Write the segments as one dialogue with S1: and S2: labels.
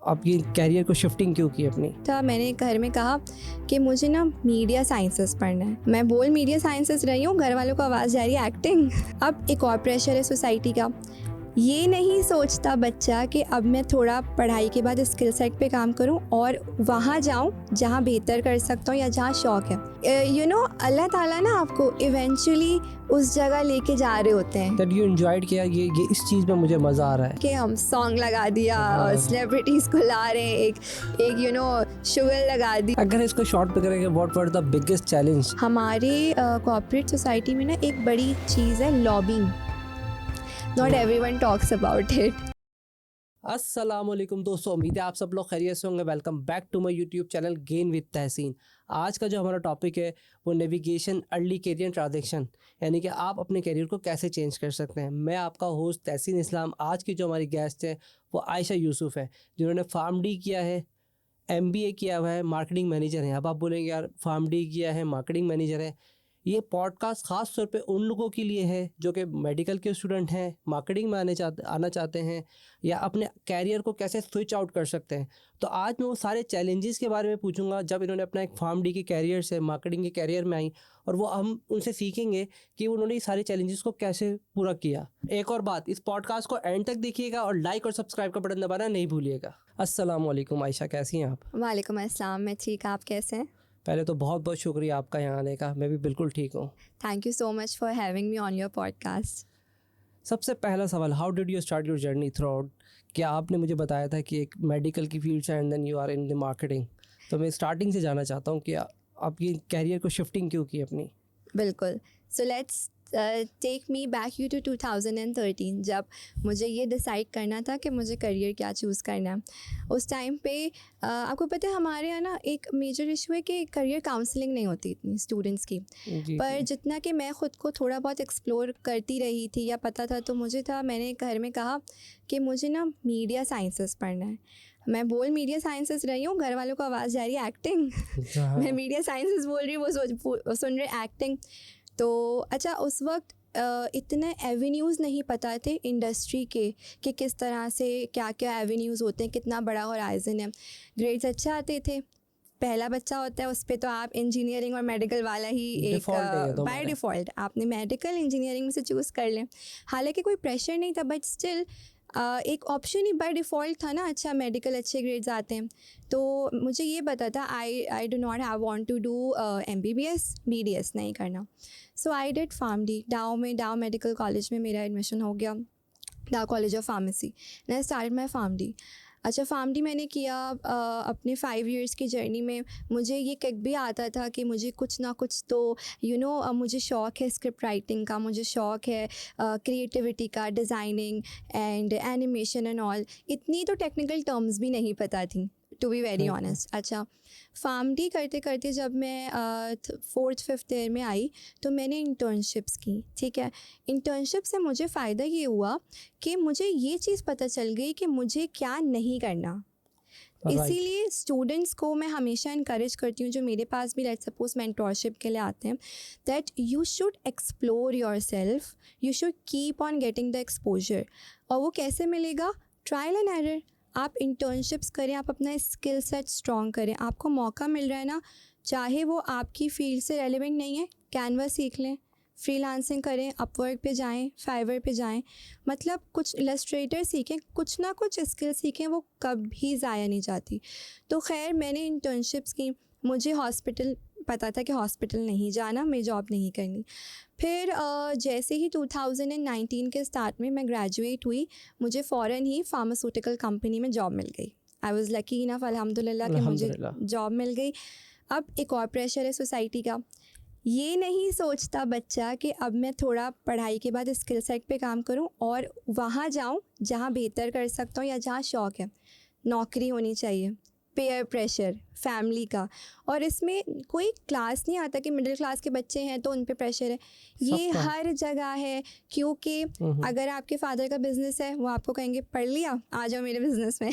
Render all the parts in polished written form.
S1: आप ये कैरियर को शिफ्टिंग क्यों की अपनी?
S2: था मैंने घर में कहा कि मुझे ना मीडिया साइंसेस पढ़ना है। मैं बोल मीडिया साइंसेस रही हूँ, घर वालों को आवाज़ जा रही है एक्टिंग। अब एक और प्रेशर है सोसाइटी का। ये नहीं सोचता बच्चा कि अब मैं थोड़ा पढ़ाई के बाद स्किल सेट पे काम करूं और वहाँ जाऊं जहाँ बेहतर कर सकता हूं या जहाँ शौक है। अल्लाह ताला ना आपको इवेंचुअली उस जगह लेके जा रहे होते हैं
S1: दैट यू एंजॉयड किया, ये इस चीज़ में मुझे मज़ा आ रहा है
S2: कि हम सॉन्ग लगा दिया और सेलिब्रिटीज़ को ला रहे हैं, एक शुगर लगा दी।
S1: अगर इसको शॉर्ट पे करेंगे, what were the biggest challenge?
S2: हमारे कॉर्पोरेट सोसाइटी में ना एक बड़ी चीज़ है lobbying. Not everyone talks about it.
S1: अस्सलामुअलैकुम दोस्तों, उम्मीद है आप सब लोग खैरियत से होंगे। Welcome back to my YouTube channel again with Tehseen. आज का जो हमारा टॉपिक है वो नेविगेशन अर्ली कैरियर ट्रांजिशन, यानी कि आप अपने कैरियर को कैसे चेंज कर सकते हैं। मैं आपका होस्ट तहसीन इस्लाम। आज की जो हमारी गेस्ट है वो आयशा यूसुफ है, जिन्होंने फार्मडी किया है, MBA किया हुआ है, मार्केटिंग मैनेजर है। अब आप बोलेंगे यार फार्मडी किया है, मार्केटिंग मैनेजर है। ये पॉडकास्ट ख़ास तौर पे उन लोगों के लिए है जो कि मेडिकल के स्टूडेंट हैं, मार्केटिंग में आना चाहते हैं, या अपने कैरियर को कैसे स्विच आउट कर सकते हैं। तो आज मैं वो सारे चैलेंजेस के बारे में पूछूंगा जब इन्होंने अपना एक फार्मडी के कैरियर से मार्केटिंग के कैरियर में आई, और वो हम उनसे सीखेंगे कि उन्होंने ये सारे चैलेंजेस को कैसे पूरा किया। एक और बात, इस पॉडकास्ट को एंड तक देखिएगा और लाइक और सब्सक्राइब का बटन दबाना नहीं भूलिएगा। अस्सलाम वालेकुम आयशा, कैसी हैं आप?
S2: वालेकुम अस्सलाम, मैं ठीक, आप कैसे हैं?
S1: पहले तो बहुत बहुत शुक्रिया आपका यहाँ आने का, मैं भी बिल्कुल ठीक हूँ।
S2: Thank you so much for having me on your podcast.
S1: सबसे पहला सवाल, how did you start your journey through out? क्या आपने मुझे बताया था कि एक मेडिकल की फील्ड से and then you are in the marketing, तो मैं स्टार्टिंग से जानना चाहता हूँ कि आप ये कैरियर को शिफ्टिंग क्यों की अपनी?
S2: बिल्कुल। So let's take me back you to 2013, जब मुझे ये डिसाइड करना था कि मुझे करियर क्या चूज़ करना है। उस टाइम पे आपको पता है हमारे यहाँ ना एक मेजर इशू है कि करियर काउंसलिंग नहीं होती इतनी स्टूडेंट्स की। पर जितना कि मैं ख़ुद को थोड़ा बहुत एक्सप्लोर करती रही थी या पता था, तो मैंने घर में कहा कि मुझे ना मीडिया साइंसेस पढ़ना है। मैं बोल मीडिया साइंसेस रही हूँ, घर वालों को आवाज़ जा रही है एक्टिंग। मैं मीडिया साइंसेस बोल रही हूँ, वो सुन रहे एक्टिंग। तो अच्छा, उस वक्त इतने एवेन्यूज़ नहीं पता थे इंडस्ट्री के कि किस तरह से क्या क्या एवेन्यूज़ होते हैं, कितना बड़ा होराइज़न है। ग्रेड्स अच्छे आते थे, पहला बच्चा होता है उस पर तो आप इंजीनियरिंग और मेडिकल वाला ही एक बाय डिफ़ॉल्ट आपने मेडिकल इंजीनियरिंग में से चूज़ कर लें। हालांकि कोई प्रेशर नहीं था, बट स्टिल एक ऑप्शन ही बाय डिफ़ॉल्ट था ना। अच्छा, मेडिकल अच्छे ग्रेड्स आते हैं, तो मुझे ये पता था I do not have want to do MBBS, BDS नहीं करना। सो आई डिड फार्मडी डाउ में, डाउ मेडिकल कॉलेज में मेरा एडमिशन हो गया, डाउ college of pharmacy. I start my PharmD. अच्छा, फार्मडी मैंने किया। अपने 5 इयर्स की जर्नी में मुझे ये किक भी आता था कि मुझे कुछ ना कुछ तो मुझे शौक़ है स्क्रिप्ट राइटिंग का, मुझे शौक़ है क्रिएटिविटी का, designing and animation and all. इतनी तो टेक्निकल टर्म्स भी नहीं पता थी, टू बी वेरी ऑनेस्ट। अच्छा, फार्मडी करते करते जब मैं 4th 5th ईयर में आई तो मैंने इंटर्नशिप्स की। ठीक है, इंटर्नशिप से मुझे फ़ायदा ये हुआ कि मुझे ये चीज़ पता चल गई कि मुझे क्या नहीं करना। इसीलिए स्टूडेंट्स को मैं हमेशा इनकरेज करती हूँ, जो मेरे पास भी लेट्स सपोज मेंटोरशिप के लिए आते हैं, that you should explore your self, you should keep on getting the exposure. और वो कैसे मिलेगा? Trial and error. आप इंटर्नशिप्स करें, आप अपना स्किल सेट स्ट्रॉन्ग करें। आपको मौका मिल रहा है ना, चाहे वो आपकी फील्ड से रेलिवेंट नहीं है, कैनवा सीख लें, फ्रीलांसिंग करें, अपवर्क पे जाएं, फाइवर पे जाएं, मतलब कुछ इलस्ट्रेटर सीखें, कुछ ना कुछ स्किल सीखें, वो कभी ज़ाया नहीं जाती। तो खैर मैंने इंटर्नशिप्स की। मुझे हॉस्पिटल पता था कि हॉस्पिटल नहीं जाना, मैं जॉब नहीं करनी। फिर जैसे ही 2019 के स्टार्ट में मैं ग्रेजुएट हुई, मुझे फ़ौरन ही फार्मास्यूटिकल कंपनी में जॉब मिल गई। आई वाज लकी इनफ, अल्हम्दुलिल्लाह, कि मुझे जॉब मिल गई। अब एक और प्रेशर है सोसाइटी का। ये नहीं सोचता बच्चा कि अब मैं थोड़ा पढ़ाई के बाद स्किल सेट पे काम करूं और वहाँ जाऊं जहाँ बेहतर कर सकता हूं या जहाँ शौक़ है। नौकरी होनी चाहिए, पेयर प्रेशर फैमिली का, और इसमें कोई क्लास नहीं आता कि मिडिल क्लास के बच्चे हैं तो उन पे प्रेशर है। ये हर जगह है, क्योंकि अगर आपके फादर का बिजनेस है, वो आपको कहेंगे पढ़ लिया, आ जाओ मेरे बिजनेस में।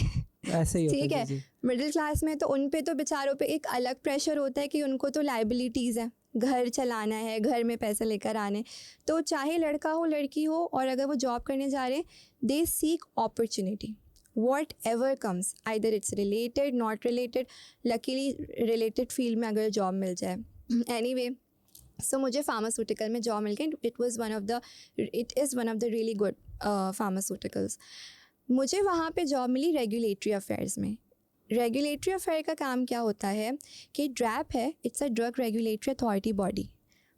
S1: ऐसे ही
S2: ठीक है, मिडिल क्लास में तो उन पे तो बेचारों पे एक अलग प्रेशर होता है कि उनको तो लाइबिलिटीज़ है, घर चलाना है, घर में पैसे लेकर आने। तो चाहे लड़का हो लड़की हो, और अगर वो जॉब करने जा रहे हैं, they seek opportunity. What ever comes, either it's related not related, luckily related field में अगर जॉब मिल जाए। एनीवे सो मुझे फार्मास्यूटिकल में जॉब मिल गई। It is one of the really good pharmaceuticals. मुझे वहाँ पे जॉब मिली रेगुलेटरी अफेयर्स में। रेगुलेटरी अफेयर का काम क्या होता है कि ड्रैप है, it's a drug regulatory authority body.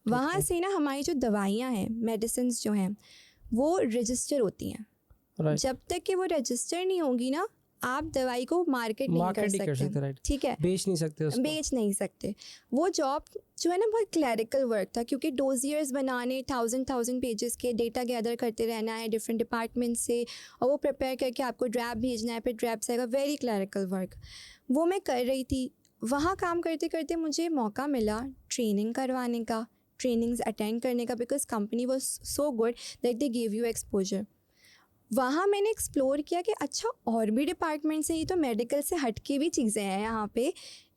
S2: वहाँ से ना हमारी जो दवाइयाँ हैं, मेडिसिन्स जो हैं, वो रजिस्टर होती हैं।
S1: Right.
S2: जब तक कि वो रजिस्टर नहीं होगी ना, आप दवाई को मार्केट नहीं कर सकते।
S1: राइट,
S2: ठीक है,
S1: बेच नहीं सकते उसको।
S2: बेच नहीं सकते। वो जॉब जो है ना बहुत क्लैरिकल वर्क था, क्योंकि डोजियर्स बनाने, 1000 पेजेस के डेटा गैदर करते रहना है डिफरेंट डिपार्टमेंट से, और वो प्रिपेयर करके आपको ड्रैप भेजना है, फिर ड्रैप से आएगा। वेरी क्लैरिकल वर्क वो मैं कर रही थी। वहाँ काम करते करते मुझे मौका मिला ट्रेनिंग करवाने का, ट्रेनिंग्स अटेंड करने का, because company was so good that they give you exposure. वहाँ मैंने एक्सप्लोर किया कि अच्छा और भी डिपार्टमेंट्स हैं, ये तो मेडिकल से हट के भी चीज़ें हैं यहाँ पे।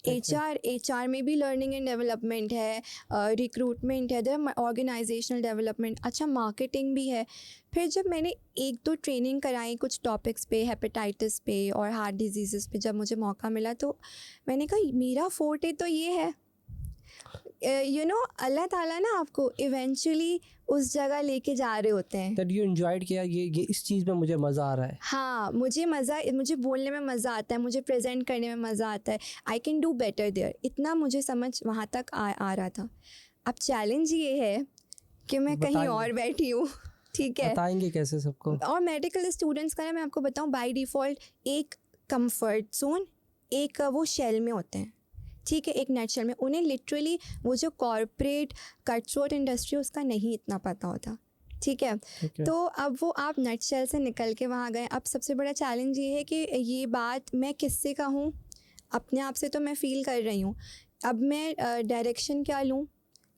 S2: एचआर में भी लर्निंग एंड डेवलपमेंट है, रिक्रूटमेंट है, देयर ऑर्गेनाइजेशनल डेवलपमेंट, अच्छा मार्केटिंग भी है। फिर जब मैंने 1-2 ट्रेनिंग कराई कुछ टॉपिक्स पे, हेपेटाइटिस पे और हार्ट डिजीज़ पे, जब मुझे मौका मिला तो मैंने कहा मेरा फोर्टे तो ये है। अल्लाह ताला ना आपको इवेंचुअली उस जगह लेके जा रहे होते हैं।
S1: दैट यू एंजॉयड किया, ये इस चीज़ में मुझे मज़ा आ रहा है।
S2: हाँ, मुझे बोलने में मज़ा आता है, मुझे प्रेजेंट करने में मज़ा आता है। I can do better there, इतना मुझे समझ वहाँ तक आ रहा था। अब चैलेंज ये है कि मैं कहीं और बैठी हूँ। ठीक है,
S1: बताएंगे कैसे सबको।
S2: और मेडिकल स्टूडेंट्स का ना मैं आपको बताऊँ, बाय डिफ़ॉल्ट एक कंफर्ट जोन, एक वो शेल में होते हैं। ठीक है, एक नेटशेल में। उन्हें लिटरली वो जो कॉर्पोरेट कटथ्रोट इंडस्ट्री उसका नहीं इतना पता होता। ठीक है, तो अब वो आप नेटशेल से निकल के वहाँ गए। अब सबसे बड़ा चैलेंज ये है कि ये बात मैं किससे कहूँ, अपने आप से तो मैं फ़ील कर रही हूँ, अब मैं डायरेक्शन क्या लूँ,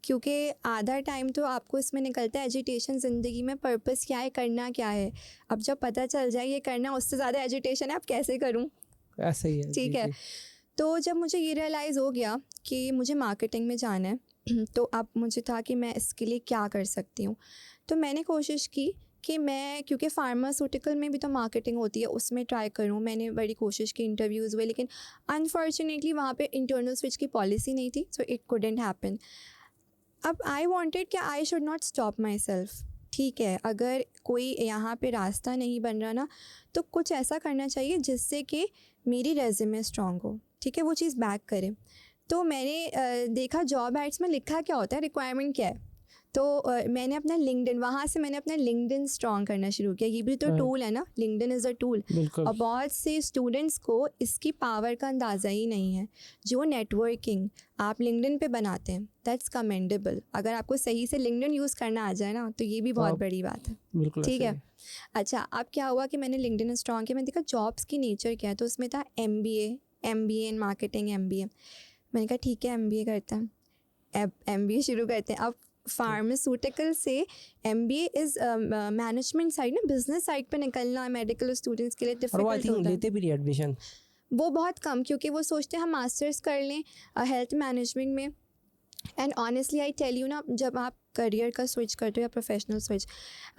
S2: क्योंकि आधा टाइम तो आपको इसमें निकलता है एजिटेशन, ज़िंदगी में पर्पस क्या है, करना क्या है। अब जब पता चल जाए ये करना, उससे ज़्यादा एजिटेशन है अब कैसे करूँ।
S1: ऐसे ही है।
S2: ठीक है, तो जब मुझे ये रियलाइज़ हो गया कि मुझे मार्केटिंग में जाना है, तो अब मुझे था कि मैं इसके लिए क्या कर सकती हूँ। तो मैंने कोशिश की कि मैं, क्योंकि फार्मास्यूटिकल में भी तो मार्केटिंग होती है, उसमें ट्राई करूँ। मैंने बड़ी कोशिश की, इंटरव्यूज़ हुए, लेकिन अनफॉर्चुनेटली वहाँ पे इंटरनल स्विच की पॉलिसी नहीं थी, सो इट कुडंट हैपन। अब आई वांटेड कि I should not stop my self. ठीक है, अगर कोई यहाँ पे रास्ता नहीं बन रहा ना, तो कुछ ऐसा करना चाहिए जिससे कि मेरी रेज्यूमे स्ट्रॉन्ग हो। ठीक है, वो चीज़ बैक करे। तो मैंने देखा जॉब एड्स में लिखा क्या होता है, रिक्वायरमेंट क्या है। तो मैंने अपना लिंक्डइन, वहाँ से मैंने अपना लिंक्डइन स्ट्रॉन्ग करना शुरू किया। ये भी तो टूल है ना, लिंक्डइन इज़ अ टूल। और बहुत से स्टूडेंट्स को इसकी पावर का अंदाज़ा ही नहीं है। जो नेटवर्किंग आप लिंक्डइन पे बनाते हैं, दैट्स कमेंडेबल। अगर आपको सही से लिंक्डइन यूज़ करना आ जाए ना, तो ये भी बहुत बड़ी बात है। ठीक है, अच्छा अब क्या हुआ कि मैंने लिंक्डइन स्ट्रॉन्ग किया। मैंने देखा जॉब्स की नेचर क्या है, तो उसमें था MBA इन मार्केटिंग, MBA। मैंने कहा ठीक है, MBA करते हैं, अब MBA शुरू करते हैं। अब फार्मास्यूटिकल से MBA इज़ मैनेजमेंट साइड ना, बिजनेस साइड पे निकलना है मेडिकल स्टूडेंट्स के लिए डिफिकल्ट होता है।
S1: लेते भी नहीं एडमिशन
S2: वो बहुत कम, क्योंकि वो सोचते हैं हम मास्टर्स कर लें हेल्थ मैनेजमेंट में। And honestly I tell you ना, जब आप करियर का स्विच करते हो या प्रोफेशनल स्विच,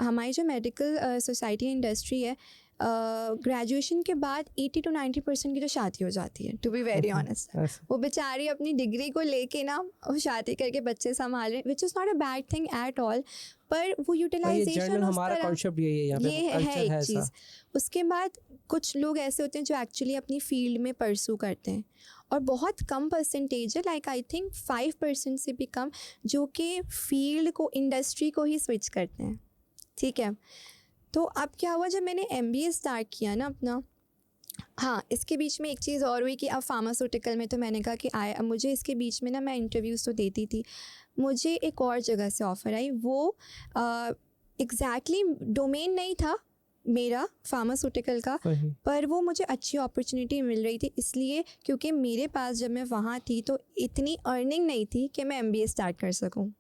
S2: हमारी जो मेडिकल सोसाइटी इंडस्ट्री है, ग्रेजुएशन के बाद 80 to 90% की तो शादी हो जाती है, टू बी वेरी ऑनेस्ट। वो बेचारी अपनी डिग्री को लेके ना वो शादी करके बच्चे संभाल रहे, which is not a bad thing at all, पर वो यूटिलाइजेशन
S1: हमारा कॉन्सेप्ट ये
S2: है एक चीज़। उसके बाद कुछ लोग ऐसे होते हैं जो एक्चुअली अपनी फील्ड में परसू करते हैं, और बहुत कम परसेंटेज है, लाइक आई थिंक 5% से भी कम, जो कि फील्ड को, इंडस्ट्री को ही स्विच करते हैं। ठीक है, तो अब क्या हुआ, जब मैंने MBA स्टार्ट किया ना अपना, हाँ इसके बीच में एक चीज़ और हुई कि अब फार्मास्यूटिकल में तो मैंने कहा कि अब मुझे इसके बीच में ना, मैं इंटरव्यूज़ तो देती थी, मुझे एक और जगह से ऑफ़र आई। वो एग्जैक्टली डोमेन नहीं था मेरा फार्मास्यूटिकल का, पर वो मुझे अच्छी अपॉर्चुनिटी मिल रही थी, इसलिए क्योंकि मेरे पास जब मैं वहाँ थी तो इतनी अर्निंग नहीं थी कि मैं MBA स्टार्ट कर सकूँ।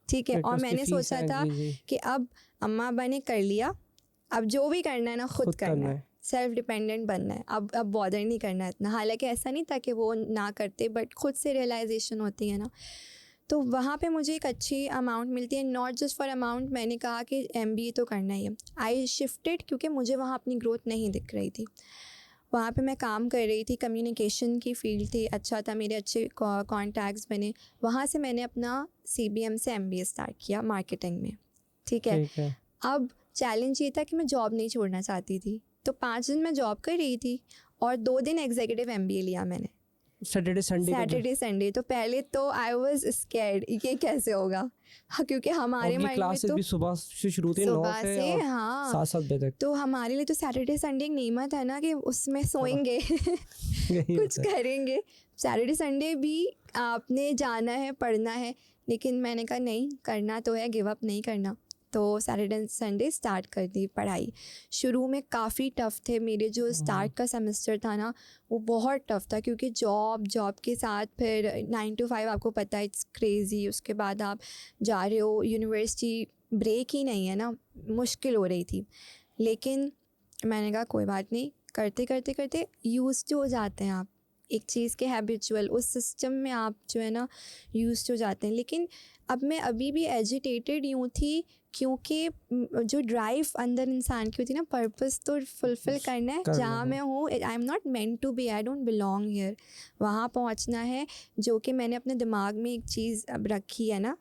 S2: ठीक है, और मैंने सोचा था कि अब अम्मा अब्बा ने कर लिया, अब जो भी करना है ना खुद करना है, सेल्फ डिपेंडेंट बनना है, अब बॉदर नहीं करना है इतना। हालांकि ऐसा नहीं था कि वो ना करते, बट खुद से रियलाइजेशन होती है ना। तो वहाँ पे मुझे एक अच्छी अमाउंट मिलती है, नॉट जस्ट फॉर अमाउंट, मैंने कहा कि MBA तो करना ही है। आई शिफ्टेड, क्योंकि मुझे वहाँ अपनी ग्रोथ नहीं दिख रही थी। वहाँ पे मैं काम कर रही थी, कम्युनिकेशन की फील्ड थी, अच्छा था, मेरे अच्छे कॉन्टैक्ट्स बने। वहाँ से मैंने अपना CBM से MBA स्टार्ट किया मार्केटिंग में, ठीक है।
S1: ठीक है।
S2: अब चैलेंज ये था कि मैं जॉब नहीं छोड़ना चाहती थी, तो 5 दिन मैं जॉब कर रही थी और 2 दिन एग्जीक्यूटिव MBA लिया मैंने,
S1: सैटरडे
S2: संडे। तो पहले तो आई वाज स्कैर्ड, ये कैसे होगा। हाँ, क्योंकि हमारे माइंड में
S1: क्लासेस
S2: तो
S1: भी सुबह से शुरू होती है 9
S2: सुबह
S1: से
S2: से,
S1: और
S2: हाँ
S1: 7 बजे तक।
S2: तो हमारे लिए तो सैटरडे संडे एक नेमत है ना कि उसमें सोएंगे
S1: यही
S2: कुछ
S1: होता है।
S2: करेंगे। सैटरडे संडे भी आपने जाना है, पढ़ना है, लेकिन मैंने कहा नहीं, करना तो है, गिव अप नहीं करना। तो सैटरडे संडे स्टार्ट कर दी पढ़ाई। शुरू में काफ़ी टफ़ थे मेरे, जो स्टार्ट का सेमेस्टर था ना वो बहुत टफ़ था, क्योंकि जॉब के साथ फिर 9 to 5 आपको पता है, इट्स क्रेज़ी। उसके बाद आप जा रहे हो यूनिवर्सिटी, ब्रेक ही नहीं है ना, मुश्किल हो रही थी। लेकिन मैंने कहा कोई बात नहीं, करते करते करते यूज्ड हो जाते हैं आप एक चीज़ के, हैबिचुअल उस सिस्टम में आप जो है ना यूज्ड हो जाते हैं। लेकिन अब मैं अभी भी एजिटेटेड यूँ थी, क्योंकि जो ड्राइव अंदर इंसान की होती है ना, पर्पस तो फुलफ़िल करना है। जहाँ मैं हूँ, I am not meant to be, I don't belong here, वहाँ पहुँचना है, जो कि मैंने अपने दिमाग में एक चीज़ अब रखी है ना।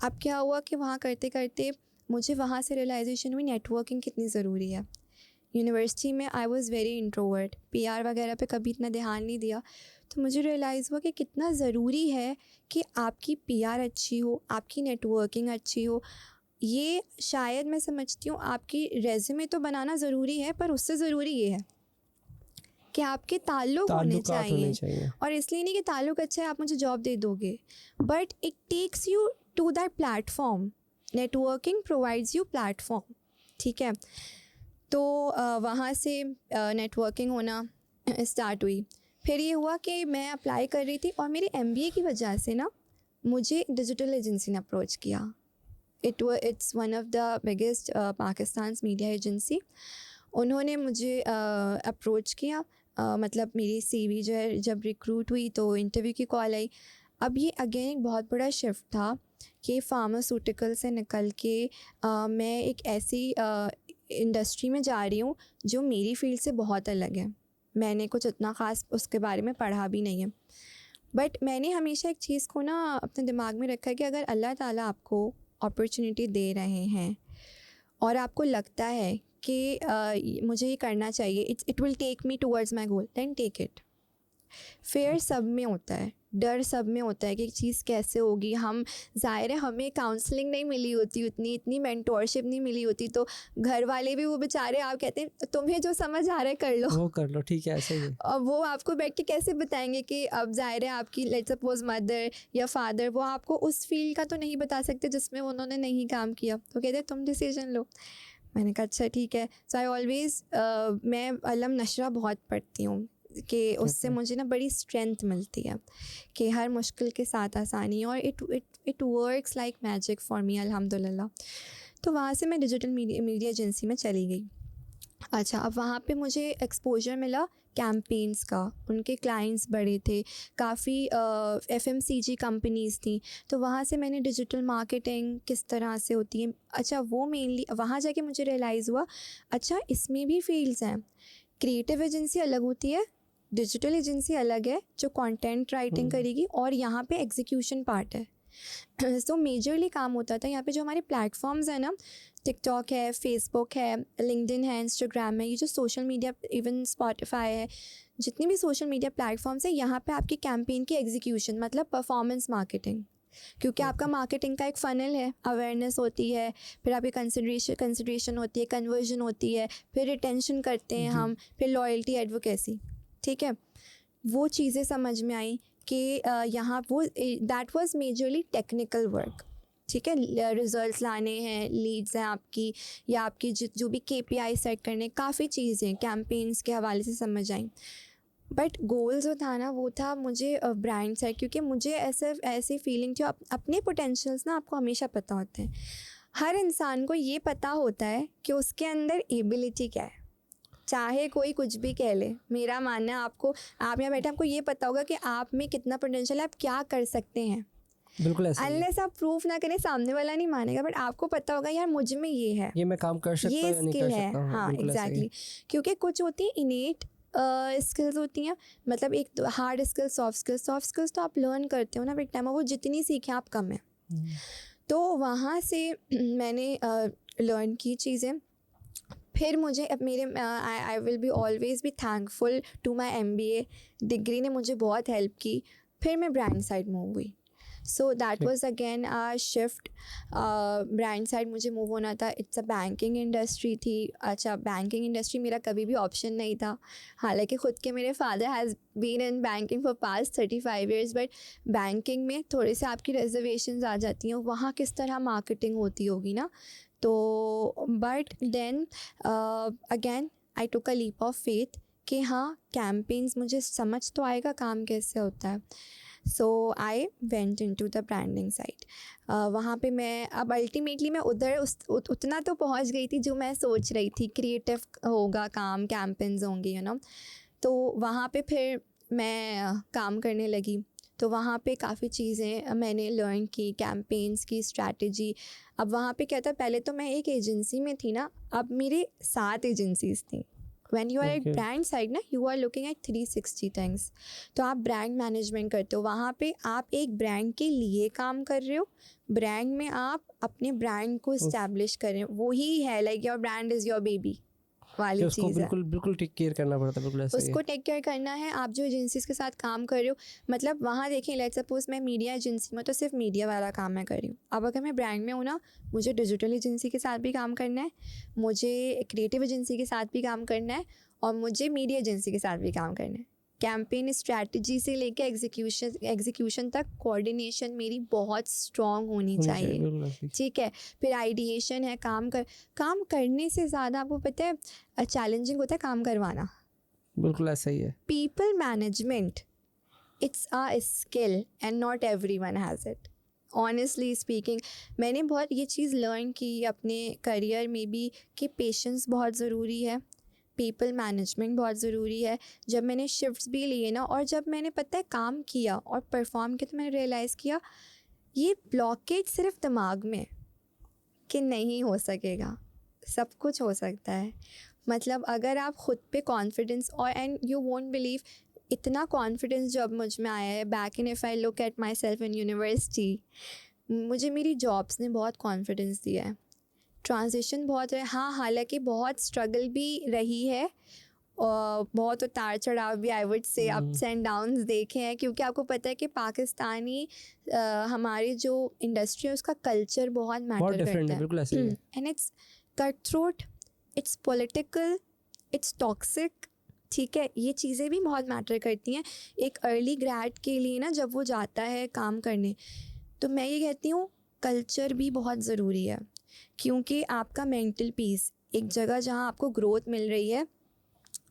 S2: अब क्या हुआ कि वहाँ करते करते मुझे वहाँ से रियलाइजेशन हुई नेटवर्किंग कितनी ज़रूरी है। यूनिवर्सिटी में I was very introvert, PR वगैरह पे कभी इतना ध्यान नहीं दिया, तो मुझे रियलाइज़ हुआ कि कितना ज़रूरी है कि आपकी PR अच्छी हो, आपकी नेटवर्किंग अच्छी हो। ये शायद मैं समझती हूँ आपकी रेज़्यूमे तो बनाना ज़रूरी है, पर उससे ज़रूरी ये है कि आपके ताल्लुक़ होने चाहिए। और इसलिए नहीं कि ताल्लुक़ अच्छा है आप मुझे जॉब दे दोगे, but it takes you to that platform. Networking provides you platform, ठीक है। तो वहाँ से नेटवर्किंग होना स्टार्ट हुई। फिर ये हुआ कि मैं अप्लाई कर रही थी और मेरे MBA की वजह से ना मुझे डिजिटल एजेंसी ने अप्रोच किया। It's one of the biggest Pakistan media agency. उन्होंने मुझे अप्रोच किया, मतलब मेरी CV जो है जब रिक्रूट हुई तो इंटरव्यू की कॉल आई। अब ये अगेन एक बहुत बड़ा शिफ्ट था कि फार्मास्यूटिकल से निकल के मैं एक ऐसी इंडस्ट्री में जा रही हूँ जो मेरी फील्ड से बहुत अलग है। मैंने कुछ इतना ख़ास उसके बारे में पढ़ा भी नहीं है, बट मैंने हमेशा एक चीज़ को ना अपने दिमाग में रखा है कि अगर अल्लाह ताला आपको अपॉर्चुनिटी दे रहे हैं और आपको लगता है कि मुझे ये करना चाहिए, it will take me towards my goal, then take it. Fair सब में होता है, डर सब में होता है कि चीज़ कैसे होगी। हम ज़ाहिर है हमें काउंसलिंग नहीं मिली होती, इतनी मेंटोरशिप नहीं मिली होती, तो घर वाले भी वो बेचारे आप कहते हैं तुम्हें जो समझ आ रहा है कर लो,
S1: वो कर लो, ठीक है, ऐसे ही।
S2: और वो आपको बैठ के कैसे बताएंगे कि अब ज़ाहिर है आपकी लेट्स सपोज मदर या फादर, वो आपको उस फील्ड का तो नहीं बता सकते जिसमें उन्होंने नहीं काम किया, तो कहते हैं तुम डिसीजन लो। मैंने कहा अच्छा ठीक है। सो आई ऑलवेज़ मैं अलम नशरा बहुत पढ़ती हूँ कि उससे मुझे ना बड़ी स्ट्रेंथ मिलती है कि हर मुश्किल के साथ आसानी, और it works like magic for me अल्हम्दुलिल्लाह। तो वहाँ से मैं डिजिटल मीडिया एजेंसी में चली गई। अच्छा, अब वहाँ पे मुझे एक्सपोजर मिला कैंपेन्स का, उनके क्लाइंट्स बड़े थे, काफ़ी FMCG कंपनीज़ थी, तो वहाँ से मैंने डिजिटल मार्केटिंग किस तरह से होती है, अच्छा वो मेनली वहाँ जाके मुझे रियलाइज़ हुआ अच्छा इसमें भी फील्ड्स हैं। क्रिएटिव एजेंसी अलग होती है, डिजिटल एजेंसी अलग है जो कंटेंट राइटिंग करेगी, और यहाँ पे एग्जीक्यूशन पार्ट है। तो मेजरली काम होता था यहाँ पे जो हमारे प्लेटफॉर्म्स हैं ना, टिकटॉक है, फेसबुक है, लिंक्डइन है, इंस्टाग्राम है, ये जो सोशल मीडिया, इवन स्पॉटिफाई है, जितनी भी सोशल मीडिया प्लेटफॉर्म्स है, यहाँ पे आपकी कैंपेन की एग्जीक्यूशन मतलब परफॉर्मेंस मार्केटिंग, क्योंकि आपका मार्केटिंग का एक फ़नल है, अवेयरनेस होती है, फिर आपकी कंसिडरेशन होती है, कन्वर्जन होती है, फिर रिटेंशन करते हैं हम, फिर लॉयल्टी, एडवोकेसी, ठीक है। वो चीज़ें समझ में आई कि यहाँ वो that was majorly technical work, ठीक है। रिजल्ट्स लाने हैं, लीड्स हैं आपकी, या आपकी जो भी KPI सेट करने, काफ़ी चीज़ें कैंपेन्स के हवाले से समझ आई। बट गोल जो था ना वो था मुझे ब्रांड सेट, क्योंकि मुझे ऐसी फीलिंग थी, अपने पोटेंशियल्स ना आपको हमेशा पता होते हैं। हर इंसान को ये पता होता है कि उसके अंदर एबिलिटी क्या है, चाहे कोई कुछ भी कह ले। मेरा मानना है आप यहाँ बैठे आपको ये पता होगा कि आप में कितना पोटेंशियल है, आप क्या कर सकते हैं।
S1: बिल्कुल ऐसा ही है।
S2: अनलेस आप प्रूफ ना करें सामने वाला नहीं मानेगा, बट आपको पता होगा यार मुझ में ये है,
S1: ये मैं काम कर सकता हूँ
S2: ये
S1: या नहीं
S2: स्किल
S1: कर
S2: है।
S1: सकता हूँ।
S2: हाँ
S1: बिल्कुल ऐसा ही है।
S2: एग्जैक्टली, क्योंकि कुछ होती है इनेट स्किल्स होती हैं, मतलब एक तो हार्ड स्किल्स, सॉफ्ट स्किल्स तो आप लर्न करते हो ना एक टाइम, वो जितनी सीखें आप कम है। तो वहाँ से मैंने लर्न की चीज़ें। फिर मुझे अब मेरे I will be always be thankful to my MBA degree ने मुझे बहुत हेल्प की। फिर मैं ब्रांड साइड मूव हुई। So that was again a shift. Brand side मुझे मूव होना था। इट्स अ बैंकिंग इंडस्ट्री थी। अच्छा, बैंकिंग इंडस्ट्री मेरा कभी भी ऑप्शन नहीं था, हालांकि ख़ुद के मेरे father has been in banking for past 35 years, but banking में थोड़े से आपकी रिजर्वेशंस आ जाती हैं, वहाँ किस तरह मार्केटिंग होती होगी ना। तो but then again I took a leap of faith कि हाँ, कैंपेन्स मुझे समझ तो आएगा काम कैसे होता है। So I went into the branding side. वहाँ पे मैं अब अल्टीमेटली मैं उधर उतना तो पहुँच गई थी जो मैं सोच रही थी, क्रिएटिव होगा काम, कैंपेन्स होंगे, यू नो। तो वहाँ पे फिर मैं काम करने लगी। तो वहाँ पे काफ़ी चीज़ें मैंने लर्न की, कैंपेन्स की स्ट्रैटेजी। अब वहाँ पे क्या था, पहले तो मैं एक एजेंसी में थी ना, अब मेरे 7 एजेंसीज़ थी। When you are at
S1: Okay.
S2: Brand side ना, you are looking at 360 things. तो आप ब्रांड मैनेजमेंट करते हो, वहाँ पे आप एक ब्रांड के लिए काम कर रहे हो, ब्रांड में आप अपने ब्रांड को इस्टेब्लिश कर रहे हो। वही है like your brand is your baby वाली
S1: उसको
S2: चीज़ है।
S1: बिल्कुल बिल्कुल टेक केयर करना पड़ता है, बिल्कुल ऐसा ही है।
S2: उसको टेक केयर करना है। आप जो एजेंसीज़ के साथ काम कर रहे हो, मतलब वहाँ देखें, लेट्स सपोज मैं मीडिया एजेंसी में, तो सिर्फ मीडिया वाला काम मैं कर रही हूँ। अब अगर मैं ब्रांड में हूँ ना, मुझे डिजिटल एजेंसी के साथ भी काम करना है, मुझे क्रिएटिव एजेंसी के साथ भी काम करना है, और मुझे मीडिया एजेंसी के साथ भी काम करना है। कैंपेन स्ट्रैटेजी से लेके एग्जीक्यूशन तक कोऑर्डिनेशन मेरी बहुत स्ट्रॉन्ग होनी चाहिए,
S1: बिल्कुल ऐसे ही।
S2: ठीक है। फिर आइडिएशन है, काम करने से ज़्यादा आपको पता है चैलेंजिंग होता है काम करवाना।
S1: बिल्कुल ऐसा ही है।
S2: People management, it's a skill and not everyone has it. Honestly speaking, मैंने बहुत ये चीज़ लर्न की अपने करियर में भी कि पेशेंस बहुत ज़रूरी है, पीपल मैनेजमेंट बहुत ज़रूरी है। जब मैंने शिफ्ट्स भी लिए ना, और जब मैंने पता है काम किया और परफॉर्म किया, तो मैंने रियलाइज़ किया ये ब्लॉकेज सिर्फ दिमाग में कि नहीं हो सकेगा, सब कुछ हो सकता है। मतलब अगर आप ख़ुद पे कॉन्फिडेंस, और एंड यू वोंट बिलीव, इतना कॉन्फिडेंस जब मुझ में आया है, back in if I look at my self in university, मुझे मेरी जॉब्स ने बहुत कॉन्फिडेंस दिया है। ट्रांजिशन बहुत है, हाँ, हालांकि बहुत स्ट्रगल भी रही है, और बहुत उतार चढ़ाव भी, I would say ups and downs देखे हैं, क्योंकि आपको पता है कि पाकिस्तानी हमारी जो इंडस्ट्री है उसका कल्चर बहुत
S1: बहुत
S2: मैटर
S1: डिफरेंट
S2: करता
S1: है,
S2: है।
S1: बिल्कुल ऐसे ही है।
S2: And it's cut throat, it's political, it's toxic, ठीक है। ये चीज़ें भी बहुत मैटर करती हैं एक अर्ली ग्रेड के लिए ना, जब वो जाता है काम करने। तो मैं ये कहती हूँ कल्चर भी बहुत ज़रूरी है, क्योंकि आपका मेंटल पीस, एक जगह जहाँ आपको ग्रोथ मिल रही है,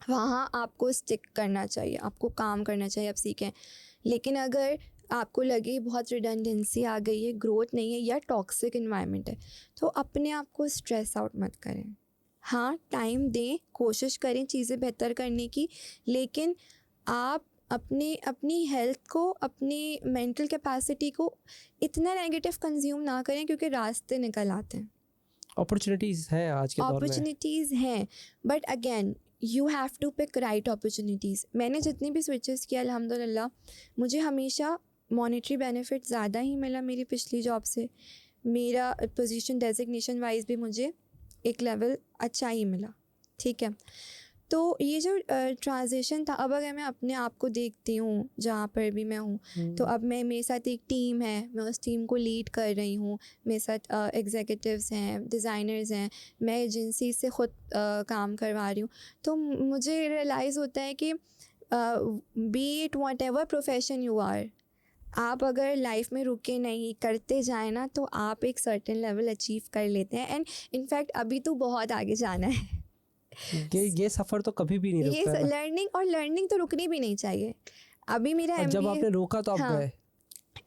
S2: वहाँ आपको स्टिक करना चाहिए, आपको काम करना चाहिए, आप सीखें। लेकिन अगर आपको लगे बहुत रिडंडेंसी आ गई है, ग्रोथ नहीं है, या टॉक्सिक इन्वायरमेंट है, तो अपने आप को स्ट्रेस आउट मत करें। हाँ, टाइम दें, कोशिश करें चीज़ें बेहतर करने की, लेकिन आप अपनी हेल्थ को, अपनी मेंटल कैपेसिटी को इतना नेगेटिव कंज्यूम ना करें, क्योंकि रास्ते निकल आते हैं,
S1: अपॉर्चुनिटीज़ हैं आज के दौर में।
S2: अपॉर्चुनिटीज़ हैं, but again you have to pick right opportunities. मैंने जितनी भी स्विचेस किया, अल्हम्दुलिल्लाह मुझे हमेशा मॉनेटरी बेनिफिट ज़्यादा ही मिला मेरी पिछली जॉब से। मेरा पोजीशन डेजिग्नेशन वाइज भी मुझे एक लेवल अच्छा ही मिला, ठीक है। तो ये जो ट्रांजिशन था, अब अगर मैं अपने आप को देखती हूँ जहाँ पर भी मैं हूँ, तो अब मेरे साथ एक टीम है, मैं उस टीम को लीड कर रही हूँ, मेरे साथ एग्जीक्यूटिव्स हैं, डिज़ाइनर्स हैं, मैं एजेंसी से ख़ुद काम करवा रही हूँ। तो मुझे रियलाइज़ होता है कि be it whatever profession you are, आप अगर लाइफ में रुके नहीं, करते जाए ना, तो आप एक सर्टेन लेवल अचीव कर लेते हैं। एंड इनफैक्ट अभी तो बहुत आगे जाना है।
S1: ये सफ़र तो कभी भी नहीं रुकता है ना।
S2: लर्निंग तो रुकनी भी नहीं चाहिए। अभी मेरा
S1: और जब
S2: MBA,
S1: आपने रोका तो आप
S2: हाँ,
S1: गए।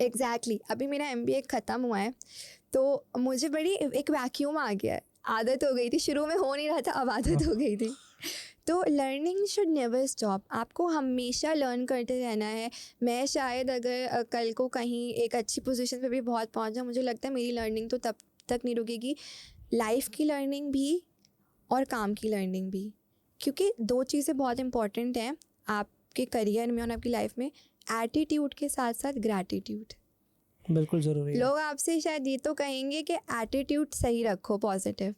S2: एग्जैक्टली, अभी मेरा MBA ख़त्म हुआ है, तो मुझे बड़ी एक वैक्यूम आ गया है। आदत हो गई थी, शुरू में हो नहीं रहा था, अब आदत हो गई थी। तो लर्निंग शुड नेवर स्टॉप, आपको हमेशा लर्न करते रहना है। मैं शायद अगर कल को कहीं एक अच्छी पोजीशन पे भी बहुत पहुंच जाऊँ, मुझे लगता है मेरी लर्निंग तो तब तक नहीं रुकेगी, लाइफ की लर्निंग भी और काम की लर्निंग भी, क्योंकि 2 चीज़ें बहुत इंपॉर्टेंट हैं आपके करियर में और आपकी लाइफ में, एटीट्यूड के साथ साथ ग्रैटिट्यूड।
S1: बिल्कुल ज़रूरी है।
S2: लोग आपसे शायद ये तो कहेंगे कि एटीट्यूड सही रखो, पॉजिटिव,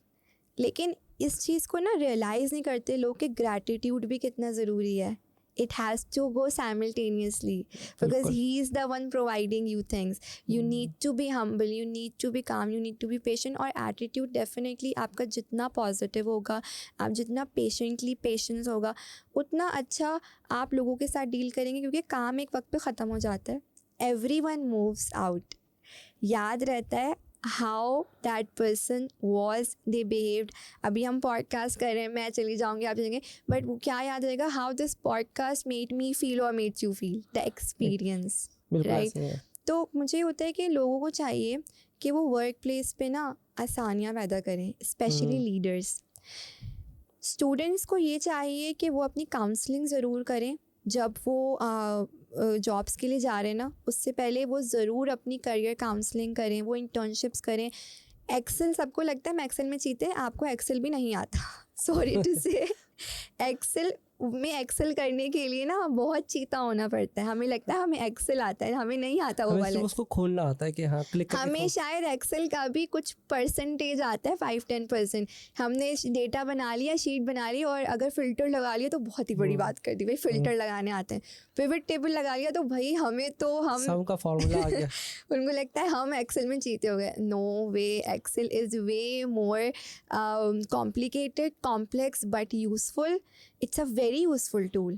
S2: लेकिन इस चीज़ को ना रियलाइज़ नहीं करते लोग कि ग्रैटिट्यूड भी कितना ज़रूरी है। It has to go simultaneously because
S1: बिल्कुल।
S2: he is the one providing you things. You need to be humble, you need to be calm, you need to be patient. और attitude definitely आपका जितना positive होगा, आप जितना patiently patience होगा, उतना अच्छा आप लोगों के साथ डील करेंगे, क्योंकि काम एक वक्त पे ख़त्म हो जाता है। Everyone moves out. याद रहता है how that person was, they behaved. अभी हम पॉडकास्ट कर रहे हैं, मैं चली जाऊँगी, आप चलेंगे, बट वो क्या याद रहेगा, how this podcast made me feel और made you feel, the experience,
S1: बिल्कुल
S2: राइट।
S1: ऐसे ही है।
S2: तो मुझे होता है कि लोगों को चाहिए कि वो वर्क प्लेस पे ना आसानियाँ पैदा करें, स्पेशली लीडर्स। स्टूडेंट्स को ये चाहिए कि वो अपनी काउंसलिंग ज़रूर करें जब वो जॉब्स के लिए जा रहे हैं ना, उससे पहले वो ज़रूर अपनी करियर काउंसलिंग करें, वो इंटर्नशिप्स करें। एक्सेल, सबको लगता है हम एक्सेल में चीते हैं, आपको एक्सेल भी नहीं आता, सॉरी टू से। एक्सेल में एक्सेल करने के लिए ना बहुत चीता होना पड़ता है। हमें लगता है हमें एक्सेल आता है, हमें नहीं आता वो
S1: हमें
S2: वाला।
S1: सिर्फ उसको खोलना आता है कि हाँ क्लिक करके
S2: हमें शायद एक्सेल का भी कुछ परसेंटेज आता है, 5-10%। हमने डेटा बना लिया, शीट बना ली, और अगर फ़िल्टर लगा लिया तो बहुत ही बड़ी बात कर दी, भाई फ़िल्टर लगाने आते हैं। पिवट टेबल लगा लिया तो भाई हमें तो हम
S1: सम का फॉर्मूला आ गया।
S2: उनको लगता है हम एक्सेल में जीते हो गए। No way, Excel is way more complicated, complex but useful. It's a very useful tool.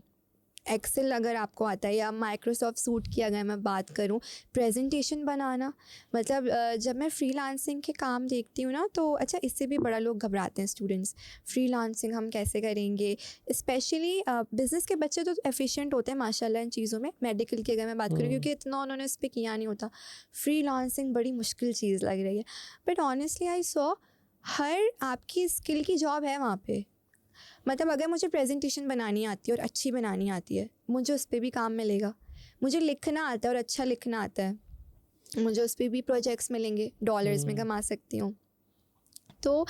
S2: Excel अगर आपको आता है, या माइक्रोसॉफ्ट सूट की अगर मैं बात करूं, प्रेजेंटेशन बनाना, मतलब जब मैं फ्रीलांसिंग के काम देखती हूँ ना, तो अच्छा इससे भी बड़ा लोग घबराते हैं स्टूडेंट्स, फ्रीलांसिंग हम कैसे करेंगे। स्पेशली बिज़नेस के बच्चे तो एफिशिएंट होते हैं माशाल्लाह इन चीज़ों में, मेडिकल की अगर मैं बात करूँ, क्योंकि इतना उन्होंने इस पर किया नहीं होता। फ्रीलांसिंग बड़ी मुश्किल चीज़ लग रही है, but honestly I saw her आपकी स्किल की जॉब है वहाँ पे। मतलब अगर मुझे प्रेजेंटेशन बनानी आती है और अच्छी बनानी आती है, मुझे उस पर भी काम मिलेगा। मुझे लिखना आता है और अच्छा लिखना आता है, मुझे उस पर भी प्रोजेक्ट्स मिलेंगे, डॉलर्स में कमा सकती हूँ। तो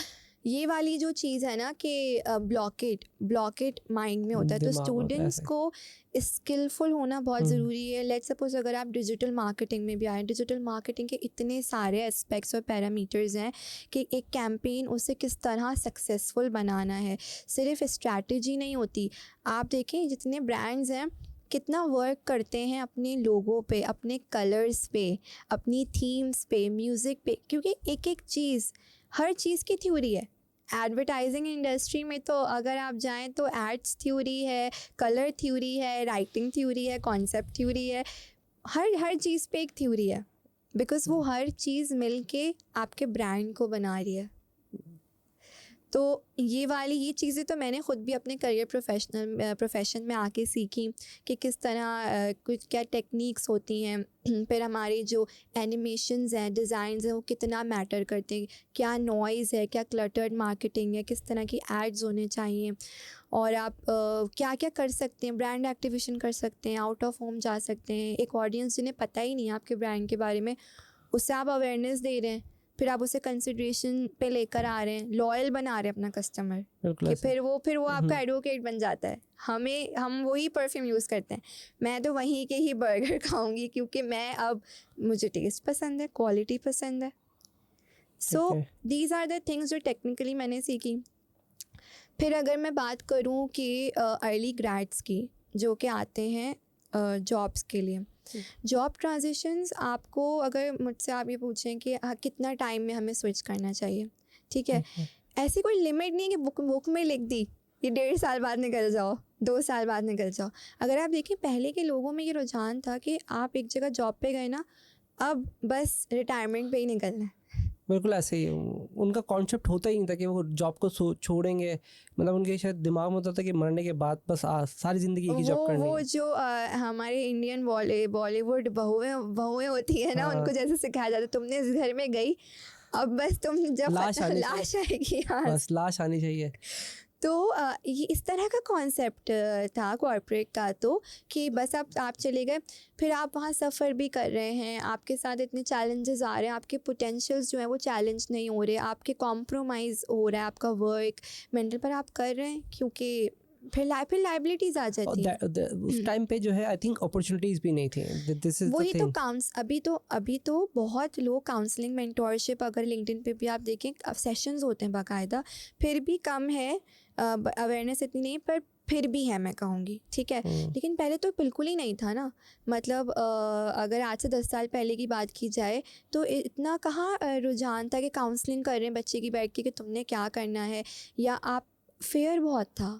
S2: ये वाली जो चीज़ है ना कि ब्लॉकेट माइंड में होता है, तो
S1: दिमाग होता है
S2: स्टूडेंट्स
S1: ऐसे।
S2: को स्किलफुल होना बहुत ज़रूरी है। लेट्स सपोज अगर आप डिजिटल मार्केटिंग में भी आए, डिजिटल मार्केटिंग के इतने सारे एस्पेक्ट्स और पैरामीटर्स हैं कि एक कैंपेन उसे किस तरह सक्सेसफुल बनाना है, सिर्फ स्ट्रैटेजी नहीं होती। आप देखें जितने ब्रांड्स हैं कितना वर्क करते हैं अपने लोगों पे, अपने कलर्स पे, अपनी थीम्स पे, म्यूज़िक पे, क्योंकि एक एक चीज़, हर चीज़ की थ्योरी है। एडवर्टाइजिंग इंडस्ट्री में तो अगर आप जाएं तो एड्स थ्योरी है, कलर थ्योरी है, राइटिंग थ्योरी है, कॉन्सेप्ट थ्योरी है, हर चीज़ पे एक थ्योरी है, बिकॉज़ वो हर चीज़ मिलके आपके ब्रांड को बना रही है। तो ये चीज़ें तो मैंने ख़ुद भी अपने करियर प्रोफेशन में आके सीखी कि किस तरह कुछ क्या टेक्निक्स होती हैं। फिर हमारी जो एनिमेशंस हैं, डिज़ाइंस हैं, वो कितना मैटर करते हैं, क्या नॉइज़ है, क्या क्लटर्ड मार्केटिंग है, किस तरह की एड्स होने चाहिए, और आप क्या क्या कर सकते हैं, ब्रांड एक्टिवेशन कर सकते हैं, आउट ऑफ होम जा सकते हैं। एक ऑडियंस जिन्हें पता ही नहीं है आपके ब्रांड के बारे में, उससे आप अवेयरनेस दे रहे हैं, फिर आप उसे कंसिडरेशन पे लेकर आ रहे हैं, लॉयल बना रहे हैं अपना कस्टमर,
S1: बिल्कुल
S2: कि
S1: ऐसे।
S2: फिर वो आपका एडवोकेट बन जाता है। हम वही परफ्यूम यूज़ करते हैं, मैं तो वहीं के ही बर्गर खाऊंगी, क्योंकि अब मुझे टेस्ट पसंद है, क्वालिटी पसंद है। So these are the things जो टेक्निकली मैंने सीखी। फिर अगर मैं बात करूँ कि अर्ली ग्रेड्स की जो कि आते हैं जॉब्स के लिए, जॉब ट्रांजिशंस, आपको अगर मुझसे आप ये पूछें कि कितना टाइम में हमें स्विच करना चाहिए, ठीक है, ऐसी कोई लिमिट नहीं है कि बुक में लिख दी ये 1.5 साल बाद निकल जाओ, 2 साल बाद निकल जाओ। अगर आप देखें पहले के लोगों में ये रुझान था कि आप एक जगह जॉब पे गए ना, अब बस रिटायरमेंट पे ही निकलना है।
S1: बिल्कुल ऐसे ही उनका कॉन्सेप्ट होता ही नहीं था कि वो जॉब को छोड़ेंगे। मतलब उनके शायद दिमाग में होता था कि मरने के बाद बस सारी ज़िंदगी एक ही जॉब करनी
S2: वो
S1: है।
S2: जो हमारे इंडियन बॉलीवुड बहुएं होती है ना,
S1: हाँ।
S2: उनको जैसे सिखाया जाता है, तुमने इस घर में गई, अब बस तुम जब
S1: लाश आनी
S2: लाश आएगी, हाँ,
S1: बस लाश आनी चाहिए।
S2: तो ये इस तरह का कॉन्सेप्ट था कॉर्पोरेट का, तो कि बस आप चले गए, फिर आप वहाँ सफ़र भी कर रहे हैं, आपके साथ इतने चैलेंजेस आ रहे हैं, आपके पोटेंशियल्स जो हैं वो चैलेंज नहीं हो रहे, आपके कॉम्प्रोमाइज़ हो रहा है आपका वर्क मेंटल पर, आप कर रहे हैं क्योंकि फिर लाइबिलिटीज आ
S1: और
S2: जाती हैं।
S1: उस टाइम पे जो है आई थिंक अपॉर्चुनिटीज भी नहीं थी, दिस इज द
S2: वही तो
S1: थिंग।
S2: अभी तो बहुत लोग काउंसलिंग मेंटोरशिप, अगर लिंक्डइन पे भी आप देखें अब सेशंस होते हैं बाकायदा, फिर भी कम है, अवेयरनेस इतनी नहीं, पर फिर भी है मैं कहूँगी, ठीक है। लेकिन पहले तो बिल्कुल ही नहीं था ना, मतलब अगर आज से 10 साल पहले की बात की जाए तो इतना कहाँ रुझान था कि काउंसलिंग कर रहे हैं बच्चे की बैठ के कि तुमने क्या करना है, या आप फेयर बहुत था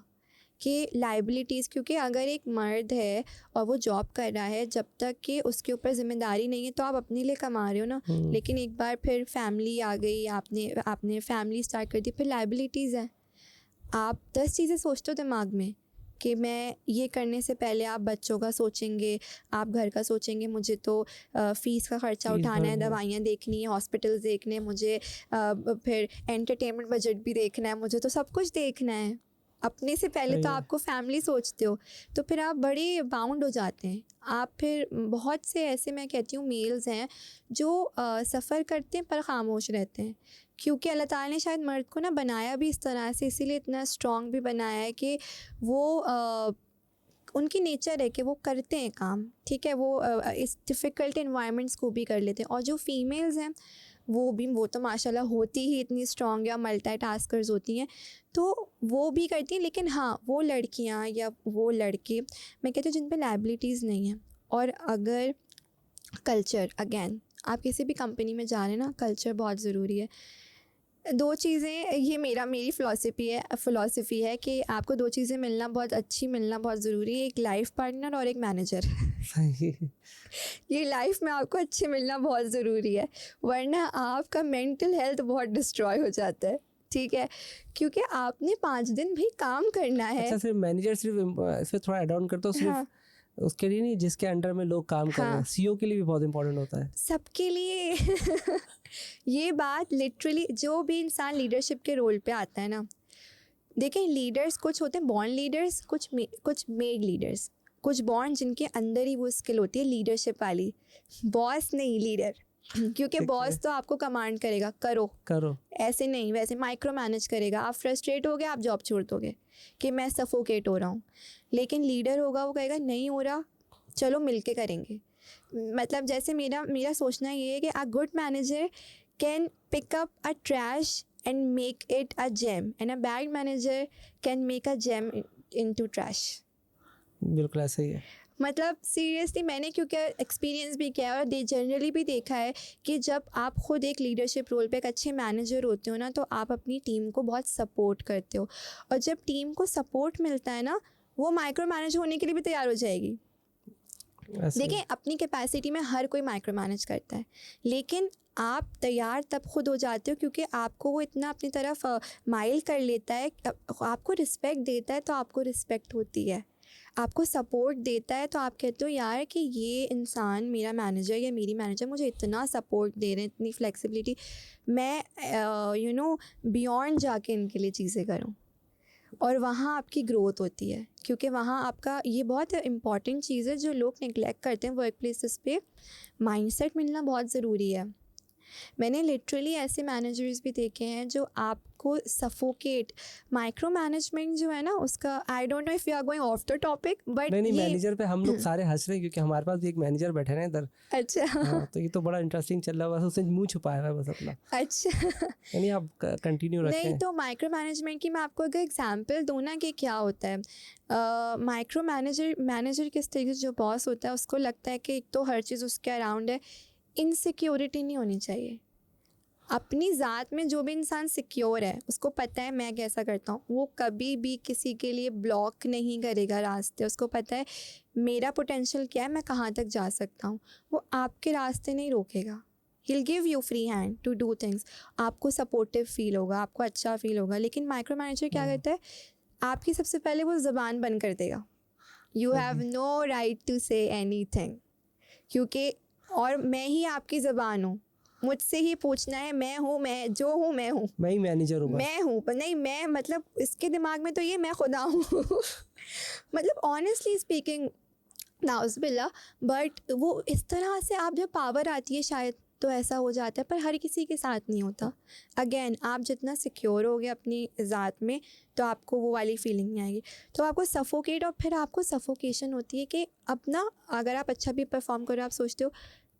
S2: कि लाइबिलिटीज़, क्योंकि अगर एक मर्द है और वो जॉब कर रहा है, जब तक कि उसके ऊपर जिम्मेदारी नहीं है तो आप अपने लिए कमा रहे हो ना। लेकिन एक बार फिर फैमिली आ गई, आपने फैमिली स्टार्ट कर दी, फिर लाइबिलिटीज़ है। आप 10 चीज़ें सोचते हो दिमाग में कि मैं ये करने से पहले आप बच्चों का सोचेंगे, आप घर का सोचेंगे, मुझे तो फ़ीस का ख़र्चा
S1: फीस
S2: उठाना है,
S1: भरना है।
S2: दवाइयाँ देखनी है, हॉस्पिटल्स देखने हैं, मुझे फिर एंटरटेनमेंट बजट भी देखना है, मुझे तो सब कुछ देखना है। अपने से पहले
S1: सही
S2: तो
S1: है।
S2: आपको फैमिली सोचते हो, तो फिर आप बड़े बाउंड हो जाते हैं। आप फिर बहुत से ऐसे, मैं कहती हूँ, मेल्स हैं जो सफ़र करते हैं पर ख़ामोश रहते हैं, क्योंकि अल्लाह ताला ने शायद मर्द को ना बनाया भी इस तरह से, इसीलिए इतना स्ट्रॉन्ग भी बनाया है कि वो उनकी नेचर है कि वो करते हैं काम, ठीक है, वो इस डिफ़िकल्ट इन्वायरमेंट्स को भी कर लेते हैं। और जो फीमेल्स हैं वो तो माशाल्लाह होती ही इतनी स्ट्रॉन्ग या मल्टीटास्कर्स होती हैं, तो वो भी करती हैं। लेकिन हाँ, वो लड़कियां या वो लड़के, मैं कहती हूँ, जिन पे लाइबिलिटीज़ नहीं है। और अगर कल्चर, अगेन आप किसी भी कंपनी में जा रहे हैं ना, कल्चर बहुत ज़रूरी है। 2 चीज़ें, ये मेरी फ़िलॉसफ़ी है कि आपको 2 चीज़ें मिलना बहुत ज़रूरी है, एक लाइफ पार्टनर और एक मैनेजर।
S1: सही।
S2: ये लाइफ में आपको अच्छे मिलना बहुत ज़रूरी है, वरना आपका मेंटल हेल्थ बहुत डिस्ट्रॉय हो जाता है, ठीक है, क्योंकि आपने 5 दिन भी काम करना है।
S1: अच्छा, सिर्फ मैनेजर, सिर्फ इसमें थोड़ा ऐड ऑन करता हूँ, सिर्फ
S2: हाँ,
S1: उसके लिए नहीं जिसके अंडर में लोग काम कर रहे हैं,
S2: हाँ,
S1: सीईओ के लिए भी बहुत इंपॉर्टेंट होता है।
S2: सबके लिए ये बात लिटरली, जो भी इंसान लीडरशिप के रोल पे आता है ना, देखें, लीडर्स कुछ होते हैं बॉर्न लीडर्स, कुछ मेड लीडर्स, कुछ बॉर्न जिनके अंदर ही वो स्किल होती है लीडरशिप वाली, बॉस नहीं, लीडर। क्योंकि
S1: ठीक
S2: बॉस
S1: है।
S2: तो आपको कमांड करेगा, करो, ऐसे नहीं, वैसे माइक्रो मैनेज करेगा, आप फ्रस्ट्रेट हो गए, आप जॉब छोड़ दोगे कि मैं सफोकेट हो रहा हूँ। लेकिन लीडर होगा, वो कहेगा नहीं हो रहा, चलो मिलके करेंगे। मतलब जैसे मेरा सोचना ये है कि a good manager can pick up a trash and make it a gem, and a bad manager can make a gem into trash.
S1: बिल्कुल ऐसा ही है।
S2: मतलब सीरियसली मैंने क्योंकि एक्सपीरियंस भी किया है और जनरली भी देखा है कि जब आप खुद एक लीडरशिप रोल पे एक अच्छे मैनेजर होते हो ना, तो आप अपनी टीम को बहुत सपोर्ट करते हो, और जब टीम को सपोर्ट मिलता है ना, वो माइक्रो मैनेज होने के लिए भी तैयार हो जाएगी।
S1: ऐसे ही।
S2: देखिए, अपनी कैपेसिटी में हर कोई माइक्रो मैनेज करता है, लेकिन आप तैयार तब खुद हो जाते हो क्योंकि आपको वो इतना अपनी तरफ माइल कर लेता है, आपको रिस्पेक्ट देता है तो आपको रिस्पेक्ट होती है, आपको सपोर्ट देता है तो आप कहते हो यार कि ये इंसान, मेरा मैनेजर या मेरी मैनेजर, मुझे इतना सपोर्ट दे रहे हैं, इतनी फ्लेक्सिबिलिटी, मैं बियॉन्ड जाके इनके लिए चीज़ें करूँ। और वहाँ आपकी ग्रोथ होती है, क्योंकि वहाँ आपका, ये बहुत इम्पॉर्टेंट चीज़ है जो लोग निगलेक्ट करते हैं वर्क प्लेसेस पे, माइंडसेट मिलना बहुत ज़रूरी है। मैंने लिटरली ऐसे मैनेजर्स भी देखे हैं जो आपको सफोकेट, माइक्रो मैनेजमेंट जो है ना उसका, I don't know if you are going off the topic, but
S1: नहीं,
S2: ये
S1: मैनेजर पे हम लोग सारे हंस रहे हैं क्योंकि हमारे पास भी एक मैनेजर बैठे हैं इधर।
S2: अच्छा
S1: हाँ, तो ये तो बड़ा इंटरेस्टिंग चल रहा है, बस उसने मुंह छुपाया हुआ है बस अपना।
S2: अच्छा
S1: यानी आप कंटिन्यू
S2: नहीं,
S1: रखें।
S2: तो माइक्रो मैनेजमेंट की मैं आपको अगर एग्जांपल दूँ ना कि क्या होता है, माइक्रो मैनेजर किस तरीके से, जो बॉस होता है उसको लगता है कि एक तो हर चीज़ उसके अराउंड है, इनसिक्योरिटी नहीं होनी चाहिए। अपनी ज़ात में जो भी इंसान सिक्योर है, उसको पता है मैं कैसा करता हूँ, वो कभी भी किसी के लिए ब्लॉक नहीं करेगा रास्ते, उसको पता है मेरा पोटेंशियल क्या है, मैं कहाँ तक जा सकता हूँ, वो आपके रास्ते नहीं रोकेगा। He'll give you free hand to do things, आपको सपोर्टिव फील होगा, आपको अच्छा फील होगा। लेकिन माइक्रो मैनेजर क्या करता है, आपकी सबसे पहले वो ज़बान बंद कर देगा, you have no right to say anything, क्योंकि और मैं ही आपकी ज़बान हूँ, मुझसे ही पूछना है, मैं हूँ, मैं जो हूँ मैं हूँ,
S1: मैं ही मैनेजर हूँ बस।
S2: मैं हूँ, पर नहीं, मैं मतलब इसके दिमाग में तो ये मैं खुदा हूँ मतलब ऑनेस्टली स्पीकिंग, नाउज़ुबिल्लाह, बट वो इस तरह से आप जब पावर आती है शायद, तो ऐसा हो जाता है, पर हर किसी के साथ नहीं होता। अगेन आप जितना सिक्योर होगे अपनी ज़ात में तो आपको वो वाली फीलिंग नहीं आएगी, तो आपको सफोकेट, और फिर आपको सफोकेशन होती है कि अपना, अगर आप अच्छा भी परफॉर्म करो, आप सोचते हो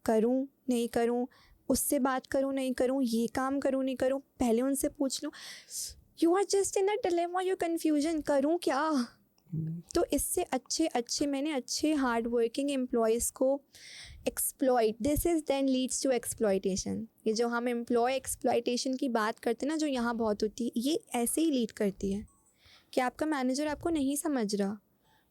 S2: करूँ नहीं करूँ, उससे बात करूँ नहीं करूँ, ये काम करूँ नहीं करूँ, पहले उनसे पूछ लूँ। You are just in a dilemma, you confusion, करूँ क्या। तो इससे अच्छे मैंने अच्छे हार्ड वर्किंग एम्प्लॉयज़ को exploit, this is then leads to exploitation. ये जो हम एम्प्लॉय एक्सप्लॉइटेशन की बात करते हैं ना, जो यहाँ बहुत होती है, ये ऐसे ही लीड करती है कि आपका मैनेजर आपको नहीं समझ रहा,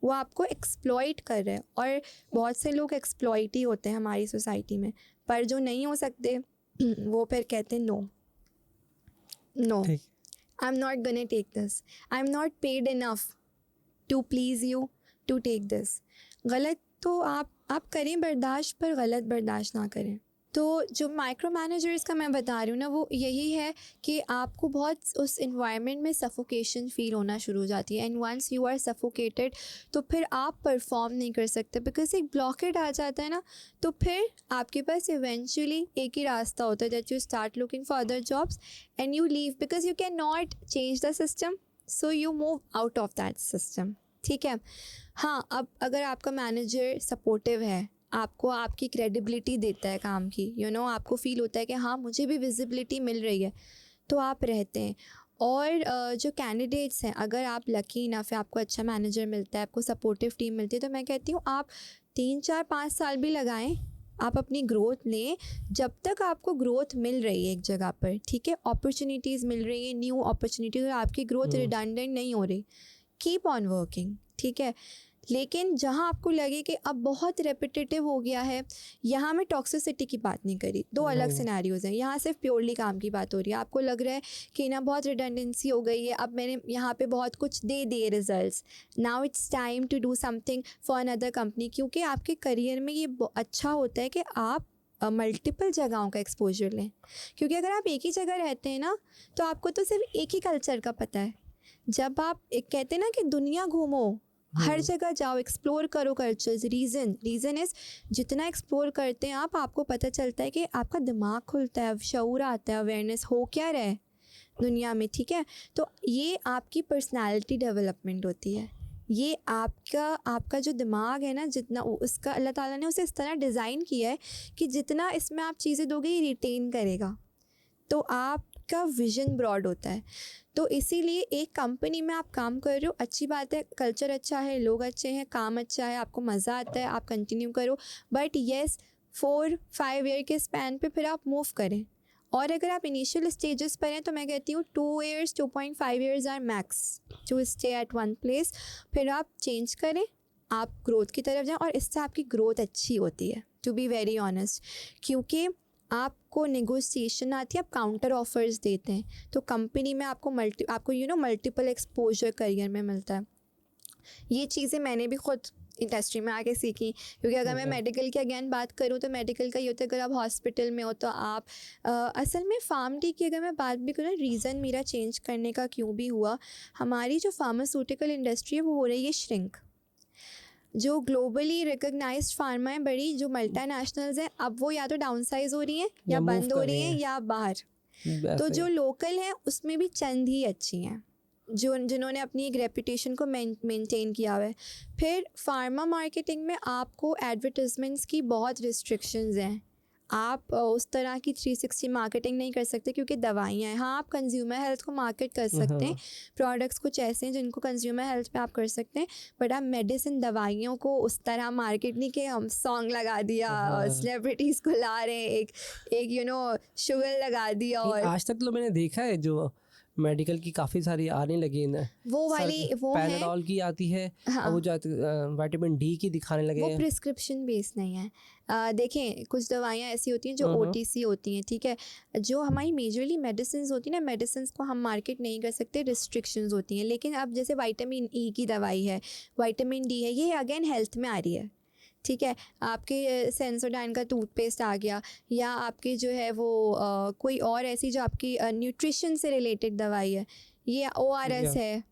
S2: वो आपको एक्सप्लॉइट कर रहा है। और बहुत से लोग एक्सप्लॉइट ही होते हैं हमारी सोसाइटी में, पर जो नहीं हो सकते वो फिर कहते हैं no no, I am not gonna take this, I am not paid enough to please you to take this. गलत तो आप करें बर्दाश्त, पर गलत बर्दाश्त ना करें। तो जो माइक्रो मैनेजर्स का मैं बता रही हूँ ना, वो यही है कि आपको बहुत उस इन्वायरमेंट में सफोकेशन फील होना शुरू हो जाती है। And once you are suffocated तो फिर आप परफॉर्म नहीं कर सकते, बिकॉज एक ब्लॉकेट आ जाता है ना, तो फिर आपके पास इवेंचुअली एक ही रास्ता होता है, that you start looking for other jobs and you leave, because you can not change the system, so you move out of that system. ठीक है। हाँ, अब अगर आपका मैनेजर सपोर्टिव है, आपको आपकी क्रेडिबिलिटी देता है काम की, आपको फील होता है कि हाँ मुझे भी विजिबिलिटी मिल रही है, तो आप रहते हैं। और जो कैंडिडेट्स हैं, अगर आप लकी इनफ है, आपको अच्छा मैनेजर मिलता है, आपको सपोर्टिव टीम मिलती है, तो मैं कहती हूँ आप 3 4 5 साल भी लगाएं, आप अपनी ग्रोथ लें, जब तक आपको ग्रोथ मिल रही है एक जगह पर। ठीक है, अपॉर्चुनिटीज़ मिल रही है, न्यू अपॉर्चुनिटीज़, और आपकी ग्रोथ रिडंडेंट नहीं हो रही, कीप ऑन वर्किंग। ठीक है, लेकिन जहाँ आपको लगे कि अब बहुत रेपिटेटिव हो गया है, यहाँ मैं टॉक्सिसिटी की बात नहीं करी, दो अलग सिनेरियोज़ हैं। यहाँ सिर्फ प्योरली काम की बात हो रही है, आपको लग रहा है कि ना बहुत रिडंडेंसी हो गई है, अब मैंने यहाँ पे बहुत कुछ दे दिए results, now it's time to do something for another company. क्योंकि आपके करियर में ये अच्छा होता है कि आप मल्टीपल जगहों का एक्सपोजर लें, क्योंकि अगर आप एक ही जगह रहते हैं ना, तो आपको तो सिर्फ एक ही कल्चर का पता है। जब आप एक कहते हैं ना कि दुनिया घूमो, हर जगह जाओ, एक्सप्लोर करो कल्चर्स, रीज़न इज़ जितना एक्सप्लोर करते हैं आप, आपको पता चलता है कि आपका दिमाग खुलता है, शऊर आता है, अवेयरनेस हो क्या रहा है दुनिया में। ठीक है, तो ये आपकी पर्सनालिटी डेवलपमेंट होती है। ये आपका जो दिमाग है ना, जितना उसका अल्लाह ताला ने उसे इस तरह डिज़ाइन किया है कि जितना इसमें आप चीज़ें दोगे ये रिटेन करेगा, तो आपका विजन ब्रॉड होता है। तो इसीलिए एक कंपनी में आप काम कर रहे हो, अच्छी बात है, कल्चर अच्छा है, लोग अच्छे हैं, काम अच्छा है, आपको मज़ा आता है, आप कंटिन्यू करो। बट येस, 4-5 ईयर के स्पैन पे फिर आप मूव करें। और अगर आप इनिशियल स्टेजेस पर हैं तो मैं कहती हूँ 2 years 2.5 years are max to stay at one place. फिर आप चेंज करें, आप ग्रोथ की तरफ जाएं, और इससे आपकी ग्रोथ अच्छी होती है, टू बी वेरी ऑनेस्ट। क्योंकि आपको नेगोशिएशन आती है, आप काउंटर ऑफर्स देते हैं, तो कंपनी में आपको मल्टीपल एक्सपोजर करियर में मिलता है। ये चीज़ें मैंने भी खुद इंडस्ट्री में आके सीखी। क्योंकि अगर मैं मेडिकल की अगेन बात करूँ तो मेडिकल का ये होता है, अगर आप हॉस्पिटल में हो तो आप असल में फार्मडी की अगर मैं बात भी करूँ, रीज़न मेरा चेंज करने का क्यों भी हुआ, हमारी जो फार्मास्यूटिकल इंडस्ट्री है वो हो रही है श्रिंक। जो ग्लोबली रिकग्नाइज्ड फार्मा है बड़ी, जो मल्टीनेशनल्स हैं, अब वो या तो डाउन साइज हो रही हैं या बंद हो रही हैं या बाहर। तो जो लोकल हैं उसमें भी चंद ही अच्छी हैं जिन्होंने अपनी एक रेपुटेशन को मेंटेन किया हुआ है। फिर फार्मा मार्केटिंग में आपको एडवर्टाइजमेंट्स की बहुत रिस्ट्रिक्शंस हैं, आप उस तरह की 360 मार्केटिंग नहीं कर सकते क्योंकि दवाइयाँ हैं। हाँ, आप कंज्यूमर हेल्थ को मार्केट कर सकते हैं, प्रोडक्ट्स कुछ ऐसे हैं जिनको कंज्यूमर हेल्थ पे आप कर सकते हैं, बट आप मेडिसिन दवाइयों को उस तरह मार्केट नहीं कि हम सॉन्ग लगा दिया और सेलिब्रिटीज़ को ला रहे हैं, एक शुगर लगा दिया। और
S1: आज तक तो मैंने देखा है जो मेडिकल की काफ़ी सारी आने लगी हैं,
S2: वो वाली वो है
S1: पैराडॉल की आती है।
S2: हाँ,
S1: और वो जो विटामिन डी की दिखाने लगे
S2: वो
S1: हैं।
S2: प्रिस्क्रिप्शन बेस नहीं है। देखें, कुछ दवाइयाँ ऐसी होती हैं जो OTC होती हैं। ठीक है, जो हमारी मेजरली मेडिसिन होती हैं ना, मेडिसिन को हम मार्केट नहीं कर सकते, रिस्ट्रिक्शंस होती हैं। लेकिन अब जैसे विटामिन E की दवाई है, विटामिन D है, ये अगेन हेल्थ में आ रही है। ठीक है, आपके सेंसोडाइन का टूथपेस्ट आ गया, या आपके जो है वो कोई और ऐसी जो आपकी न्यूट्रिशन से रिलेटेड दवाई है, ये ORS है,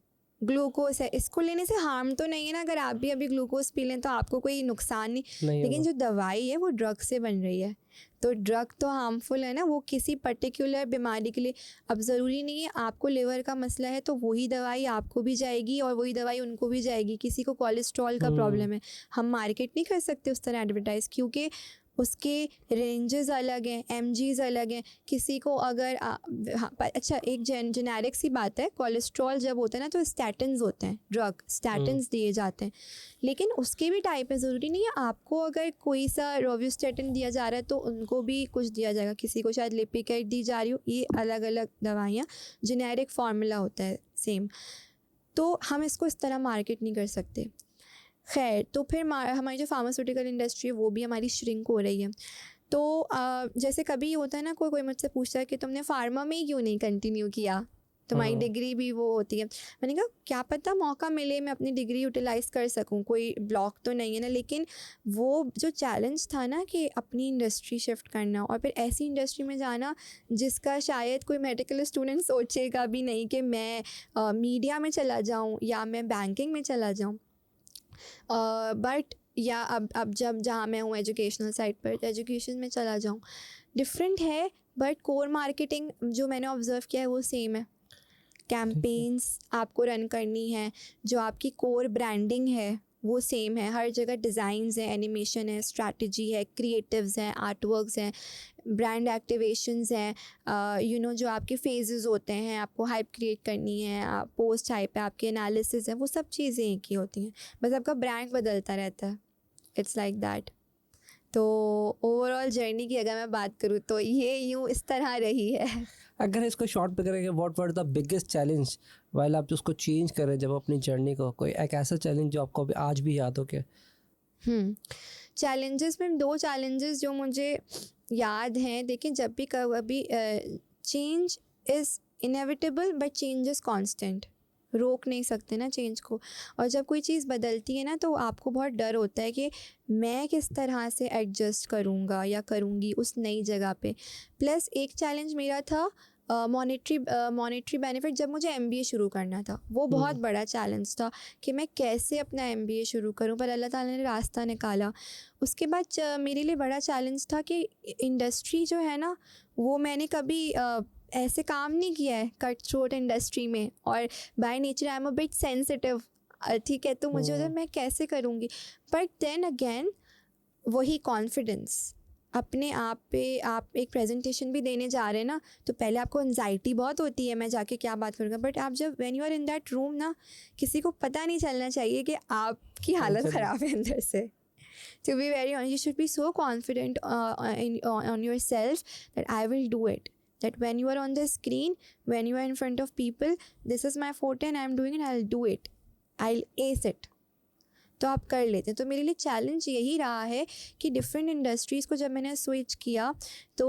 S2: ग्लूकोज है, इसको लेने से हार्म तो नहीं है ना, अगर आप भी अभी ग्लूकोज पी लें तो आपको कोई नुकसान नहीं लेकिन
S1: होगा।
S2: जो दवाई है वो ड्रग से बन रही है, तो ड्रग तो हार्मफुल है ना, वो किसी पर्टिकुलर बीमारी के लिए। अब ज़रूरी नहीं है आपको लिवर का मसला है तो वही दवाई आपको भी जाएगी और वही दवाई उनको भी जाएगी। किसी को कोलेस्ट्रॉल का प्रॉब्लम है, हम मार्केट नहीं कर सकते उस तरह एडवर्टाइज़, क्योंकि उसके रेंजेस अलग हैं, एमजीज अलग हैं। किसी को अगर हाँ, अच्छा एक जेनेरिक सी बात है, कोलेस्ट्रॉल जब होता है ना तो स्टैटिन्स होते हैं, ड्रग स्टैटिन्स दिए जाते हैं, लेकिन उसके भी टाइप है। ज़रूरी नहीं है आपको अगर कोई सा रोविस्टेटिन दिया जा रहा है तो उनको भी कुछ दिया जाएगा, किसी को शायद लिपिकेट दी जा रही हो, ये अलग अलग दवाइयाँ, जेनेरिक फार्मूला होता है सेम, तो हम इसको इस तरह मार्केट नहीं कर सकते। खैर, तो फिर हमारी जो फार्मास्यूटिकल इंडस्ट्री है वो भी हमारी श्रिंक हो रही है। तो जैसे कभी होता है ना, कोई मुझसे पूछता है कि तुमने फार्मा में ही क्यों नहीं कंटिन्यू किया, तुम्हारी डिग्री भी वो होती है। मैंने कहा क्या पता मौका मिले मैं अपनी डिग्री यूटिलाइज़ कर सकूं, कोई ब्लॉक तो नहीं है ना, लेकिन वो जो चैलेंज था ना कि अपनी इंडस्ट्री शिफ्ट करना और फिर ऐसी इंडस्ट्री में जाना जिसका शायद कोई मेडिकल स्टूडेंट सोचेगा भी नहीं कि मैं मीडिया में चला जाऊँ या मैं बैंकिंग में चला जाऊँ। बट या अब जब जहाँ मैं हूँ एजुकेशनल साइड पर, एजुकेशन में चला जाऊँ, डिफरेंट है, बट कोर मार्केटिंग जो मैंने ऑब्ज़र्व किया है वो सेम है। कैंपेन्स आपको रन करनी है, जो आपकी कोर ब्रांडिंग है वो सेम है, हर जगह डिज़ाइंस है, एनिमेशन है, स्ट्रैटेजी है, क्रिएटिव्स हैं, आर्टवर्क्स हैं, ब्रांड एक्टिवेशंस हैं, जो आपके फेजेस होते हैं, आपको हाइप क्रिएट करनी है, पोस्ट हाइप है, आपके एनालिसिस है, वो सब चीज़ें एक ही होती हैं, बस आपका ब्रांड बदलता रहता है। It's like that. तो ओवरऑल जर्नी की अगर मैं बात करूँ तो ये यूँ इस तरह रही है।
S1: अगर इसको शॉर्ट पे करेंगे, what were the biggest challenge while आप उसको चेंज कर रहे हैं जब अपनी जर्नी को, कोई एक ऐसा चैलेंज जो आपको अभी आज भी याद हो? क्या
S2: चैलेंजेस में 2 चैलेंजेस जो मुझे याद हैं, देखिए जब भी कभी change is inevitable but change is constant, रोक नहीं सकते ना चेंज को। और जब कोई चीज़ बदलती है ना तो आपको बहुत डर होता है कि मैं किस तरह से एडजस्ट करूँगा या करूँगी उस नई जगह पे। प्लस एक चैलेंज मेरा था मॉनेटरी बेनिफिट, जब मुझे एमबीए शुरू करना था वो बहुत बड़ा चैलेंज था कि मैं कैसे अपना एमबीए शुरू करूं, पर अल्लाह ताला ने रास्ता निकाला। उसके बाद मेरे लिए बड़ा चैलेंज था कि इंडस्ट्री जो है ना वो मैंने कभी ऐसे काम नहीं किया है कट थ्रोट इंडस्ट्री में, और by nature I am a bit sensitive, ठीक है, तो मुझे उधर मैं कैसे करूँगी। बट देन अगेन वही कॉन्फिडेंस, अपने आप पे आप एक प्रेजेंटेशन भी देने जा रहे हैं ना तो पहले आपको एंजाइटी बहुत होती है मैं जाके क्या बात करूँगा, बट आप जब when you are in that room ना, किसी को पता नहीं चलना चाहिए कि आपकी हालत ख़राब है अंदर से। To be very honest, you should be so confident on yourself that I will do it. That when you are on the screen, when you are in front of people, this is my forte and I am doing it, I'll do it. I'll ace it. तो आप कर लेते हैं। तो मेरे लिए challenge यही रहा है कि डिफरेंट इंडस्ट्रीज़ को जब मैंने स्विच किया तो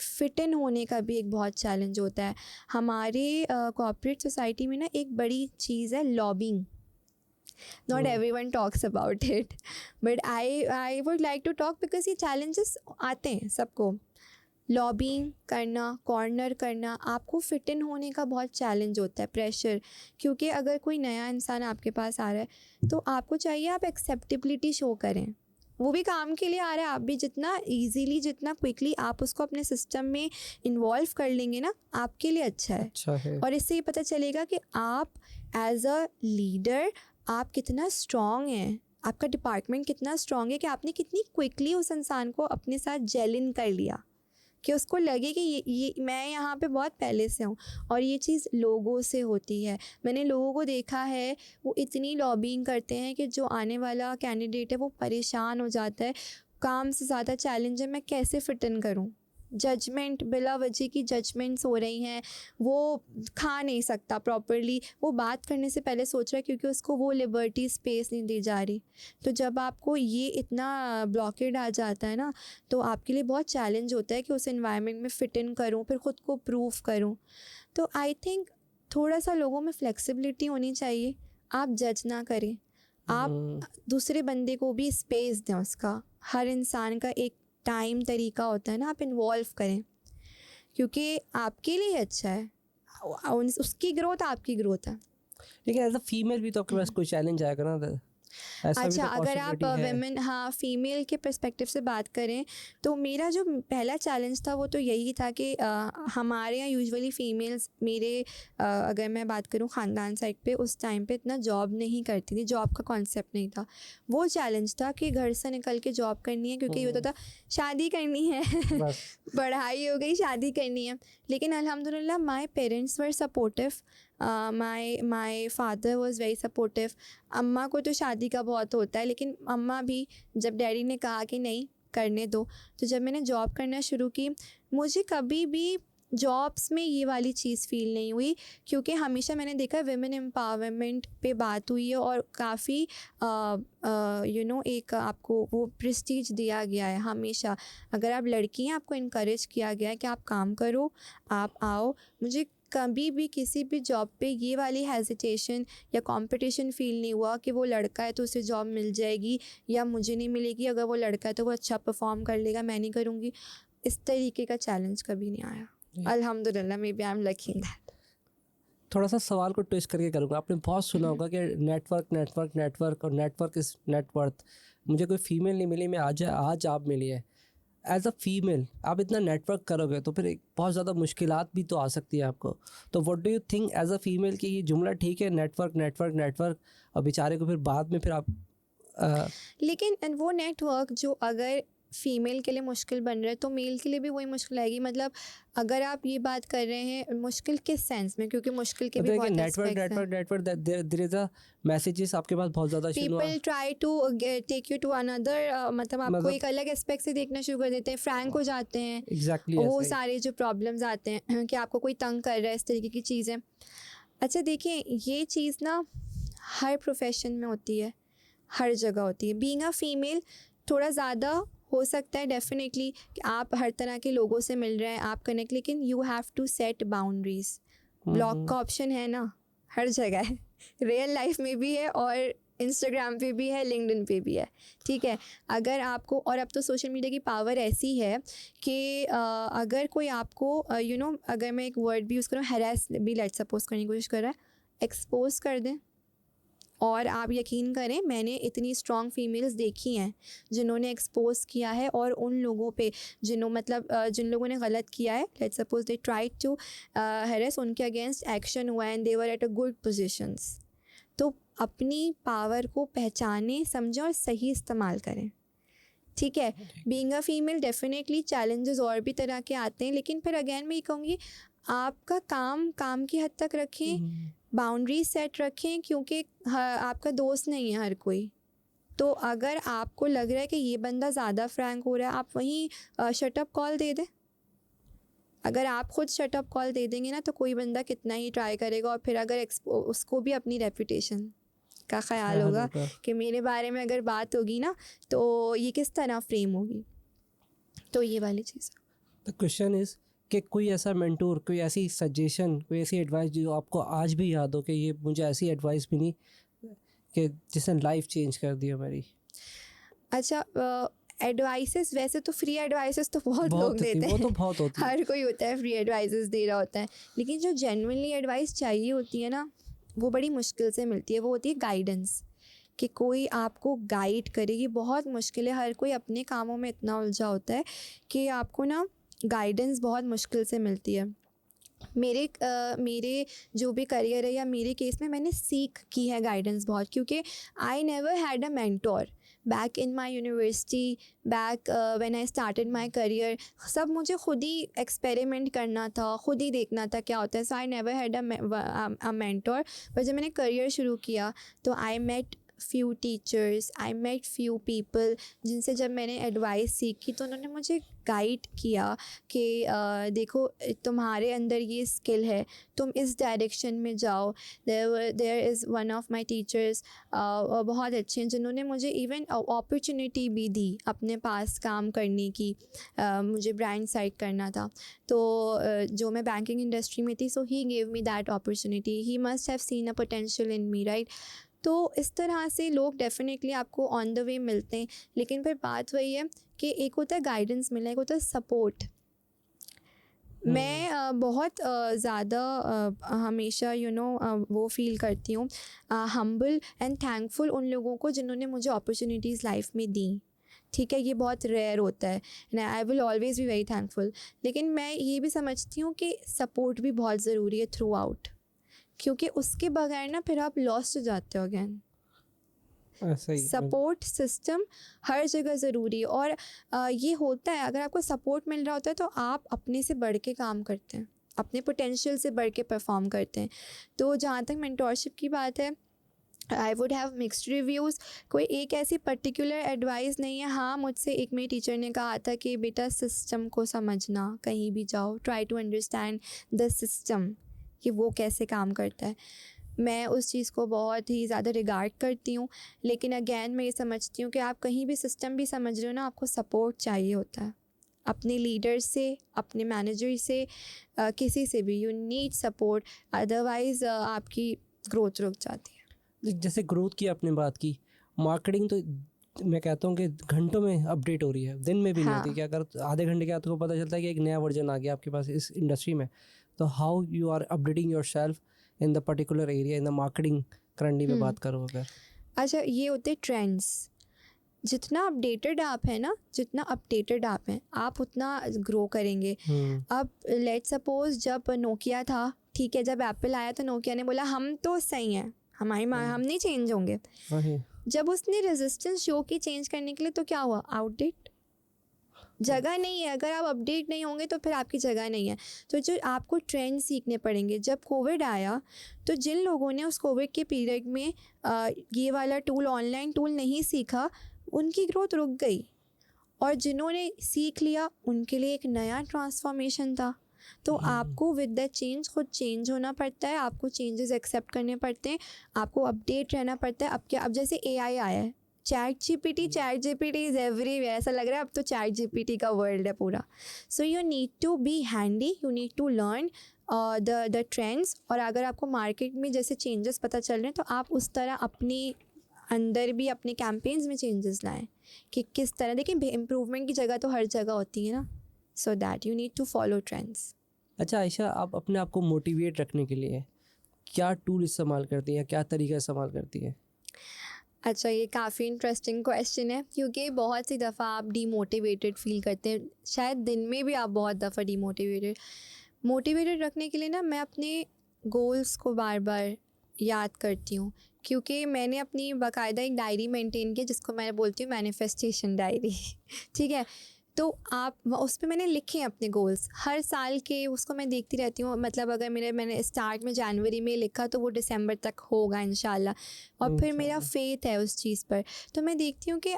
S2: फिट इन होने का भी एक बहुत चैलेंज होता है। हमारे कॉर्पोरेट सोसाइटी में ना एक बड़ी चीज़ है lobbying. Not everyone talks about it, but I would like to talk because ये challenges आते हैं सबको। लॉबिंग करना, कॉर्नर करना, आपको फिट इन होने का बहुत चैलेंज होता है, प्रेशर, क्योंकि अगर कोई नया इंसान आपके पास आ रहा है तो आपको चाहिए आप एक्सेप्टेबिलिटी शो करें। वो भी काम के लिए आ रहा है, आप भी जितना इजीली जितना क्विकली आप उसको अपने सिस्टम में इन्वॉल्व कर लेंगे ना आपके लिए अच्छा है। और इससे ये पता चलेगा कि आप एज अ लीडर आप कितना स्ट्रॉन्ग हैं, आपका डिपार्टमेंट कितना स्ट्रॉन्ग है कि आपने कितनी क्विकली उस इंसान को अपने साथ जेल इन कर लिया, कि उसको लगे कि ये मैं यहाँ पे बहुत पहले से हूँ। और ये चीज़ लोगों से होती है, मैंने लोगों को देखा है वो इतनी लॉबिंग करते हैं कि जो आने वाला कैंडिडेट है वो परेशान हो जाता है, काम से ज़्यादा चैलेंज है मैं कैसे फिट इन करूँ। जजमेंट, बिला वजह की जजमेंट्स हो रही हैं, वो खा नहीं सकता प्रॉपरली, वो बात करने से पहले सोच रहा है क्योंकि उसको वो लिबर्टी स्पेस नहीं दी जा रही। तो जब आपको ये इतना ब्लॉकेड आ जाता है ना तो आपके लिए बहुत चैलेंज होता है कि उस एनवायरनमेंट में फ़िट इन करूँ, फिर ख़ुद को प्रूव करूँ। तो आई थिंक थोड़ा सा लोगों में फ्लेक्सिबिलिटी होनी चाहिए, आप जज ना करें, आप दूसरे बंदे को भी स्पेस दें उसका। हर इंसान का एक टाइम तरीका होता है ना, आप इन्वॉल्व करें क्योंकि आपके लिए अच्छा है, उसकी ग्रोथ आपकी ग्रोथ है।
S1: लेकिन एज अ फीमेल भी तो आपके पास कोई चैलेंज आएगा ना, ऐसा भी
S2: अच्छा,
S1: तो
S2: अगर आप
S1: possibility है।
S2: वेमेन, हाँ, फीमेल के पर्सपेक्टिव से बात करें तो मेरा जो पहला चैलेंज था वो तो यही था कि हमारे यहाँ यूजुअली फ़ीमेल्स, मेरे अगर मैं बात करूँ ख़ानदान साइड पे, उस टाइम पे इतना जॉब नहीं करती थी, जॉब का कॉन्सेप्ट नहीं था। वो चैलेंज था कि घर से निकल के जॉब करनी है, क्योंकि ये होता था शादी करनी है
S1: बस
S2: पढ़ाई हो गई, शादी करनी है। लेकिन अल्हम्दुलिल्लाह my parents were supportive, my father was very supportive. अम्मा को तो शादी का बहुत होता है, लेकिन अम्मा भी, जब डैडी ने कहा कि नहीं करने दो, तो जब मैंने जॉब करना शुरू की, मुझे कभी भी जॉब्स में ये वाली चीज़ फ़ील नहीं हुई, क्योंकि हमेशा मैंने देखा वुमेन एम्पावरमेंट पे बात हुई है और काफ़ी एक आपको वो प्रेस्टीज दिया गया है हमेशा। अगर आप लड़की हैं, आपको इनकरेज किया गया है कि आप काम करो, आप आओ। मुझे कभी भी किसी भी जॉब पे ये वाली हेजिटेशन या कंपटीशन फ़ील नहीं हुआ कि वो लड़का है तो उसे जॉब मिल जाएगी या मुझे नहीं मिलेगी, अगर वो लड़का है तो वो अच्छा परफॉर्म कर लेगा, मैं नहीं करूँगी। इस तरीके का चैलेंज कभी नहीं आया, अल्हम्दुलिल्लाह। Maybe I am lucky in that.
S1: थोड़ा सा सवाल को ट्विस्ट करके करूँगा। आपने बहुत सुना होगा कि नेटवर्क नेटवर्क नेटवर्क और नेटवर्क इज़ नेटवर्थ। मुझे कोई फीमेल नहीं मिली, मैं आज आप मिली है। एज अ फीमेल आप इतना नेटवर्क करोगे तो फिर एक बहुत ज़्यादा मुश्किलात भी तो आ सकती है आपको। तो what do you think as a female कि ये जुमला ठीक है, नेटवर्क नेटवर्क नेटवर्क, और बेचारे को फिर बाद में फिर आप
S2: लेकिन वो नेटवर्क जो अगर फ़ीमेल के लिए मुश्किल बन रहा है तो मेल के लिए भी वही मुश्किल आएगी। मतलब अगर आप ये बात कर रहे हैं मुश्किल किस सेंस में, क्योंकि मुश्किल के भी
S1: देखिए
S2: बहुत
S1: नेटवर्क
S2: एस्पेक्ट्स हैं।
S1: Network network there is a messages आपके पास बहुत ज़्यादा शुरू
S2: people try to take you to another, मतलब आपको
S1: मतलब
S2: एक अलग एस्पेक्ट से देखना शुरू कर देते हैं, फ्रैंक हो जाते हैं।
S1: एग्जैक्टली
S2: वो
S1: ऐसा ही।
S2: सारे जो प्रॉब्लम्स आते हैं कि आपको कोई तंग कर रहा है, इस तरीके की चीज़ें। अच्छा देखिए, ये चीज़ ना हर प्रोफेशन में होती है, हर जगह होती है। बीइंग अ फीमेल थोड़ा ज़्यादा हो सकता है डेफिनेटली कि आप हर तरह के लोगों से मिल रहे हैं, आप कनेक्ट, लेकिन you have to set boundaries. Block का ऑप्शन है ना, हर जगह है, रियल लाइफ में भी है और इंस्टाग्राम पे भी है, लिंक्डइन पे भी है, ठीक है। अगर आपको, और अब तो सोशल मीडिया की पावर ऐसी है कि अगर कोई आपको अगर मैं एक वर्ड भी यूज़ करूँ, हैरेस भी लेट सपोज करने की कोशिश कर रहा है, एक्सपोज कर दें। और आप यकीन करें, मैंने इतनी स्ट्रॉन्ग फीमेल्स देखी हैं जिन्होंने एक्सपोज किया है, और उन लोगों पे जिन लोगों ने गलत किया है, let's suppose they try to harass, उनके अगेंस्ट एक्शन हुआ and they were at a good positions. तो अपनी पावर को पहचानें, समझें और सही इस्तेमाल करें, ठीक है। Being a female definitely challenges और भी तरह के आते हैं, लेकिन फिर अगेन मैं ये कहूँगी, आपका काम की हद तक रखें, बाउंड्री सेट रखें, क्योंकि आपका दोस्त नहीं है हर कोई। तो अगर आपको लग रहा है कि ये बंदा ज़्यादा फ्रैंक हो रहा है, आप वहीं शटअप कॉल दे दें। अगर आप खुद शटअप कॉल दे देंगे ना, तो कोई बंदा कितना ही ट्राई करेगा, और फिर अगर उसको भी अपनी रेपुटेशन का ख्याल होगा कि मेरे बारे में अगर बात होगी ना तो ये किस तरह फ्रेम होगी। तो ये वाली चीज़।
S1: द क्वेश्चन इज कि कोई ऐसा मेंटोर, कोई ऐसी सजेशन, कोई ऐसी एडवाइस जो आपको आज भी याद हो कि ये मुझे ऐसी एडवाइस मिली कि जिसने लाइफ चेंज कर दी हमारी।
S2: अच्छा, एडवाइसेस वैसे तो फ्री एडवाइसेस तो बहुत लोग
S1: होती,
S2: देते
S1: वो तो
S2: हैं,
S1: बहुत होती है।
S2: हर कोई होता है फ्री एडवाइसेस दे रहा होता है, लेकिन जो जेन्युइनली एडवाइस चाहिए होती है ना, वो बड़ी मुश्किल से मिलती है। वो होती है गाइडेंस, कि कोई आपको गाइड करे। ये बहुत मुश्किल है, हर कोई अपने कामों में इतना उलझा होता है कि आपको ना गाइडेंस बहुत मुश्किल से मिलती है। मेरे जो भी करियर है या मेरे केस में, मैंने सीख की है गाइडेंस बहुत, क्योंकि आई never had a mentor back in my university, back when I started my career. सब मुझे खुद ही एक्सपेरिमेंट करना था, खुद ही देखना था क्या होता है। So I never had a mentor. पर जब मैंने करियर शुरू किया तो I met few teachers, I met few people, जिनसे जब मैंने एडवाइस सीखी तो उन्होंने मुझे गाइड किया कि देखो तुम्हारे अंदर ये स्किल है, तुम इस डायरेक्शन में जाओ। There is one of my teachers, बहुत अच्छे हैं, जिन्होंने मुझे इवन अपॉर्चुनिटी भी दी अपने पास काम करने की। मुझे ब्रांड साइड करना था, तो जो मैं बैंकिंग इंडस्ट्री में थी, so he gave me that opportunity. He must have seen a potential in me, right. तो इस तरह से लोग डेफिनेटली आपको ऑन द वे मिलते हैं, लेकिन फिर बात वही है कि एक होता है गाइडेंस मिलना, एक होता है सपोर्ट। मैं बहुत ज़्यादा हमेशा वो फील करती हूँ हम्बल एंड थैंकफुल उन लोगों को जिन्होंने मुझे अपॉर्चुनिटीज़ लाइफ में दी। ठीक है, ये बहुत रेयर होता है and I will always be very thankful. लेकिन मैं ये भी समझती हूँ कि सपोर्ट भी बहुत ज़रूरी है थ्रू आउट, क्योंकि उसके बगैर ना फिर आप लॉस्ट हो जाते हो अगेन।
S1: ऐसा ही
S2: सपोर्ट सिस्टम हर जगह ज़रूरी है। और ये होता है, अगर आपको सपोर्ट मिल रहा होता है तो आप अपने से बढ़ के काम करते हैं, अपने पोटेंशियल से बढ़ के परफॉर्म करते हैं। तो जहाँ तक मेंटोरशिप की बात है, I would have mixed reviews. कोई एक ऐसी पर्टिकुलर एडवाइस नहीं है। हाँ, मुझसे एक मेरी टीचर ने कहा था कि बेटा सिस्टम को समझना, कहीं भी जाओ try to understand the system, कि वो कैसे काम करता है। मैं उस चीज़ को बहुत ही ज़्यादा रिगार्ड करती हूँ। लेकिन अगेन मैं ये समझती हूँ कि आप कहीं भी सिस्टम भी समझ रहे हो ना, आपको सपोर्ट चाहिए होता है अपने लीडर से, अपने मैनेजर से, किसी से भी। यू नीड सपोर्ट, अदरवाइज़ आपकी ग्रोथ रुक जाती है।
S1: जैसे ग्रोथ की आपने बात की, मार्केटिंग तो मैं कहता हूँ कि घंटों में अपडेट हो रही है, दिन में भी नहीं होती।
S2: हाँ।
S1: कि अगर आधे घंटे के बाद आपको पता चलता है कि एक नया वर्जन आ गया आपके पास इस इंडस्ट्री में, तो how you are updating yourself in the particular area, in the marketing currently में बात करूँ अगर।
S2: अच्छा, ये होते ट्रेंड्स। जितना अपडेटेड आप हैं ना, जितना अपडेटेड आप हैं, आप उतना ग्रो करेंगे। अब लेट्स सपोज जब नोकिया था, ठीक है, जब एप्पल आया तो नोकिया ने बोला हम तो सही हैं, हम नहीं चेंज होंगे।
S1: वही
S2: जब उसने रेजिस्टेंस शो की चेंज करने के लिए, तो क्या हुआ? आउटडेट, जगह नहीं है। अगर आप अपडेट नहीं होंगे तो फिर आपकी जगह नहीं है। तो जो आपको ट्रेंड सीखने पड़ेंगे। जब कोविड आया तो जिन लोगों ने उस कोविड के पीरियड में ये वाला टूल, ऑनलाइन टूल नहीं सीखा, उनकी ग्रोथ रुक गई। और जिन्होंने सीख लिया उनके लिए एक नया ट्रांसफॉर्मेशन था। तो आपको विद द चेंज खुद चेंज होना पड़ता है, आपको चेंजेस एक्सेप्ट करने पड़ते हैं, आपको अपडेट रहना पड़ता है। अब जैसे AI आया है, चैट जीपीटी इज़ एवरीवेयर। ऐसा लग रहा है अब तो चैट जीपीटी का वर्ल्ड है पूरा। So you need to be handy, you need to learn the trends. और अगर आपको मार्केट में जैसे चेंजेस पता चल रहे हैं, तो आप उस तरह अपने अंदर भी अपने कैंपेन्स में चेंजेस लाएं कि किस तरह। देखिए, इम्प्रूवमेंट की जगह तो हर जगह होती है ना, so that you need to follow trends.
S1: अच्छा आयशा, आप अपने आप को मोटिवेट रखने के लिए क्या टूल इस्तेमाल करती हैं, क्या तरीका इस्तेमाल करती हैं?
S2: अच्छा, ये काफ़ी इंटरेस्टिंग क्वेश्चन है, क्योंकि बहुत सी दफ़ा आप डीमोटिवेटेड फील करते हैं। शायद दिन में भी आप बहुत दफ़ा मोटिवेटेड रखने के लिए ना, मैं अपने गोल्स को बार बार याद करती हूँ। क्योंकि मैंने अपनी बाकायदा एक डायरी मेंटेन की, जिसको मैं बोलती हूँ मैनिफेस्टेशन डायरी। ठीक है, तो आप उस पे मैंने लिखे हैं अपने गोल्स हर साल के, उसको मैं देखती रहती हूँ। मतलब अगर मैंने स्टार्ट में जनवरी में लिखा तो वो दिसंबर तक होगा इंशाल्लाह। और फिर मेरा फेथ है उस चीज़ पर। तो मैं देखती हूँ कि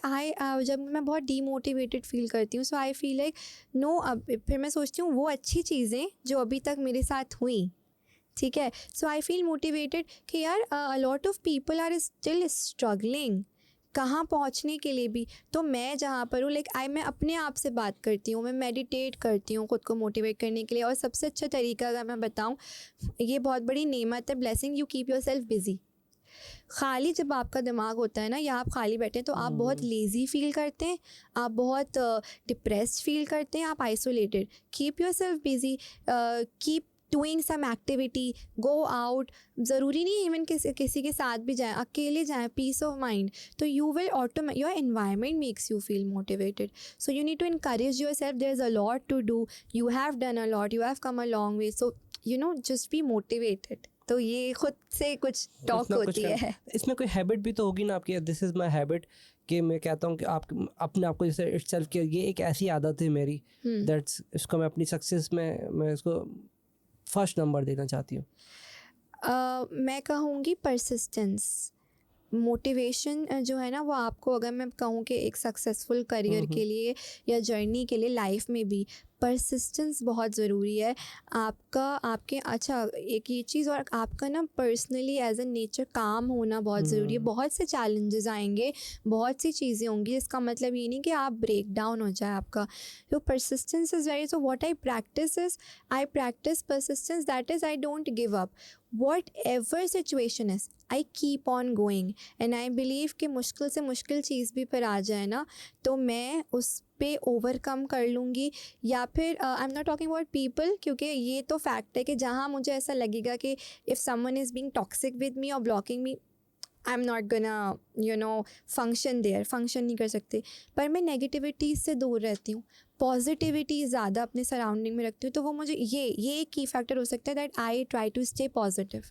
S2: जब मैं बहुत डीमोटिवेटेड फील करती हूँ, सो आई फील लाइक नो। अब फिर मैं सोचती हूँ वो अच्छी चीज़ें जो अभी तक मेरे साथ हुई, ठीक है, सो आई फील मोटिवेटेड कि यार a lot of people are still struggling कहाँ पहुँचने के लिए भी। तो मैं जहाँ पर हूँ, मैं अपने आप से बात करती हूँ, मैं मेडिटेट करती हूँ खुद को मोटिवेट करने के लिए। और सबसे अच्छा तरीका अगर मैं बताऊँ, ये बहुत बड़ी नेमत है, blessing, you keep yourself busy. खाली जब आपका दिमाग होता है ना, या आप खाली बैठे हैं, तो आप बहुत लेज़ी फील करते हैं, आप बहुत डिप्रेस्ड फील करते हैं, आप isolated. Keep yourself busy, keep doing some activity, go out. ज़रूरी नहीं इवन किसी के साथ भी जाएं, अकेले जाएं, पीस ऑफ माइंड। तो you will your environment makes you feel motivated. So you need to encourage yourself, there is a lot to do, you have done a lot, you have come a long way, so just be motivated. तो ये खुद से कुछ talk होती है।
S1: इसमें कोई habit भी तो होगी ना आपकी, दिस इज़ माई हैबिट, कि मैं कहता हूँ कि आप अपने आप को जैसे इटसेल्फ कि ये एक ऐसी आदत है मेरी, दैट्स इसको मैं अपनी सक्सेस में मैं इसको फर्स्ट नंबर देना चाहती हूँ।
S2: मैं कहूँगी परसिस्टेंस। मोटिवेशन जो है ना, वो आपको, अगर मैं कहूँ कि एक सक्सेसफुल करियर के लिए या जर्नी के लिए लाइफ में भी परसिस्टेंस बहुत ज़रूरी है। अच्छा, एक ये चीज़, और आपका ना पर्सनली एज ए नेचर काम होना बहुत ज़रूरी है। बहुत से चैलेंजेस आएंगे, बहुत सी चीज़ें होंगी, इसका मतलब ये नहीं कि आप ब्रेक डाउन हो जाए आपका। तो persistence is very, so what I practice persistence, that is I don't give up. What ever situation is I keep on going and I believe कि मुश्किल से मुश्किल चीज़ भी पर आ जाए ना तो मैं उस पे ओवरकम कर लूँगी। या फिर आई am not talking about people, क्योंकि ये तो फैक्ट है कि जहाँ मुझे ऐसा लगेगा कि if someone is being toxic with me और blocking me, I am not gonna function there, function नहीं कर सकते। पर मैं नेगेटिविटी से दूर रहती हूँ, पॉजिटिविटी ज़्यादा अपने सराउंडिंग में रखती हूँ। तो वो मुझे ये एक की फैक्टर हो सकता है that I try to stay positive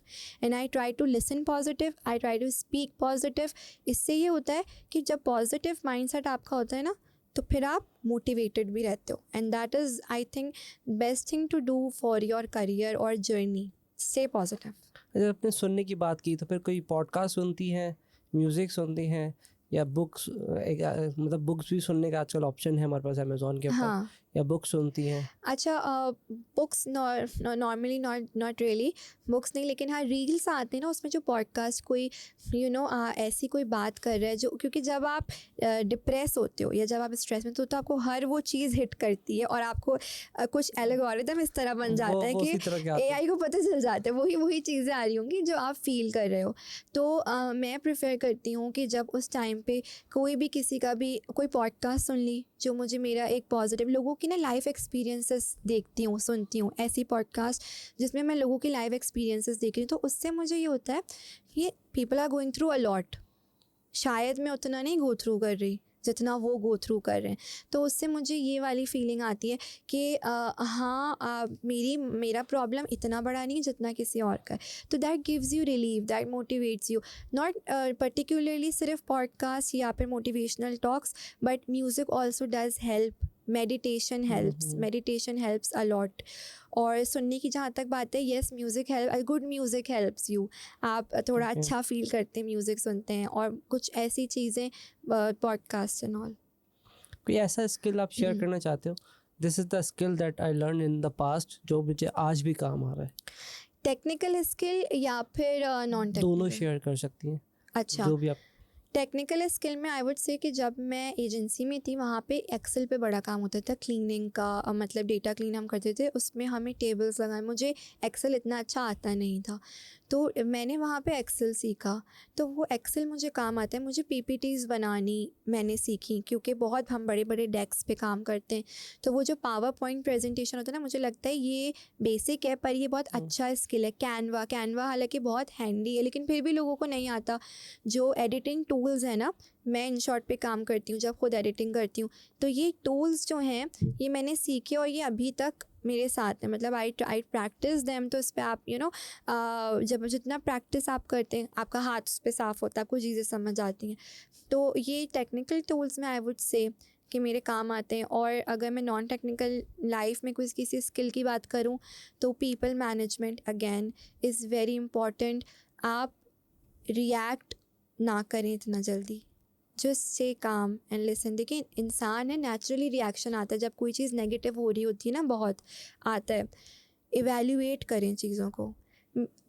S2: and I try to listen positive, I try to speak positive. इससे ये होता है कि जब पॉजिटिव माइंडसेट आपका होता है ना तो फिर आप मोटिवेटेड भी रहते हो and that is I think best thing to do for your career और जर्नी। Stay positive.
S1: अगर आपने सुनने की बात की तो फिर कोई पॉडकास्ट सुनती हैं, म्यूज़िक सुनती हैं, या बुक्स, मतलब बुक्स भी सुनने का आजकल ऑप्शन है हमारे पास अमेज़ॉन के ऊपर,
S2: हाँ,
S1: या बुक्स सुनती हैं?
S2: अच्छा, books normally not really books नहीं, लेकिन हाँ रील्स आते हैं ना उसमें जो पॉडकास्ट कोई ऐसी कोई बात कर रहा है जो, क्योंकि जब आप डिप्रेस होते हो या जब आप स्ट्रेस में तो आपको हर वो चीज़ हिट करती है और आपको कुछ एल्गोरिदम इस तरह बन जाता है
S1: वो
S2: कि
S1: उसी तरह के आते हैं।
S2: एआई को पता चल जाता है वही वही चीज़ें आ रही होंगी जो आप फील कर रहे हो। तो मैं प्रेफर करती हूँ कि जब उस टाइम पे कोई भी किसी का भी कोई पॉडकास्ट सुन ली जो मुझे मेरा एक पॉजिटिव, लोगों की ना लाइफ एक्सपीरियंसेस देखती हूँ, सुनती हूँ ऐसी पॉडकास्ट जिसमें मैं लोगों की लाइफ एक्सपीरियंसेस देख रही हूँ। तो उससे मुझे ये होता है ये people are going through a lot, शायद मैं उतना नहीं गो थ्रू कर रही जितना वो गो थ्रू कर रहे हैं। तो उससे मुझे ये वाली फीलिंग आती है कि हाँ, मेरा प्रॉब्लम इतना बड़ा नहीं है जितना किसी और का है। तो that gives you relief, that motivates you. Not particularly सिर्फ पॉडकास्ट या फिर motivational talks, but music also does help, meditation helps a lot. और सुनने की जहाँ तक बात है, yes music help, good music helps you. आप थोड़ा
S1: Okay.
S2: अच्छा फील करते हैं म्यूज़िक सुनते हैं, और कुछ ऐसी चीज़ें पॉडकास्ट एंड ऑल।
S1: कोई ऐसा स्किल आप शेयर करना चाहते हो, this is the skill that I learn in the past, जो मुझे आज भी काम आ रहा है?
S2: टेक्निकल स्किल या फिर नॉन
S1: दोनों
S2: टेक्निकल?
S1: शेयर कर सकती हैं,
S2: अच्छा,
S1: जो भी आप।
S2: टेक्निकल स्किल में आई वुड से कि जब मैं एजेंसी में थी वहाँ पे एक्सेल पे बड़ा काम होता था, क्लीनिंग का, मतलब डेटा क्लीन हम करते थे, उसमें हमें टेबल्स लगाए। मुझे एक्सेल इतना अच्छा आता नहीं था, तो मैंने वहाँ पे एक्सेल सीखा। तो वो एक्सेल मुझे काम आता है। मुझे पीपीटीज़ बनानी मैंने सीखी, क्योंकि बहुत हम बड़े बड़े डेस्क पे काम करते हैं। तो वो जो पावर पॉइंट प्रेजेंटेशन होता है ना, मुझे लगता है ये बेसिक है पर ये बहुत अच्छा स्किल है। कैनवा हालांकि बहुत हैंडी है लेकिन फिर भी लोगों को नहीं आता। जो एडिटिंग टूल्स है ना, मैं इन शॉर्ट पे काम करती हूँ जब खुद एडिटिंग करती हूँ, तो ये टूल्स जो हैं ये मैंने सीखे और ये अभी तक मेरे साथ है। मतलब आई प्रैक्टिस देम। तो इस पर आप जब जितना प्रैक्टिस आप करते हैं आपका हाथ उस पर साफ़ होता है, आपको चीज़ें समझ आती हैं। तो ये टेक्निकल टूल्स में आई वुड से कि मेरे काम आते हैं। और अगर मैं नॉन टेक्निकल लाइफ में कुछ किसी स्किल की बात करूँ तो people management again is very important. आप रिएक्ट ना करें इतना जल्दी, जस्ट से काम एंड लिसन। देखिए इंसान है, नेचुरली रिएक्शन आता है जब कोई चीज़ नेगेटिव हो रही होती है ना, बहुत आता है। इवैल्यूएट करें चीज़ों को।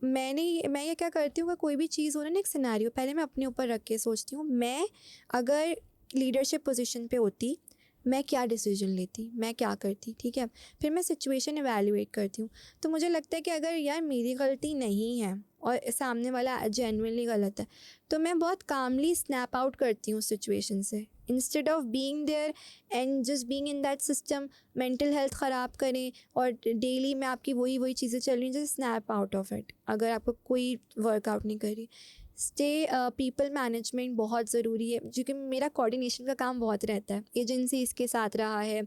S2: मैं ये क्या करती हूँ कि कोई भी चीज़ हो ना, एक सिनेरियो पहले मैं अपने ऊपर रख के सोचती हूँ, मैं अगर लीडरशिप पोजीशन पे होती मैं क्या डिसीजन लेती, मैं क्या करती, ठीक है। फिर मैं सिचुएशन इवैल्यूएट करती हूँ। तो मुझे लगता है कि अगर यार मेरी गलती नहीं है और सामने वाला जेन्युइनली गलत है, तो मैं बहुत कामली स्नैप आउट करती हूँ सिचुएशन से, instead of being there and just being in that system. Mental health ख़राब करें और डेली में आपकी वही चीज़ें चल रही हैं, just snap out of it अगर आपको कोई वर्कआउट नहीं करी। स्टे पीपल मैनेजमेंट बहुत ज़रूरी है, क्योंकि मेरा कोऑर्डिनेशन का काम बहुत रहता है। एजेंसी इसके साथ रहा है,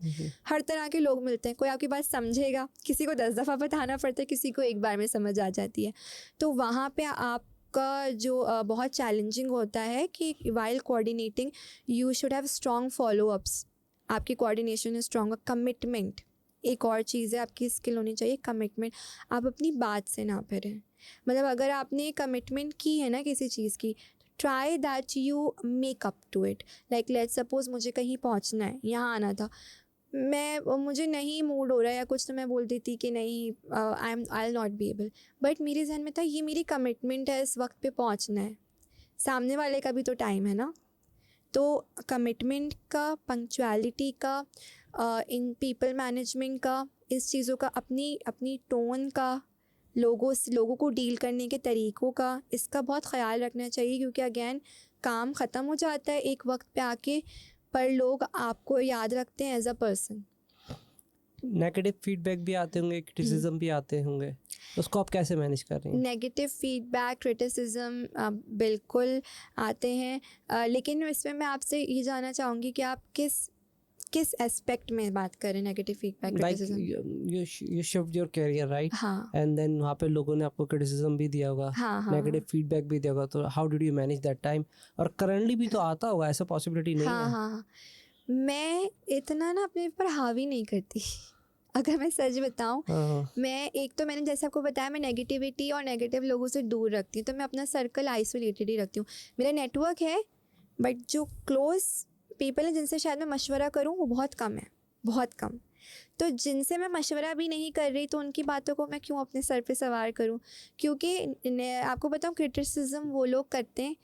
S2: हर तरह के लोग मिलते हैं, कोई आपकी बात समझेगा, किसी को 10 दफ़ा बताना पड़ता है, किसी को एक बार में समझ आ जाती है। तो वहाँ पे आपका जो बहुत चैलेंजिंग होता है कि while coordinating you should have strong follow-ups. आपकी कोऑर्डिनेशन इज स्ट्रॉन्ग। कमिटमेंट एक और चीज़ है, आपकी स्किल होनी चाहिए कमिटमेंट। आप अपनी बात से ना फिरें। मतलब अगर आपने कमिटमेंट की है ना किसी चीज़ की, try that you make up to it. Like let's suppose मुझे कहीं पहुंचना है, यहाँ आना था, मुझे नहीं मूड हो रहा है या कुछ, तो मैं बोल देती कि नहीं I will not be able. But मेरे जहन में था ये मेरी कमिटमेंट है, इस वक्त पे पहुंचना है, सामने वाले का भी तो टाइम है ना। तो कमिटमेंट का, पंक्चुअलिटी का, इन पीपल मैनेजमेंट का, इस चीज़ों का, अपनी टोन का, लोगों को डील करने के तरीक़ों का, इसका बहुत ख़्याल रखना चाहिए, क्योंकि अगेन काम ख़त्म हो जाता है एक वक्त पे आके, पर लोग आपको याद रखते हैं as a person.
S1: Negative feedback भी आते होंगे, क्रिटिसिज्म भी आते होंगे, उसको आप कैसे मैनेज कर रही हैं?
S2: नेगेटिव फीडबैक, क्रिटिसिज्म बिल्कुल आते हैं, लेकिन इसमें मैं आपसे ये जानना चाहूँगी कि आप किस एस्पेक्ट में बात कर रहे हैं negative feedback,
S1: like
S2: criticism?
S1: You shift your career right,
S2: हाँ
S1: एंड देन वहाँ पे लोगों ने आपको क्रिटिसिज्म भी दिया होगा,
S2: हाँ हाँ
S1: नेगेटिव फीडबैक भी दिया होगा, तो how did you manage that time? और करंटली भी तो आता होगा, ऐसा पॉसिबिलिटी नहीं
S2: हाँ
S1: है?
S2: हाँ। मैं इतना ना अपने पर हावी नहीं करती अगर मैं सच बताऊं,
S1: हाँ,
S2: मैं एक तो मैंने जैसे आपको बताया, मैं नेगेटिविटी और नेगेटिव लोगों से दूर रखती हूँ, तो मैं अपना सर्कल आइसोलेटेड ही रखती हूँ। मेरा नेटवर्क है, बट जो क्लोज पीपल हैं जिनसे शायद मैं मशवरा करूँ वो बहुत कम है, बहुत कम। तो जिनसे मैं मशवरा भी नहीं कर रही, तो उनकी बातों को मैं क्यों अपने सर पे सवार करूँ? क्योंकि आपको बताऊँ, क्रिटिसिज्म वो लोग करते हैं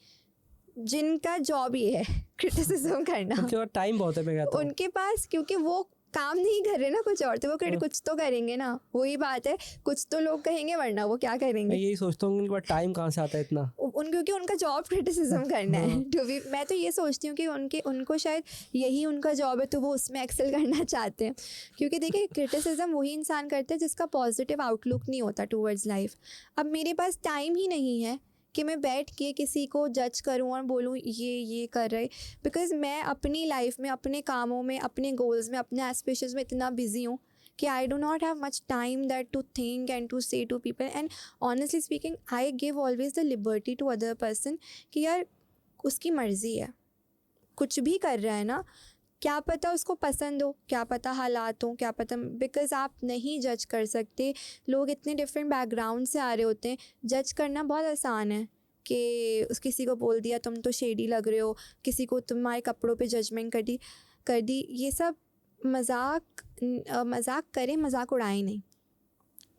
S2: जिनका जॉब ये है क्रिटिसिज्म करना।
S1: उनके पास टाइम बहुत है, मैं कहता हूँ।
S2: उनके पास, क्योंकि वो काम नहीं कर रहे ना कुछ और, तो वो कुछ तो करेंगे ना, वही बात है, कुछ तो लोग कहेंगे, वरना वो क्या
S1: मैं
S2: करेंगे?
S1: यही सोचता हूँ उनके पास टाइम कहाँ से आता है इतना।
S2: क्योंकि उनका जॉब क्रिटिसिज्म करना है।
S1: हाँ।
S2: मैं तो ये सोचती हूँ कि उनको शायद यही उनका जॉब है, तो वो उसमें एक्सेल करना चाहते हैं। क्योंकि देखिए, क्रिटिसिज्म वही इंसान करता है जिसका पॉजिटिव आउटलुक नहीं होता टूवर्ड्स लाइफ। अब मेरे पास टाइम ही नहीं है कि मैं बैठ के किसी को जज करूं और बोलूं ये कर रहे, बिकॉज मैं अपनी लाइफ में, अपने कामों में, अपने गोल्स में, अपने एस्पिरेशंस में इतना बिजी हूँ कि I do not have much time that to think and to say to people. And honestly speaking, I give always the liberty to other person कि यार उसकी मर्ज़ी है, कुछ भी कर रहा है ना, क्या पता उसको पसंद हो, क्या पता हालात हो, क्या पता, बिकॉज आप नहीं जज कर सकते। लोग इतने डिफरेंट बैकग्राउंड से आ रहे होते हैं, जज करना बहुत आसान है कि किसी को बोल दिया तुम तो शेडी लग रहे हो, किसी को तुम्हारे कपड़ों पे जजमेंट कर दी। ये सब मजाक करें, मजाक उड़ाएं नहीं,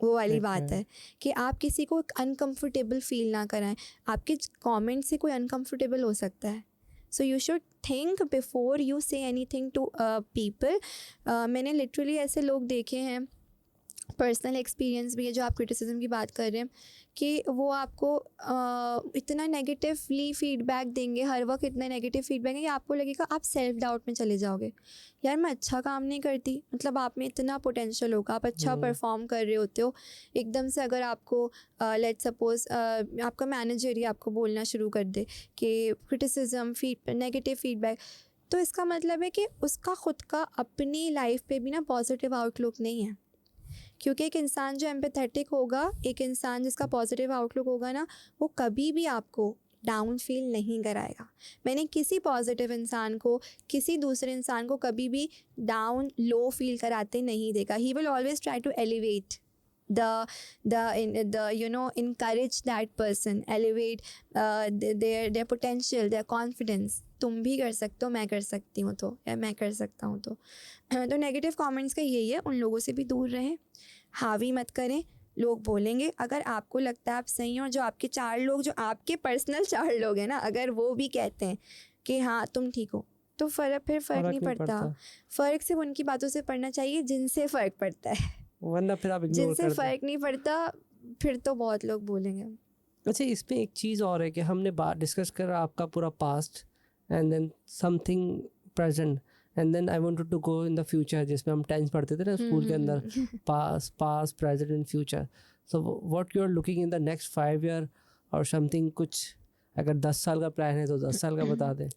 S2: वो वाली बात है कि आप किसी को अनकंफर्टेबल फील ना कराएं। आपके कमेंट से कोई अनकंफर्टेबल हो सकता है, so you should think before you say anything to people. मैंने लिटरली ऐसे लोग देखे हैं, पर्सनल एक्सपीरियंस भी है, जो आप क्रिटिसिज्म की बात कर रहे हैं, कि वो आपको इतना नेगेटिवली फीडबैक देंगे, हर वक्त इतना नेगेटिव फीडबैक है कि आपको लगेगा आप सेल्फ डाउट में चले जाओगे, यार मैं अच्छा काम नहीं करती, मतलब आप में इतना पोटेंशियल होगा, आप अच्छा परफॉर्म कर रहे होते हो, एकदम से अगर आपको लेट्स सपोज आपका मैनेजर ही आपको बोलना शुरू कर दे कि क्रिटिसिज्म, नेगेटिव फीडबैक, तो इसका मतलब है कि उसका खुद का अपनी लाइफ पे भी ना पॉजिटिव आउटलुक नहीं है। क्योंकि एक इंसान जो एम्पैथेटिक होगा, एक इंसान जिसका पॉजिटिव आउटलुक होगा ना, वो कभी भी आपको डाउन फील नहीं कराएगा। मैंने किसी पॉजिटिव इंसान को, किसी दूसरे इंसान को कभी भी डाउन, लो फील कराते नहीं देखा। He will always try to elevate encourage that person, elevate their potential, their confidence। तुम भी कर सकते हो, मैं कर सकती हूँ तो, या मैं कर सकता हूँ तो नेगेटिव कमेंट्स का यही है, उन लोगों से भी दूर रहें, हावी मत करें। लोग बोलेंगे, अगर आपको लगता है आप सही हो, और जो आपके 4 लोग, जो आपके पर्सनल 4 लोग हैं ना, अगर वो भी कहते हैं कि हाँ तुम ठीक हो, तो फ़र्क नहीं पड़ता। फ़र्क सिर्फ उनकी बातों से पड़ना चाहिए जिनसे फ़र्क पड़ता है,
S1: वरना फिर आप इग्नोर
S2: जिनसे
S1: कर दो।
S2: फ़र्क नहीं पड़ता फिर तो बहुत लोग बोलेंगे।
S1: अच्छा, इसमें एक चीज़ और है कि हमने बात डिस्कस कर आपका पूरा past and then something present and then I wanted to go in the future, जिसमें हम 10th पढ़ते थे ना स्कूल के अंदर, past present and future. So what you are looking in the next 5 year और समथिंग, कुछ अगर 10 साल का प्लान है तो 10 साल का बता दें।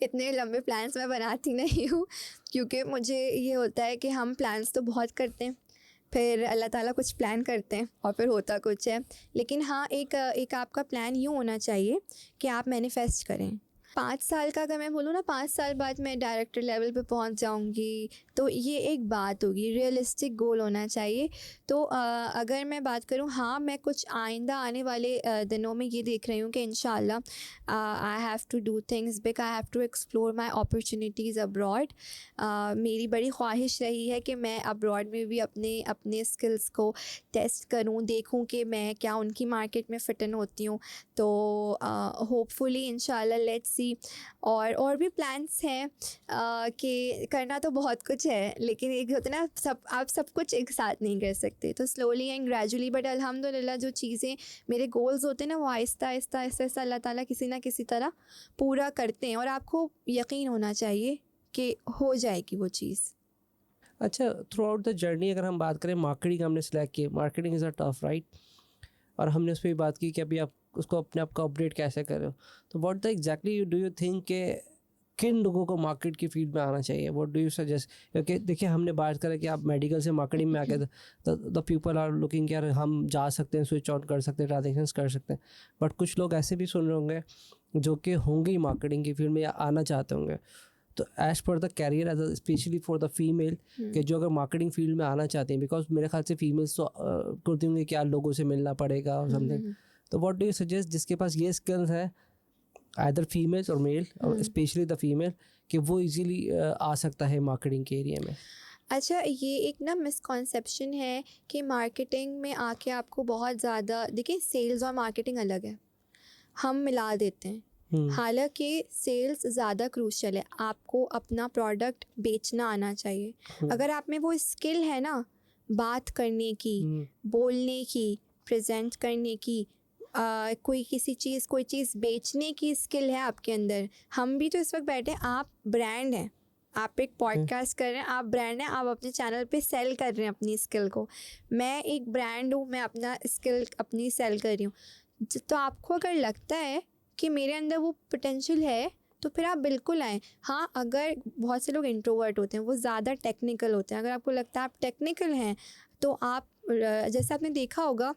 S2: इतने लंबे प्लान्स मैं बनाती नहीं हूँ, क्योंकि मुझे ये होता है कि हम प्लान्स तो बहुत करते हैं, फिर अल्लाह ताला कुछ प्लान करते हैं और फिर होता कुछ है। लेकिन हाँ, एक आपका प्लान यूँ होना चाहिए कि आप मैनिफेस्ट करें। 5 साल का अगर मैं बोलूँ ना, 5 साल बाद मैं डायरेक्टर लेवल पे पहुंच जाऊंगी, तो ये एक बात होगी, रियलिस्टिक गोल होना चाहिए। तो अगर मैं बात करूँ, हाँ मैं कुछ आइंदा आने वाले दिनों में ये देख रही हूँ कि इंशाल्लाह I have to do things big, I have to explore my opportunities abroad. मेरी बड़ी ख्वाहिश रही है कि मैं अब्रॉड में भी अपने स्किल्स को टेस्ट करूँ, देखूँ कि मैं क्या उनकी मार्केट में फ़िट इन होती हूँ। तो होपफुली इंशाल्लाह लेट्स सी और भी प्लान्स हैं कि करना तो बहुत कुछ है, लेकिन एक होता है ना आप सब कुछ एक साथ नहीं कर सकते, तो स्लोली एंड ग्रेजुअली, बट अल्हम्दुलिल्लाह जो चीज़ें मेरे गोल्स होते हैं ना वो आहिस्ता आहिस्ता आहिस्ता आहिस्ता अल्लाह ताला किसी ना किसी तरह पूरा करते हैं, और आपको यकीन होना चाहिए कि हो जाएगी वो चीज़।
S1: अच्छा, थ्रू आउट द जर्नी अगर हम बात करें, मार्केटिंग हमने सिलेक्ट की, marketing is a tough right, और हमने उस पर भी बात की कि अभी आप उसको अपने आप को अपडेट कैसे कर रहे हो, तो what the exactly do you think के किन लोगों को मार्केट की फील्ड में आना चाहिए, व्हाट डू यू सजेस्ट? क्योंकि देखिए हमने बात करा कि आप मेडिकल से मार्केटिंग में आ गए, द पीपल आर लुकिंग यार हम जा सकते हैं, स्विच ऑन कर सकते हैं, ट्रांजेक्शन्स कर सकते हैं, बट कुछ लोग ऐसे भी सुन रहे होंगे जो कि होंगे ही मार्केटिंग की फील्ड में या आना चाहते होंगे, तो एज पर the career age specially for the female कि जो अगर मार्केटिंग फील्ड में आना चाहते हैं, बिकॉज मेरे ख्याल से फीमेल्स तो करती होंगे क्या लोगों से मिलना पड़ेगा और समथिंग, तो व्हाट डू यू सजेस्ट जिसके पास ये स्किल्स है, आइदर फीमेल्स और मेल, और स्पेशली द फीमेल, कि वो इजीली आ सकता है मार्केटिंग के एरिया में?
S2: अच्छा, ये एक ना मिसकॉन्सेप्शन है कि मार्केटिंग में आके आपको बहुत ज़्यादा, देखिए सेल्स और मार्केटिंग अलग है, हम मिला देते हैं। हालांकि सेल्स ज़्यादा क्रूशल है, आपको अपना प्रोडक्ट बेचना आना चाहिए। अगर आप में वो स्किल है ना बात करने की, बोलने की, प्रेजेंट करने की, कोई चीज़ बेचने की स्किल है आपके अंदर, हम भी तो इस वक्त बैठे हैं, आप ब्रांड हैं, आप एक पॉडकास्ट कर रहे हैं, आप ब्रांड हैं, आप अपने चैनल पे सेल कर रहे हैं अपनी स्किल को, मैं एक ब्रांड हूँ, मैं अपना स्किल अपनी सेल कर रही हूँ। तो आपको अगर लगता है कि मेरे अंदर वो पोटेंशियल है तो फिर आप बिल्कुल आएँ। हाँ, अगर बहुत से लोग इंट्रोवर्ट होते हैं, वो ज़्यादा टेक्निकल होते हैं, अगर आपको लगता है आप टेक्निकल हैं तो आप जैसे आपने देखा होगा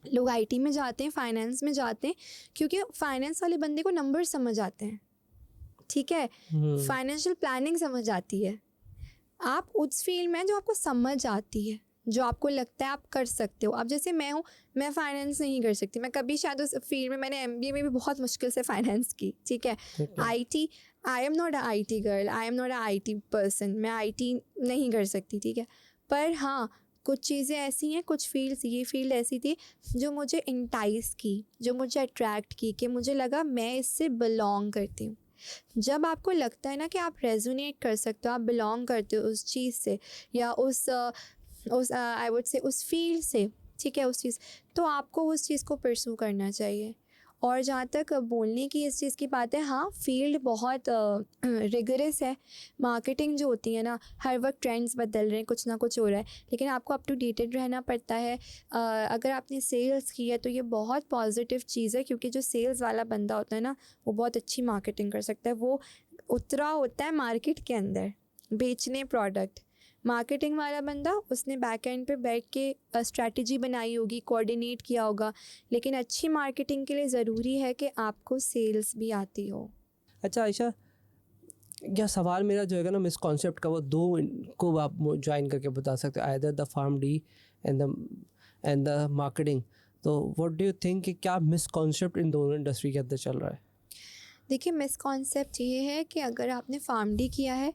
S2: लोग आईटी में जाते हैं, फाइनेंस में जाते हैं, क्योंकि फाइनेंस वाले बंदे को नंबर समझ आते हैं, ठीक है, फाइनेंशियल प्लानिंग समझ आती है। आप उस फील्ड में जो आपको समझ आती है, जो आपको लगता है आप कर सकते हो। अब जैसे मैं हूँ, मैं फाइनेंस नहीं कर सकती, मैं कभी शायद उस फील्ड में, मैंने एमबीए में भी बहुत मुश्किल से फाइनेंस की, ठीक है, IT, I am not a IT girl, I am not a IT person, मैं आईटी नहीं कर सकती, ठीक है, पर हाँ कुछ चीज़ें ऐसी हैं, कुछ फील्ड्स, ये फील्ड ऐसी थी जो मुझे इंटाइस की, जो मुझे अट्रैक्ट की, कि मुझे लगा मैं इससे बिलोंग करती हूँ। जब आपको लगता है ना कि आप रेजोनेट कर सकते हो, आप बिलोंग करते हो उस चीज़ से, या उस आई वुड से उस फील्ड से, ठीक है, उस चीज़, तो आपको उस चीज़ को परस्यू करना चाहिए। और जहाँ तक बोलने की इस चीज़ की बात है, हाँ फील्ड बहुत रिगरस है, मार्केटिंग जो होती है ना, हर वक्त ट्रेंड्स बदल रहे हैं, कुछ ना कुछ हो रहा है, लेकिन आपको अप टू डेटेड रहना पड़ता है। अगर आपने सेल्स की है तो ये बहुत पॉजिटिव चीज़ है, क्योंकि जो सेल्स वाला बंदा होता है ना वो बहुत अच्छी मार्केटिंग कर सकता है, वो उतरा होता है मार्केट के अंदर बेचने प्रोडक्ट। मार्केटिंग वाला बंदा, उसने बैक एंड पे बैठ के स्ट्रैटेजी बनाई होगी, कोऑर्डिनेट किया होगा, लेकिन अच्छी मार्केटिंग के लिए ज़रूरी है कि आपको सेल्स भी आती हो।
S1: अच्छा आयशा, क्या सवाल मेरा जो है ना मिसकॉन्सेप्ट का, वो दो को आप ज्वाइन करके बता सकते हो, either the pharm D and the marketing, तो व्हाट डू यू थिंक कि क्या मिसकॉन्सेप्ट इन दोनों इंडस्ट्री के अंदर चल रहा है?
S2: देखिए, मिसकॉन्सेप्ट ये है कि अगर आपने फार्म डी किया है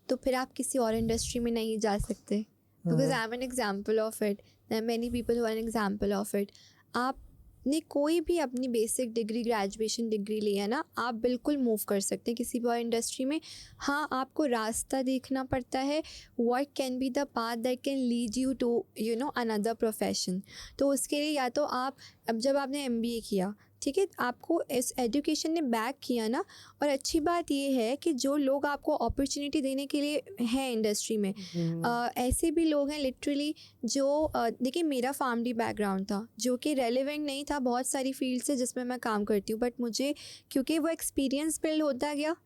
S2: तो फिर आप किसी और इंडस्ट्री में नहीं जा सकते, because I am an example of it, many people who are an example of it. आपने कोई भी अपनी बेसिक डिग्री, ग्रेजुएशन डिग्री ली है ना, आप बिल्कुल मूव कर सकते हैं किसी भी और इंडस्ट्री में। हाँ, आपको रास्ता देखना पड़ता है, what can be the path that can lead you to another profession. तो उसके लिए या तो आप, अब जब आपने एमबीए किया, ठीक है, आपको इस एजुकेशन ने बैक किया ना, और अच्छी बात ये है कि जो लोग आपको अपॉर्चुनिटी देने के लिए हैं इंडस्ट्री में, ऐसे भी लोग हैं लिटरली जो देखिए मेरा फार्म डी बैकग्राउंड था जो कि रेलेवेंट नहीं था बहुत सारी फील्ड से जिसमें मैं काम करती हूँ, बट मुझे क्योंकि वो एक्सपीरियंस बिल्ड होता गया,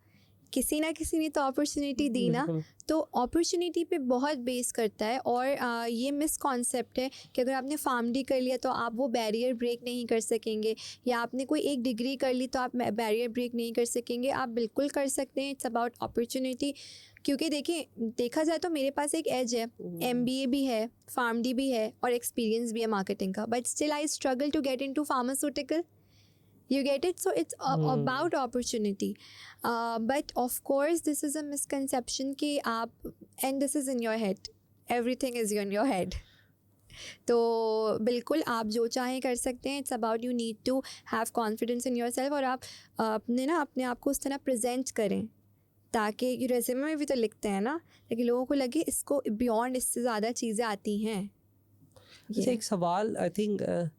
S2: किसी ना किसी ने तो अपॉर्चुनिटी दी ना, तो अपॉर्चुनिटी पे बहुत बेस करता है। और ये मिसकॉन्सेप्ट है कि अगर आपने फार्म डी कर लिया तो आप वो बैरियर ब्रेक नहीं कर सकेंगे, या आपने कोई एक डिग्री कर ली तो आप बैरियर ब्रेक नहीं कर सकेंगे। आप बिल्कुल कर सकते हैं, इट्स अबाउट अपॉर्चुनिटी। क्योंकि देखिए, देखा जाए तो मेरे पास एक एज है, एमबीए भी है, फार्म डी भी है और एक्सपीरियंस भी है मार्केटिंग का, but still I struggle to get into pharmaceutical. You get it? So it's about opportunity. But of course, this is a misconception कि आप, and this is in your head. Everything is in your head. तो बिल्कुल आप जो चाहें कर सकते हैं. It's about you need to have confidence in yourself, और आप अपने आप को उस तरह प्रेजेंट करें ताकि रेज्यूमे में भी तो लिखते हैं ना, ताकि लोगों को लगे इसको बियॉन्ड इससे ज़्यादा चीज़ें आती हैं.
S1: अच्छा, एक सवाल आई थिंक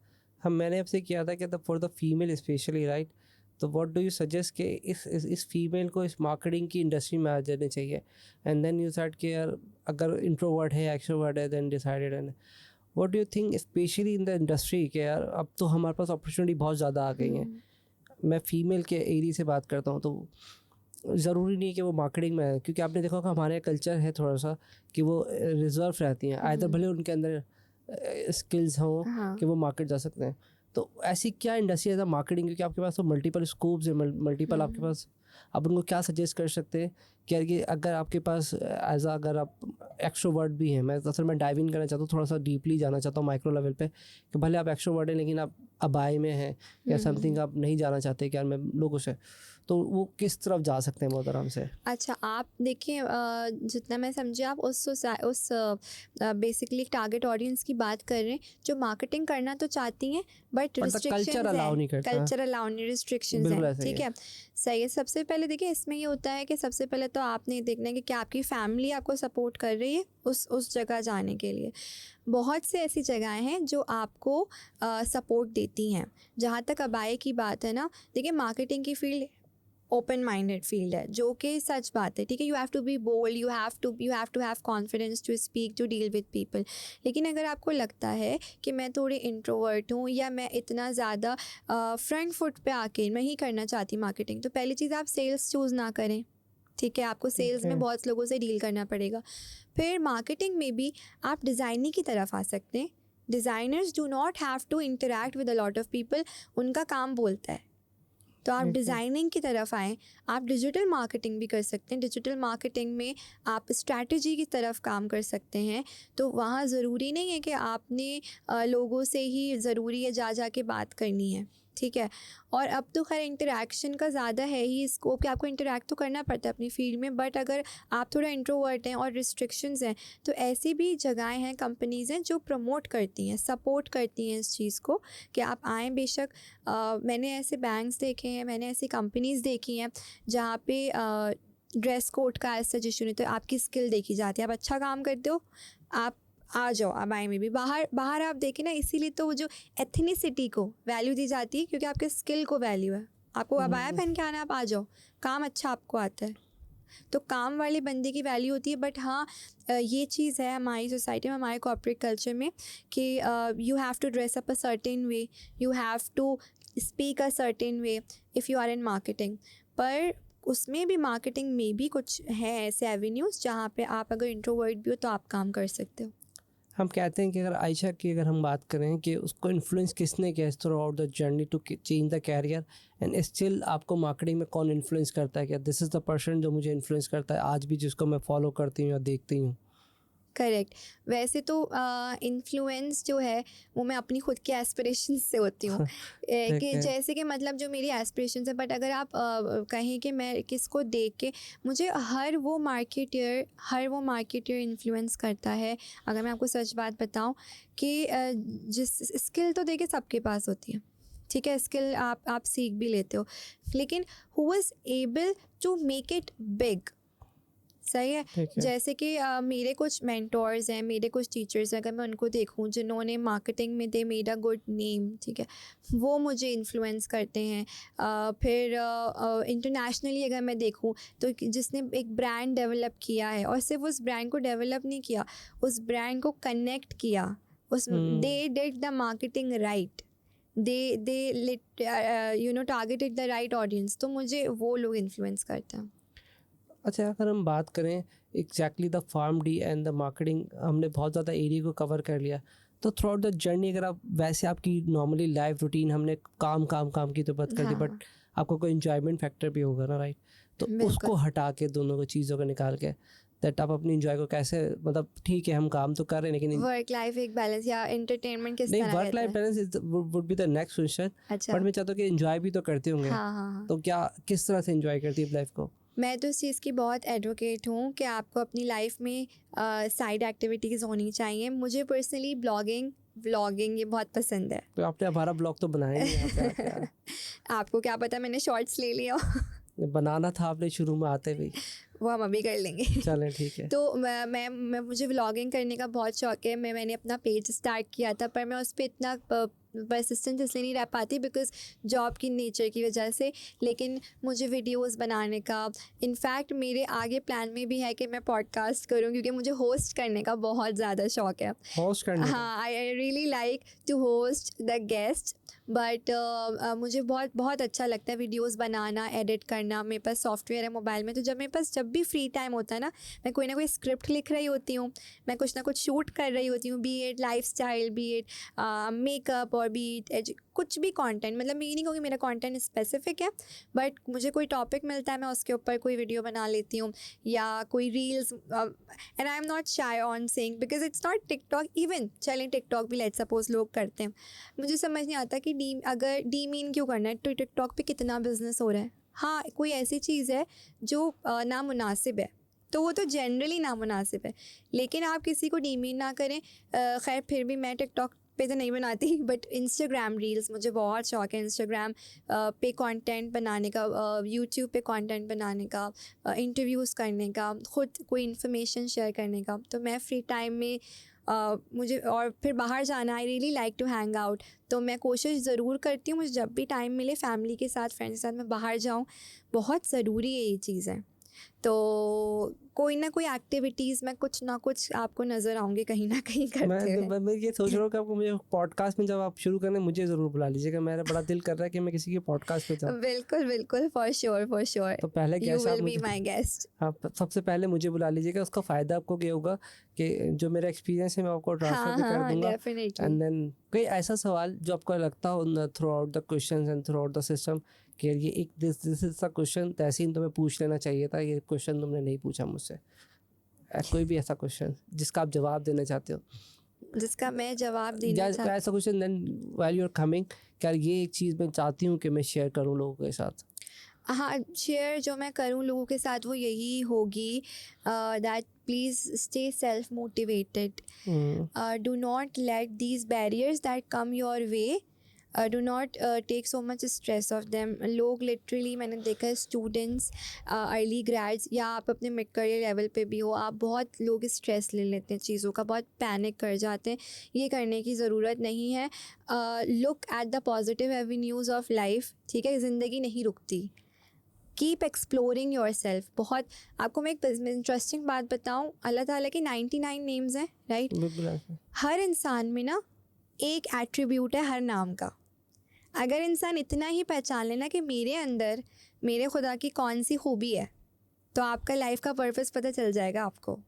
S1: मैंने आपसे किया था कि for the female specially, right, तो व्हाट डू यू सजेस्ट कि इस फीमेल को इस मार्केटिंग की इंडस्ट्री में आ जाना चाहिए, एंड देन यू सेड कि यार अगर इंट्रोवर्ट है एक्सट्रोवर्ट है, then decided, and what do you think specially in the industry कि यार अब तो हमारे पास अपॉर्चुनिटी बहुत ज़्यादा आ गई हैं. मैं फीमेल के एरिया से बात करता हूँ, तो ज़रूरी नहीं है कि वो मार्केटिंग में है, क्योंकि आपने देखा कि हमारे कल्चर है थोड़ा सा कि वो रिजर्व रहती हैं, आइदर भले उनके अंदर स्किल्स हों
S2: हाँ.
S1: कि वो मार्केट जा सकते हैं. तो ऐसी क्या इंडस्ट्री है मार्केटिंग, क्योंकि आपके पास तो मल्टीपल स्कोप्स है, मल्टीपल आपके पास, आप उनको क्या सजेस्ट कर सकते हैं कि यार कि अगर आपके पास अगर आप एक्स्ट्रोवर्ट भी हैं, मैं असल में डाइव इन करना चाहता हूँ, थोड़ा सा डीपली जाना चाहता हूँ माइक्रो लेवल पे, कि भले आप एक्स्ट्रोवर्ट हैं लेकिन आप अबाई में हैं या समथिंग आप नहीं जाना चाहते कि यार मैं लोगों से, तो वो किस तरफ जा सकते हैं बहुत आराम से.
S2: अच्छा, आप देखिए जितना मैं समझी आप उस बेसिकली टारगेट ऑडियंस की बात कर रहे हैं जो मार्केटिंग करना तो चाहती हैं बट
S1: कल्चर अलाउ नहीं करता.
S2: कल्चर अलाउ नहीं, रिस्ट्रिक्शंस
S1: बिल्कुल
S2: हैं.
S1: ऐसा ही
S2: ठीक है, सही है. सबसे पहले देखिए इसमें ये होता है कि सबसे पहले तो आपने देखना है कि क्या आपकी फैमिली आपको सपोर्ट कर रही है उस जगह जाने के लिए. बहुत से ऐसी जगहें हैं जो आपको सपोर्ट देती हैं. जहाँ तक अबाई की बात है ना, देखिए मार्केटिंग की फील्ड ओपन माइंडेड फील्ड है, जो कि सच बात है. ठीक है, you have to be bold, you have to have confidence to speak, to deal with people. लेकिन अगर आपको लगता है कि मैं थोड़ी इंट्रोवर्ट हूँ या मैं इतना ज़्यादा फ्रंट फुट पे आके नहीं करना चाहती मार्केटिंग, तो पहली चीज़ आप सेल्स चूज़ ना करें. ठीक है, आपको सेल्स में बहुत लोगों से डील करना पड़ेगा. फिर मार्केटिंग में भी आप डिज़ाइनिंग की तरफ आ सकते हैं. Designers do not have to interact with a lot of people, उनका काम बोलता है. तो आप डिज़ाइनिंग की तरफ आएँ. आप डिजिटल मार्केटिंग भी कर सकते हैं. डिजिटल मार्केटिंग में आप स्ट्रैटेजी की तरफ काम कर सकते हैं. तो वहाँ ज़रूरी नहीं है कि आपने लोगों से ही ज़रूरी है जा के बात करनी है. ठीक है, और अब तो खैर इंटरेक्शन का ज़्यादा है ही स्कोप कि आपको इंटरेक्ट तो करना पड़ता है अपनी फील्ड में. बट अगर आप थोड़ा इंट्रोवर्ट हैं और रिस्ट्रिक्शंस हैं, तो ऐसी भी जगहें हैं, कंपनीज़ हैं जो प्रमोट करती हैं, सपोर्ट करती हैं इस चीज़ को कि आप आएँ. बेशक मैंने ऐसे बैंक्स देखे हैं, मैंने ऐसी कंपनीज़ देखी हैं जहाँ पे ड्रेस कोड का ऐसा सजेशन है, तो आपकी स्किल देखी जाती है. आप अच्छा काम करते हो, आप आ जाओ. अबाई में भी बाहर आप देखें ना, इसीलिए तो वो जो एथनिसिटी को वैल्यू दी जाती है, क्योंकि आपके स्किल को वैल्यू है. आपको अबाया पहन के आना, आप आ जाओ, काम अच्छा आपको आता है, तो काम वाले बंदे की वैल्यू होती है. बट हाँ, ये चीज़ है हमारी सोसाइटी में, हमारे कॉर्पोरेट कल्चर में कि you have to dress up a certain way, you have to speak a certain way if you are in marketing. पर उसमें भी मार्केटिंग में भी कुछ है ऐसे एवेन्यूज़ जहाँ पे आप अगर इंट्रोवर्ट भी हो तो आप काम कर सकते हो.
S1: हम कहते हैं कि अगर आयशा की अगर हम बात करें कि उसको इन्फ्लुएंस किसने किया throughout the journey to change the career, and still आपको मार्केटिंग में कौन इन्फ्लुएंस करता है, क्या दिस इज़ द पर्सन जो मुझे इन्फ्लुएंस करता है आज भी, जिसको मैं फॉलो करती हूँ या देखती हूँ?
S2: करेक्ट. वैसे तो इन्फ्लुएंस जो है वो मैं अपनी खुद की एस्पिरेशंस से होती हूँ. कि जैसे कि मतलब जो मेरी एस्पिरेशंस है, बट अगर आप कहें कि मैं किसको देख के, मुझे हर वो मार्केटियर इन्फ्लुएंस करता है. अगर मैं आपको सच बात बताऊँ कि जिस स्किल तो देखिए सबके पास होती है. ठीक है, स्किल आप सीख भी लेते हो, लेकिन who is able to make it big. सही है. जैसे कि मेरे कुछ मेंटोर्स हैं, मेरे कुछ टीचर्स हैं, अगर मैं उनको देखूं जिन्होंने मार्केटिंग में they made a good name, ठीक है, वो मुझे इन्फ्लुएंस करते हैं. फिर इंटरनेशनली अगर मैं देखूं तो जिसने एक ब्रांड डेवलप किया है, और सिर्फ उस ब्रांड को डेवलप नहीं किया, उस ब्रांड को कनेक्ट किया, they did the marketing right, they targeted the right audience. तो मुझे वो लोग इन्फ्लुएंस करते हैं.
S1: अच्छा, अगर हम बात करें exactly the pharm D and the marketing, हमने बहुत ज़्यादा एरिया को कवर कर लिया. तो थ्रू आउट द जर्नी अगर आप वैसे आपकी नॉर्मली लाइफ रूटीन, हमने काम की तो बात कर दी, बट आपको कोई इंजॉयमेंट फैक्टर भी होगा ना, राइट? तो उसको हटा के, दोनों को चीज़ों को निकाल के, दैट आप अपनी इंजॉय को कैसे, मतलब ठीक है हम काम तो कर रहे हैं लेकिन
S2: वर्क लाइफ एक बैलेंस या एंटरटेनमेंट किस
S1: नहीं,
S2: तरह
S1: work life balance would be the next question.
S2: अच्छा.
S1: बट मैं चाहता हूँ कि एंजॉय भी तो करते होंगे.
S2: हाँ.
S1: तो क्या किस तरह से एंजॉय करती है लाइफ को?
S2: मैं तो इस चीज़ की बहुत एडवोकेट हूँ कि आपको अपनी लाइफ में साइड एक्टिविटीज़ होनी चाहिए। मुझे पर्सनली व्लॉगिंग ये बहुत पसंद है।
S1: तो आपने हमारा ब्लॉग तो बनाया नहीं यहाँ पे आके यार।
S2: आपको क्या पता मैंने शॉर्ट्स ले लिया।
S1: बनाना था आपने शुरू में आते हुए।
S2: वो हम अभी कर लेंगे।
S1: चलें ठीक है।
S2: तो मैं मुझे व्लॉगिंग करने का बहुत शौक है। मैंने अपना पेज स्टार्ट किया था, पर मैं उस पर इतना परसिस्टेंट इसलिए नहीं रह पाती बिकॉज जॉब की नेचर की वजह से। लेकिन मुझे वीडियोस बनाने का, इनफैक्ट मेरे आगे प्लान में भी है कि मैं पॉडकास्ट करूं, क्योंकि मुझे होस्ट करने का बहुत ज़्यादा शौक है।
S1: होस्ट करने का?
S2: हाँ, I really like to host the guest, but मुझे बहुत अच्छा लगता है वीडियोस बनाना, एडिट करना। मेरे पास सॉफ्टवेयर है मोबाइल में, तो जब मेरे पास जब भी फ्री टाइम होता है ना कोई स्क्रिप्ट लिख रही होती हूँ, मैं कुछ ना कुछ शूट कर रही होती हूँ, B it lifestyle, B it makeup और बी इट कुछ भी कंटेंट। मतलब मैं ये नहीं कहूँगी मेरा कंटेंट स्पेसिफिक है, बट मुझे कोई टॉपिक मिलता है मैं उसके ऊपर कोई वीडियो बना लेती हूँ या कोई reels. And I am not shy on saying because it's not TikTok even. चलें टिकटॉक भी लेट्स सपोज लोग करते हैं, मुझे समझ नहीं आता कि अगर मीन क्यों करना है। तो टिकटॉक पे कितना बिजनेस हो रहा है। हाँ, कोई ऐसी चीज़ है जो नामुनासिब है तो वो तो जनरली नामुनासिब है, लेकिन आप किसी को डीमीन ना करें। खैर फिर भी मैं टिकटॉक पे तो नहीं बनाती, बट इंस्टाग्राम रील्स मुझे बहुत शौक है। इंस्टाग्राम पे कंटेंट बनाने का, यूट्यूब पे कंटेंट बनाने का, इंटरव्यूज़ करने का, ख़ुद कोई इन्फॉर्मेशन शेयर करने का। तो मैं फ्री टाइम में मुझे और फिर बाहर जाना, I really like to hang out. तो मैं कोशिश ज़रूर करती हूँ, मुझे जब भी टाइम मिले फैमिली के साथ, फ्रेंड्स के साथ मैं बाहर जाऊँ। बहुत ज़रूरी है ये चीज़ें। तो कोई ना कोई एक्टिविटीज़ में कुछ ना कुछ आपको नज़र आऊँगी कहीं ना कहीं करते हुए।
S1: मैं ये सोच रहा हूँ कि आपको मुझे पॉडकास्ट में जब आप शुरू करें मुझे ज़रूर बुला लीजिएगा। मेरा बड़ा दिल कर रहा है कि मैं किसी के पॉडकास्ट पे जाऊँ।
S2: बिल्कुल, फॉर श्योर।
S1: तो पहले
S2: यू
S1: कैसे आप
S2: विल बी
S1: मुझे,
S2: माय गेस्ट।
S1: हाँ सबसे पहले मुझे बुला लीजिएगा। उसका फ़ायदा आपको ये होगा कि जो मेरा एक्सपीरियंस है मैं आपको ट्रांसफ़र भी कर दूंगा।
S2: डेफिनेटली।
S1: एंड देन कोई ऐसा सवाल जो आपको लगता हो through out the questions and through out the system कि ये एक दिस इज द क्वेश्चन तहसीन तुम्हें पूछ लेना चाहिए था, ये क्वेश्चन तुमने नहीं पूछा मुझसे। कोई भी ऐसा क्वेश्चन जिसका आप जवाब देना चाहते हो,
S2: जिसका मैं जवाब देना चाहती
S1: ऐसा question then while you are coming, क्या ये एक चीज़ मैं चाहती हूँ कि मैं शेयर करूँ लोगों के साथ।
S2: हाँ, शेयर जो मैं करूँ लोगों के साथ वो यही होगी that please stay self motivated. Do not let these barriers that come your way, do not take so much stress of them. लोग लिटरली मैंने देखा है, स्टूडेंट्स, अर्ली ग्रेड्स या आप अपने मिड करियर लेवल पे भी हो, आप बहुत लोग स्ट्रेस ले लेते हैं चीज़ों का, बहुत पैनिक कर जाते हैं। ये करने की ज़रूरत नहीं है। Look at the positive avenues of life. ठीक है, ज़िंदगी नहीं रुकती। Keep exploring your self. बहुत आपको मैं एक इंटरेस्टिंग बात बताऊँ, अल्लाह ताला के 99 नेम्स हैं, राइट? हर इंसान में ना एक एट्रीब्यूट है हर नाम का। अगर इंसान इतना ही पहचान लेना कि मेरे अंदर मेरे खुदा की कौन सी खूबी है, तो आपका लाइफ का पर्पस पता चल जाएगा आपको।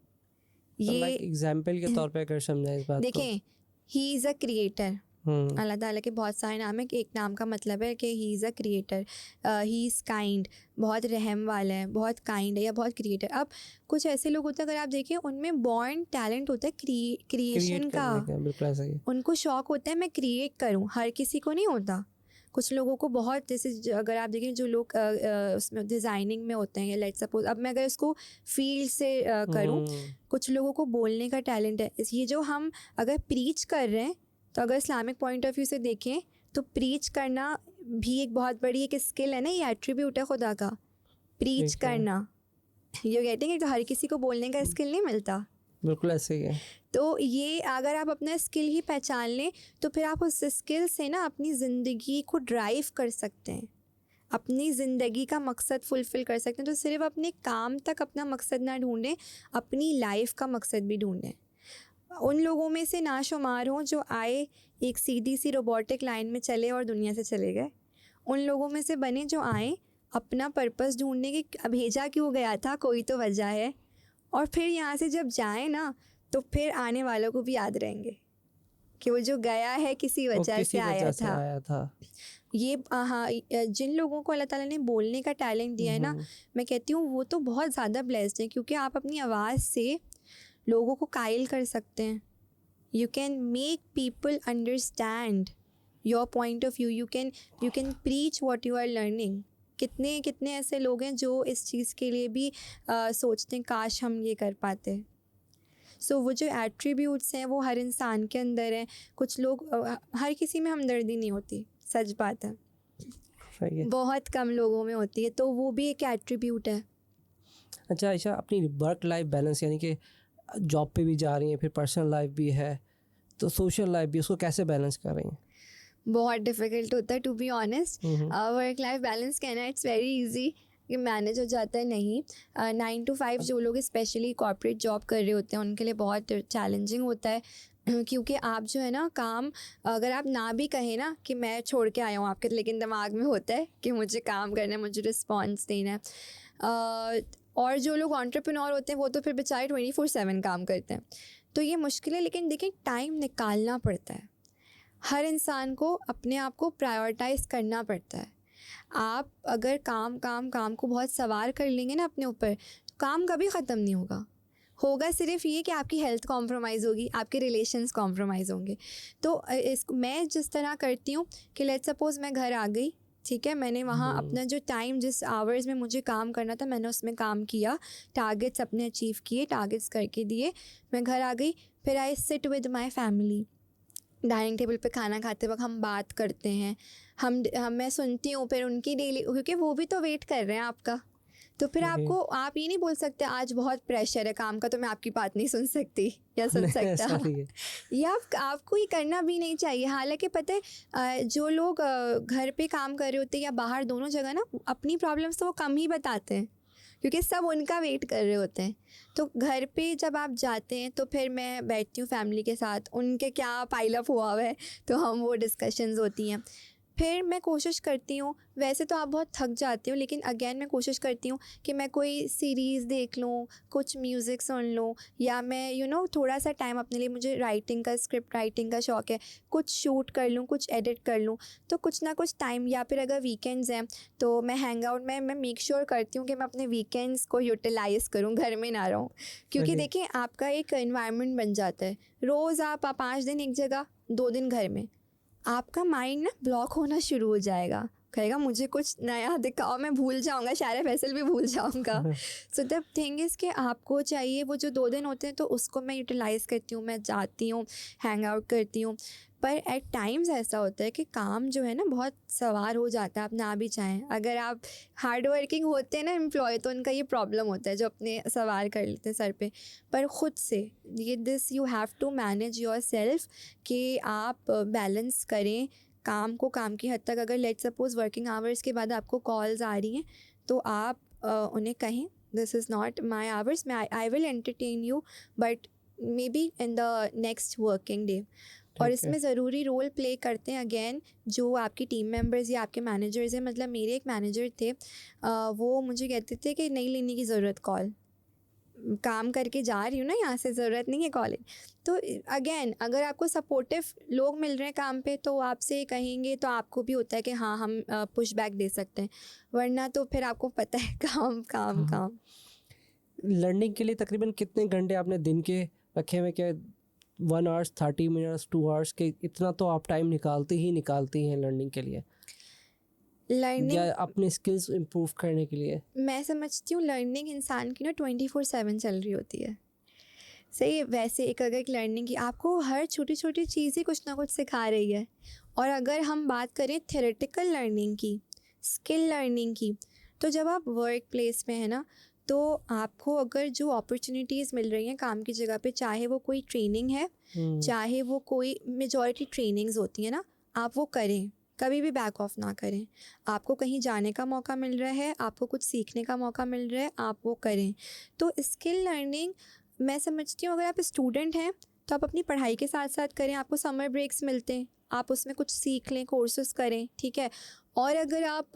S2: ये
S1: एग्जाम्पल के तौर पे अगर समझाएं इस बात को,
S2: देखें, ही इज़ अ क्रिएटर। अल्लाह ताला के बहुत सारे नाम है, कि एक नाम का मतलब है कि he is a creator, he is kind, बहुत रहम वाला है, बहुत काइंड है या बहुत क्रिएटर। अब कुछ ऐसे लोग होते हैं, अगर आप देखें, उनमें बॉर्न टैलेंट होता है क्रिएशन का।
S1: बिल्कुल ऐसा ही।
S2: उनको शौक़ होता है मैं क्रिएट करूं, हर किसी को नहीं होता। कुछ लोगों को बहुत, जैसे अगर आप देखें जो लोग उसमें डिज़ाइनिंग में होते हैं, या लेट्स सपोज अब मैं अगर उसको फील्ड से करूं, कुछ लोगों को बोलने का टैलेंट है। ये जो हम अगर प्रीच कर रहे हैं, तो अगर इस्लामिक पॉइंट ऑफ व्यू से देखें तो प्रीच करना भी एक बहुत बड़ी एक स्किल है ना, ये एट्रीब्यूट है खुदा का, प्रीच करना। You getting it? तो हर किसी को बोलने का स्किल नहीं मिलता।
S1: बिल्कुल ऐसे ही है।
S2: तो ये अगर आप अपना स्किल ही पहचान लें, तो फिर आप उस स्किल से ना अपनी ज़िंदगी को ड्राइव कर सकते हैं, अपनी ज़िंदगी का मकसद फुलफ़िल कर सकते हैं। तो सिर्फ अपने काम तक अपना मकसद ना ढूंढें, अपनी लाइफ का मकसद भी ढूंढें। उन लोगों में से नाशुमार हों जो आए, एक सीधी सी रोबोटिक लाइन में चले और दुनिया से चले गए। उन लोगों में से बने जो आए अपना पर्पस ढूंढने की, भेजा क्यों गया था, कोई तो वजह है, और फिर यहाँ से जब जाए ना, तो फिर आने वालों को भी याद रहेंगे कि वो जो गया है किसी वजह से आया था। ये हाँ, जिन लोगों को अल्लाह ताला ने बोलने का टैलेंट दिया है ना, मैं कहती हूँ वो तो बहुत ज़्यादा ब्लेस्ड है, क्योंकि आप अपनी आवाज़ से लोगों को कायल कर सकते हैं। You can make people understand your point of view, you can preach what you are learning. कितने कितने ऐसे लोग हैं जो इस चीज़ के लिए भी सोचते हैं काश हम ये कर पाते। सो वो जो एट्रीब्यूट्स हैं वो हर इंसान के अंदर हैं। कुछ लोग हर किसी में हमदर्दी नहीं होती, सच बात है,
S1: सही है।
S2: बहुत कम लोगों में होती है, तो वो भी एक एट्रीब्यूट है।
S1: अच्छा आयशा, अपनी वर्क लाइफ बैलेंस यानी कि जॉब पे भी जा रही हैं, फिर पर्सनल लाइफ भी है, तो सोशल लाइफ भी, उसको कैसे बैलेंस कर रही हैं?
S2: बहुत डिफ़िकल्ट होता है to be honest.
S1: Hmm.
S2: Work life balance कहना इट्स वेरी इजी कि मैनेज हो जाता है, नहीं। 9 to 5 जो लोग स्पेशली कॉर्पोरेट जॉब कर रहे होते हैं उनके लिए बहुत चैलेंजिंग होता है क्योंकि आप जो है ना काम, अगर आप ना भी कहें ना कि मैं छोड़ के आया हूँ आपके, लेकिन दिमाग में होता है कि मुझे काम करना है, मुझे रिस्पॉन्स देना है। और जो लोग एंटरप्रेन्योर होते हैं वो तो फिर बेचारे 24/7 काम करते हैं, तो ये मुश्किल है। लेकिन देखिए, टाइम निकालना पड़ता है, हर इंसान को अपने आप को प्रायोरिटाइज़ करना पड़ता है। आप अगर काम काम काम को बहुत सवार कर लेंगे ना अपने ऊपर, तो काम कभी ख़त्म नहीं होगा सिर्फ ये कि आपकी हेल्थ कॉम्प्रोमाइज़ होगी, आपके रिलेशंस कॉम्प्रोमाइज़ होंगे। तो इसको मैं जिस तरह करती हूँ कि लेट्स सपोज़ मैं घर आ गई, ठीक है, मैंने वहाँ अपना जो टाइम, जिस आवर्स में मुझे काम करना था मैंने उसमें काम किया, टारगेट्स अपने अचीव किए, टारगेट्स करके दिए, मैं घर आ गई। फिर I sit with my family, dining table पे खाना खाते वक्त हम बात करते हैं, हम मैं सुनती हूँ फिर उनकी डेली, क्योंकि वो भी तो वेट कर रहे हैं आपका। तो फिर आपको, आप ये नहीं बोल सकते आज बहुत प्रेशर है काम का तो मैं आपकी बात नहीं सुन सकती या सुन
S1: नहीं, ऐसा
S2: सकता।
S1: नहीं है।
S2: या आपको ये करना भी नहीं चाहिए। हालांकि पता है जो लोग घर पे काम कर रहे होते हैं या बाहर, दोनों जगह ना अपनी प्रॉब्लम्स तो वो कम ही बताते हैं क्योंकि सब उनका वेट कर रहे होते हैं। तो घर पे जब आप जाते हैं तो फिर मैं बैठती हूँ फैमिली के साथ, उनके क्या पाइल अप हुआ हुआ है तो हम वो डिस्कशंस होती हैं। फिर मैं कोशिश करती हूँ, वैसे तो आप बहुत थक जाती हूँ, लेकिन अगेन मैं कोशिश करती हूँ कि मैं कोई सीरीज़ देख लूँ, कुछ म्यूज़िक सुन लूँ, या मैं थोड़ा सा टाइम अपने लिए, मुझे राइटिंग का, स्क्रिप्ट राइटिंग का शौक़ है, कुछ शूट कर लूँ, कुछ एडिट कर लूँ। तो कुछ ना कुछ टाइम, या फिर अगर वीकेंड्स हैं तो मैं हैंग आउट में, मैं मेक श्योर करती हूँ कि मैं अपने वीकेंड्स को यूटिलाइज़ करूँ, घर में ना रहूँ। क्योंकि
S1: Okay.
S2: देखिए आपका एक इन्वायरमेंट बन जाता है, रोज़ आप 5 दिन एक जगह, 2 दिन घर में, आपका माइंड ना ब्लॉक होना शुरू हो जाएगा, कहेगा मुझे कुछ नया दिखाओ, मैं भूल जाऊंगा, शायरा फैसल भी भूल जाऊंगा। सो द थिंग इज़ कि आपको चाहिए वो जो 2 दिन होते हैं तो उसको मैं यूटिलाइज़ करती हूँ, मैं जाती हूँ, हैंग आउट करती हूँ। पर एट टाइम्स ऐसा होता है कि काम जो है ना बहुत सवार हो जाता है, आप ना भी चाहें। अगर आप हार्ड वर्किंग होते हैं ना एम्प्लॉय, तो उनका ये प्रॉब्लम होता है जो अपने सवार कर लेते हैं सर पे। पर ख़ुद से ये this you have to manage yourself कि आप बैलेंस करें काम को, काम की हद तक। अगर लेट सपोज़ वर्किंग आवर्स के बाद आपको कॉल्स आ रही हैं तो आप उन्हें कहें this is not my hours, मैं I will entertain you but maybe in the next working day. और इसमें ज़रूरी रोल प्ले करते हैं अगेन जो आपकी टीम मेंबर्स या आपके मैनेजर्स हैं। मतलब मेरे एक मैनेजर थे, वो मुझे कहते थे कि नहीं लेने की ज़रूरत कॉल, काम करके जा रही हूँ ना यहाँ से, ज़रूरत नहीं है कॉल। तो अगेन अगर आपको सपोर्टिव लोग मिल रहे हैं काम पे तो आपसे कहेंगे तो आपको भी होता है कि हाँ हम पुश बैक दे सकते हैं, वरना तो फिर आपको पता है काम काम काम।
S1: लर्निंग के लिए तकरीबन कितने घंटे आपने दिन के रखे हुए? क्या 1 आवर्स, 30 मिनट्स, 2 आवर्स के, इतना तो आप टाइम निकालती हैं लर्निंग के लिए,
S2: लर्निंग
S1: या अपने स्किल्स इम्प्रूव करने के लिए?
S2: मैं समझती हूँ लर्निंग इंसान की ना 24/7 चल रही होती है। सही है, वैसे एक अगर एक लर्निंग की, आपको हर छोटी छोटी चीज़ ही कुछ ना कुछ सिखा रही है। और अगर हम बात करें थ्योरेटिकल लर्निंग की, स्किल लर्निंग की, तो जब आप वर्क प्लेस में है ना, तो आपको अगर जो अपॉर्चुनिटीज़ मिल रही हैं काम की जगह पे, चाहे वो कोई ट्रेनिंग है, चाहे वो कोई, मेजॉरिटी ट्रेनिंग्स होती है ना, आप वो करें, कभी भी बैक ऑफ ना करें। आपको कहीं जाने का मौका मिल रहा है, आपको कुछ सीखने का मौका मिल रहा है, आप वो करें। तो स्किल लर्निंग मैं समझती हूँ अगर आप स्टूडेंट हैं तो आप अपनी पढ़ाई के साथ साथ करें, आपको समर ब्रेक्स मिलते हैं, आप उसमें कुछ सीख लें, कोर्सेज करें, ठीक है। और अगर आप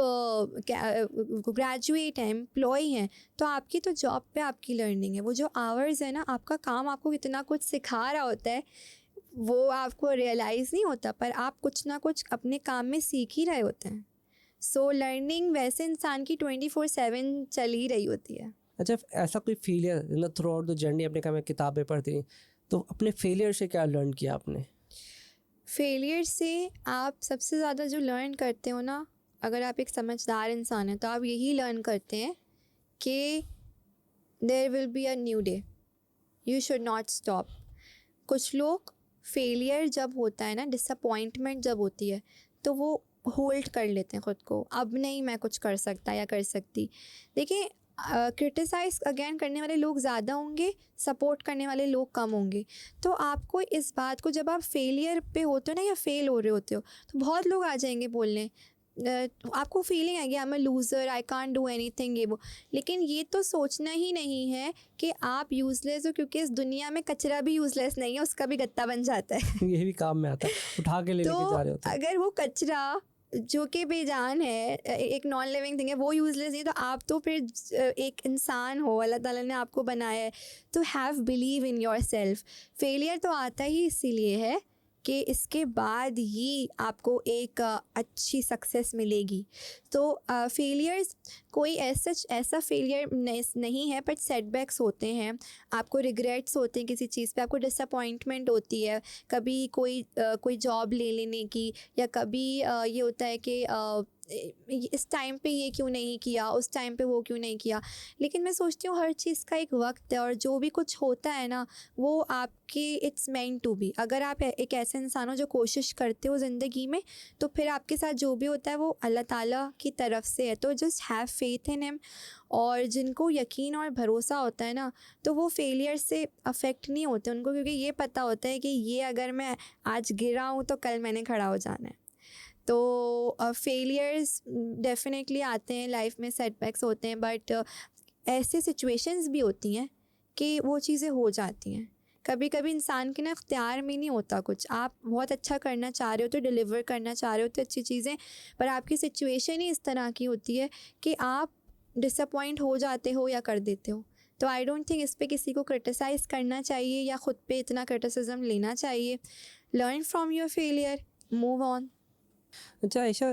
S2: ग्रेजुएट हैं, एम्प्लॉय हैं, तो आपकी तो जॉब पे आपकी लर्निंग है। वो जो आवर्स है ना, आपका काम आपको कितना कुछ सिखा रहा होता है वो आपको रियलाइज़ नहीं होता, पर आप कुछ ना कुछ अपने काम में सीख ही रहे होते हैं। सो लर्निंग वैसे इंसान की 24/7 चल ही रही होती है।
S1: अच्छा, ऐसा कोई failure through out the journey, आपने कहा मैं किताबें पढ़ती थी, तो अपने फेलियर से क्या लर्न किया आपने?
S2: फेलियर से आप सबसे ज़्यादा जो लर्न करते हो ना, अगर आप एक समझदार इंसान हैं तो आप यही लर्न करते हैं कि there will be a new day, you should not stop. कुछ लोग फेलियर जब होता है ना, डिसअपॉइंटमेंट जब होती है, तो वो होल्ड कर लेते हैं ख़ुद को, अब नहीं मैं कुछ कर सकता या कर सकती। देखिए, क्रिटिसाइज़ अगेन करने वाले लोग ज़्यादा होंगे, सपोर्ट करने वाले लोग कम होंगे। तो आपको इस बात को, जब आप फेलियर पे होते हो ना या फेल हो रहे होते हो, तो बहुत लोग आ जाएंगे बोलने, आपको फीलिंग आएगी I am a loser, I can't do anything, ये वो। लेकिन ये तो सोचना ही नहीं है कि आप यूज़लेस हो, क्योंकि इस दुनिया में कचरा भी यूज़लेस नहीं है, उसका भी गत्ता बन जाता है।
S1: ये भी काम में आता है, उठा के ले
S2: तो
S1: लेके जा रहे होते हैं।
S2: अगर वो कचरा जो कि बेजान है, एक नॉन लिविंग थिंग है, वो यूज़लेस नहीं, तो आप तो फिर एक इंसान हो, अल्लाह ताला ने आपको बनाया है। तो have believe in your self. Failure तो आता ही इसीलिए है कि इसके बाद ही आपको एक अच्छी सक्सेस मिलेगी। तो फेलियर्स कोई ऐसा फेलियर नहीं है, बट सेटबैक्स होते हैं, आपको रिग्रेट्स होते हैं किसी चीज़ पे, आपको डिसअपॉइंटमेंट होती है, कभी कोई जॉब ले लेने की, या कभी ये होता है कि इस टाइम पे ये क्यों नहीं किया, उस टाइम पे वो क्यों नहीं किया। लेकिन मैं सोचती हूँ हर चीज़ का एक वक्त है, और जो भी कुछ होता है ना, वो आपके इट्स मेंट टू बी। अगर आप एक ऐसे इंसान हो जो कोशिश करते हो ज़िंदगी में, तो फिर आपके साथ जो भी होता है वो अल्लाह ताला की तरफ से है। तो just have faith in him. और जिनको यकीन और भरोसा होता है ना, तो वो फेलियर से अफेक्ट नहीं होते उनको, क्योंकि ये पता होता है कि ये अगर मैं आज गिरा हूँ तो कल मैंने खड़ा हो जाना है। तो फेलियर्स डेफिनेटली आते हैं लाइफ में, सेटबैक्स होते हैं, बट ऐसे सिचुएशंस भी होती हैं कि वो चीज़ें हो जाती हैं। कभी कभी इंसान के ना इख्तियार में नहीं होता कुछ, आप बहुत अच्छा करना चाह रहे हो तो डिलीवर करना चाह रहे हो तो अच्छी चीज़ें, पर आपकी सिचुएशन ही इस तरह की होती है कि आप डिसअपॉइंट हो जाते हो या कर देते हो। तो आई डोंट थिंक इस पे किसी को क्रिटिसाइज़ करना चाहिए या ख़ुद पे इतना क्रिटिसिज्म लेना चाहिए। Learn from your failure, move on.
S1: अच्छा आयशा,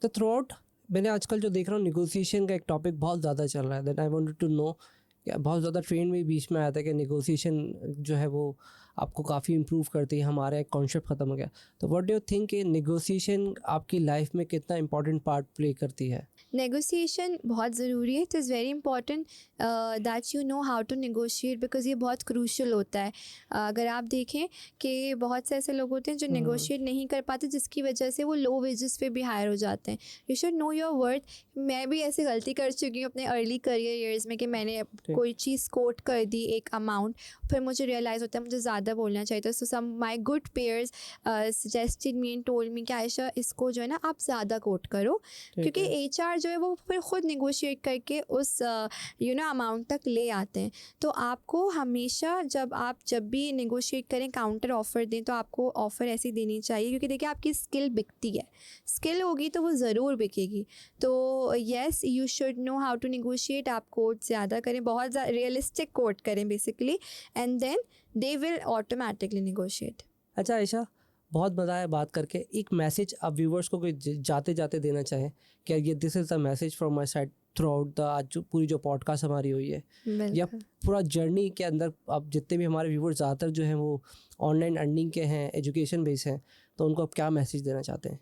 S1: तो थ्रू आउट मैंने आजकल जो देख रहा हूँ, निगोसिएशन का एक टॉपिक बहुत ज़्यादा चल रहा है। That I wanted to know, बहुत ज़्यादा ट्रेंड में बीच में आया था कि निगोसिएशन जो है वो आपको काफ़ी इम्प्रूव करती है, हमारा एक कॉन्सेप्ट ख़त्म हो गया। तो व्हाट डू यू थिंक कि निगोसिएशन आपकी लाइफ में कितना इंपॉर्टेंट पार्ट प्ले करती है?
S2: नेगोशिएशन बहुत ज़रूरी है। It is very important that you know how to negotiate, because ये बहुत क्रूशल होता है। अगर आप देखें कि बहुत से ऐसे लोग होते हैं जो नेगोशिएट नहीं कर पाते, जिसकी वजह से वो लो वेजेस पे भी हायर हो जाते हैं। You should know your worth. मैं भी ऐसी गलती कर चुकी हूँ अपने अर्ली करियर ईयर्स में कि मैंने कोई चीज़ कोट कर दी एक अमाउंट, फिर मुझे रियलाइज़ होता है मुझे ज़्यादा बोलना चाहिए था। So some my good peers suggested me and told me कि आयशा, इसको जो है ना आप ज़्यादा कोट करो, क्योंकि HR जो है वो फिर ख़ुद नेगोशिएट करके उस अमाउंट तक ले आते हैं। तो आपको हमेशा जब भी नेगोशिएट करें, काउंटर ऑफ़र दें, तो आपको ऑफ़र ऐसी देनी चाहिए, क्योंकि देखिए आपकी स्किल बिकती है, स्किल होगी तो वो ज़रूर बिकेगी। तो yes, you should know how to negotiate. आप कोट ज़्यादा करें, बहुत रियलिस्टिक कोट करें basically, and then they will automatically negotiate.
S1: अच्छा आयशा, बहुत मज़ा आया बात करके। एक मैसेज आप व्यूवर्स को कोई जाते जाते देना चाहें, क्या ये this is the message from my side through out the आज जो पूरी जो पॉडकास्ट हमारी हुई है, या पूरा जर्नी के अंदर आप जितने भी हमारे व्यूवर्स ज़्यादातर जो हैं वो ऑनलाइन अर्निंग के हैं, एजुकेशन बेस हैं, तो उनको आप क्या मैसेज देना चाहते हैं?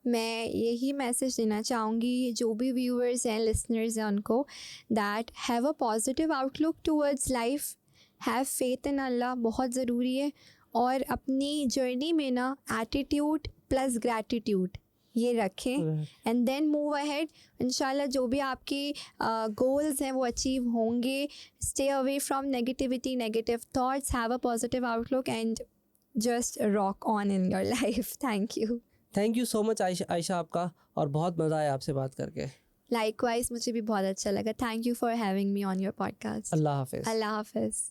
S2: मैं यही मैसेज देना चाहूँगी जो भी व्यूअर्स हैं, लिसनर्स हैं उनको, that have a positive outlook towards life, have faith in Allah, बहुत ज़रूरी है। और अपनी जर्नी में ना एटीट्यूड प्लस ग्रैटिट्यूड ये रखें, एंड देन मूव अहेड। इंशाल्लाह जो भी आपके गोल्स हैं वो अचीव होंगे। Stay away from negativity, negative thoughts, have a positive outlook, and just rock on in your life.
S1: Thank you so much Ayesha आपका, और बहुत मज़ा आया आपसे बात करके।
S2: लाइकवाइज मुझे भी बहुत अच्छा लगा। Thank you for having me on your podcast.
S1: अल्लाह हाफिज़।
S2: अल्लाह हाफिज़।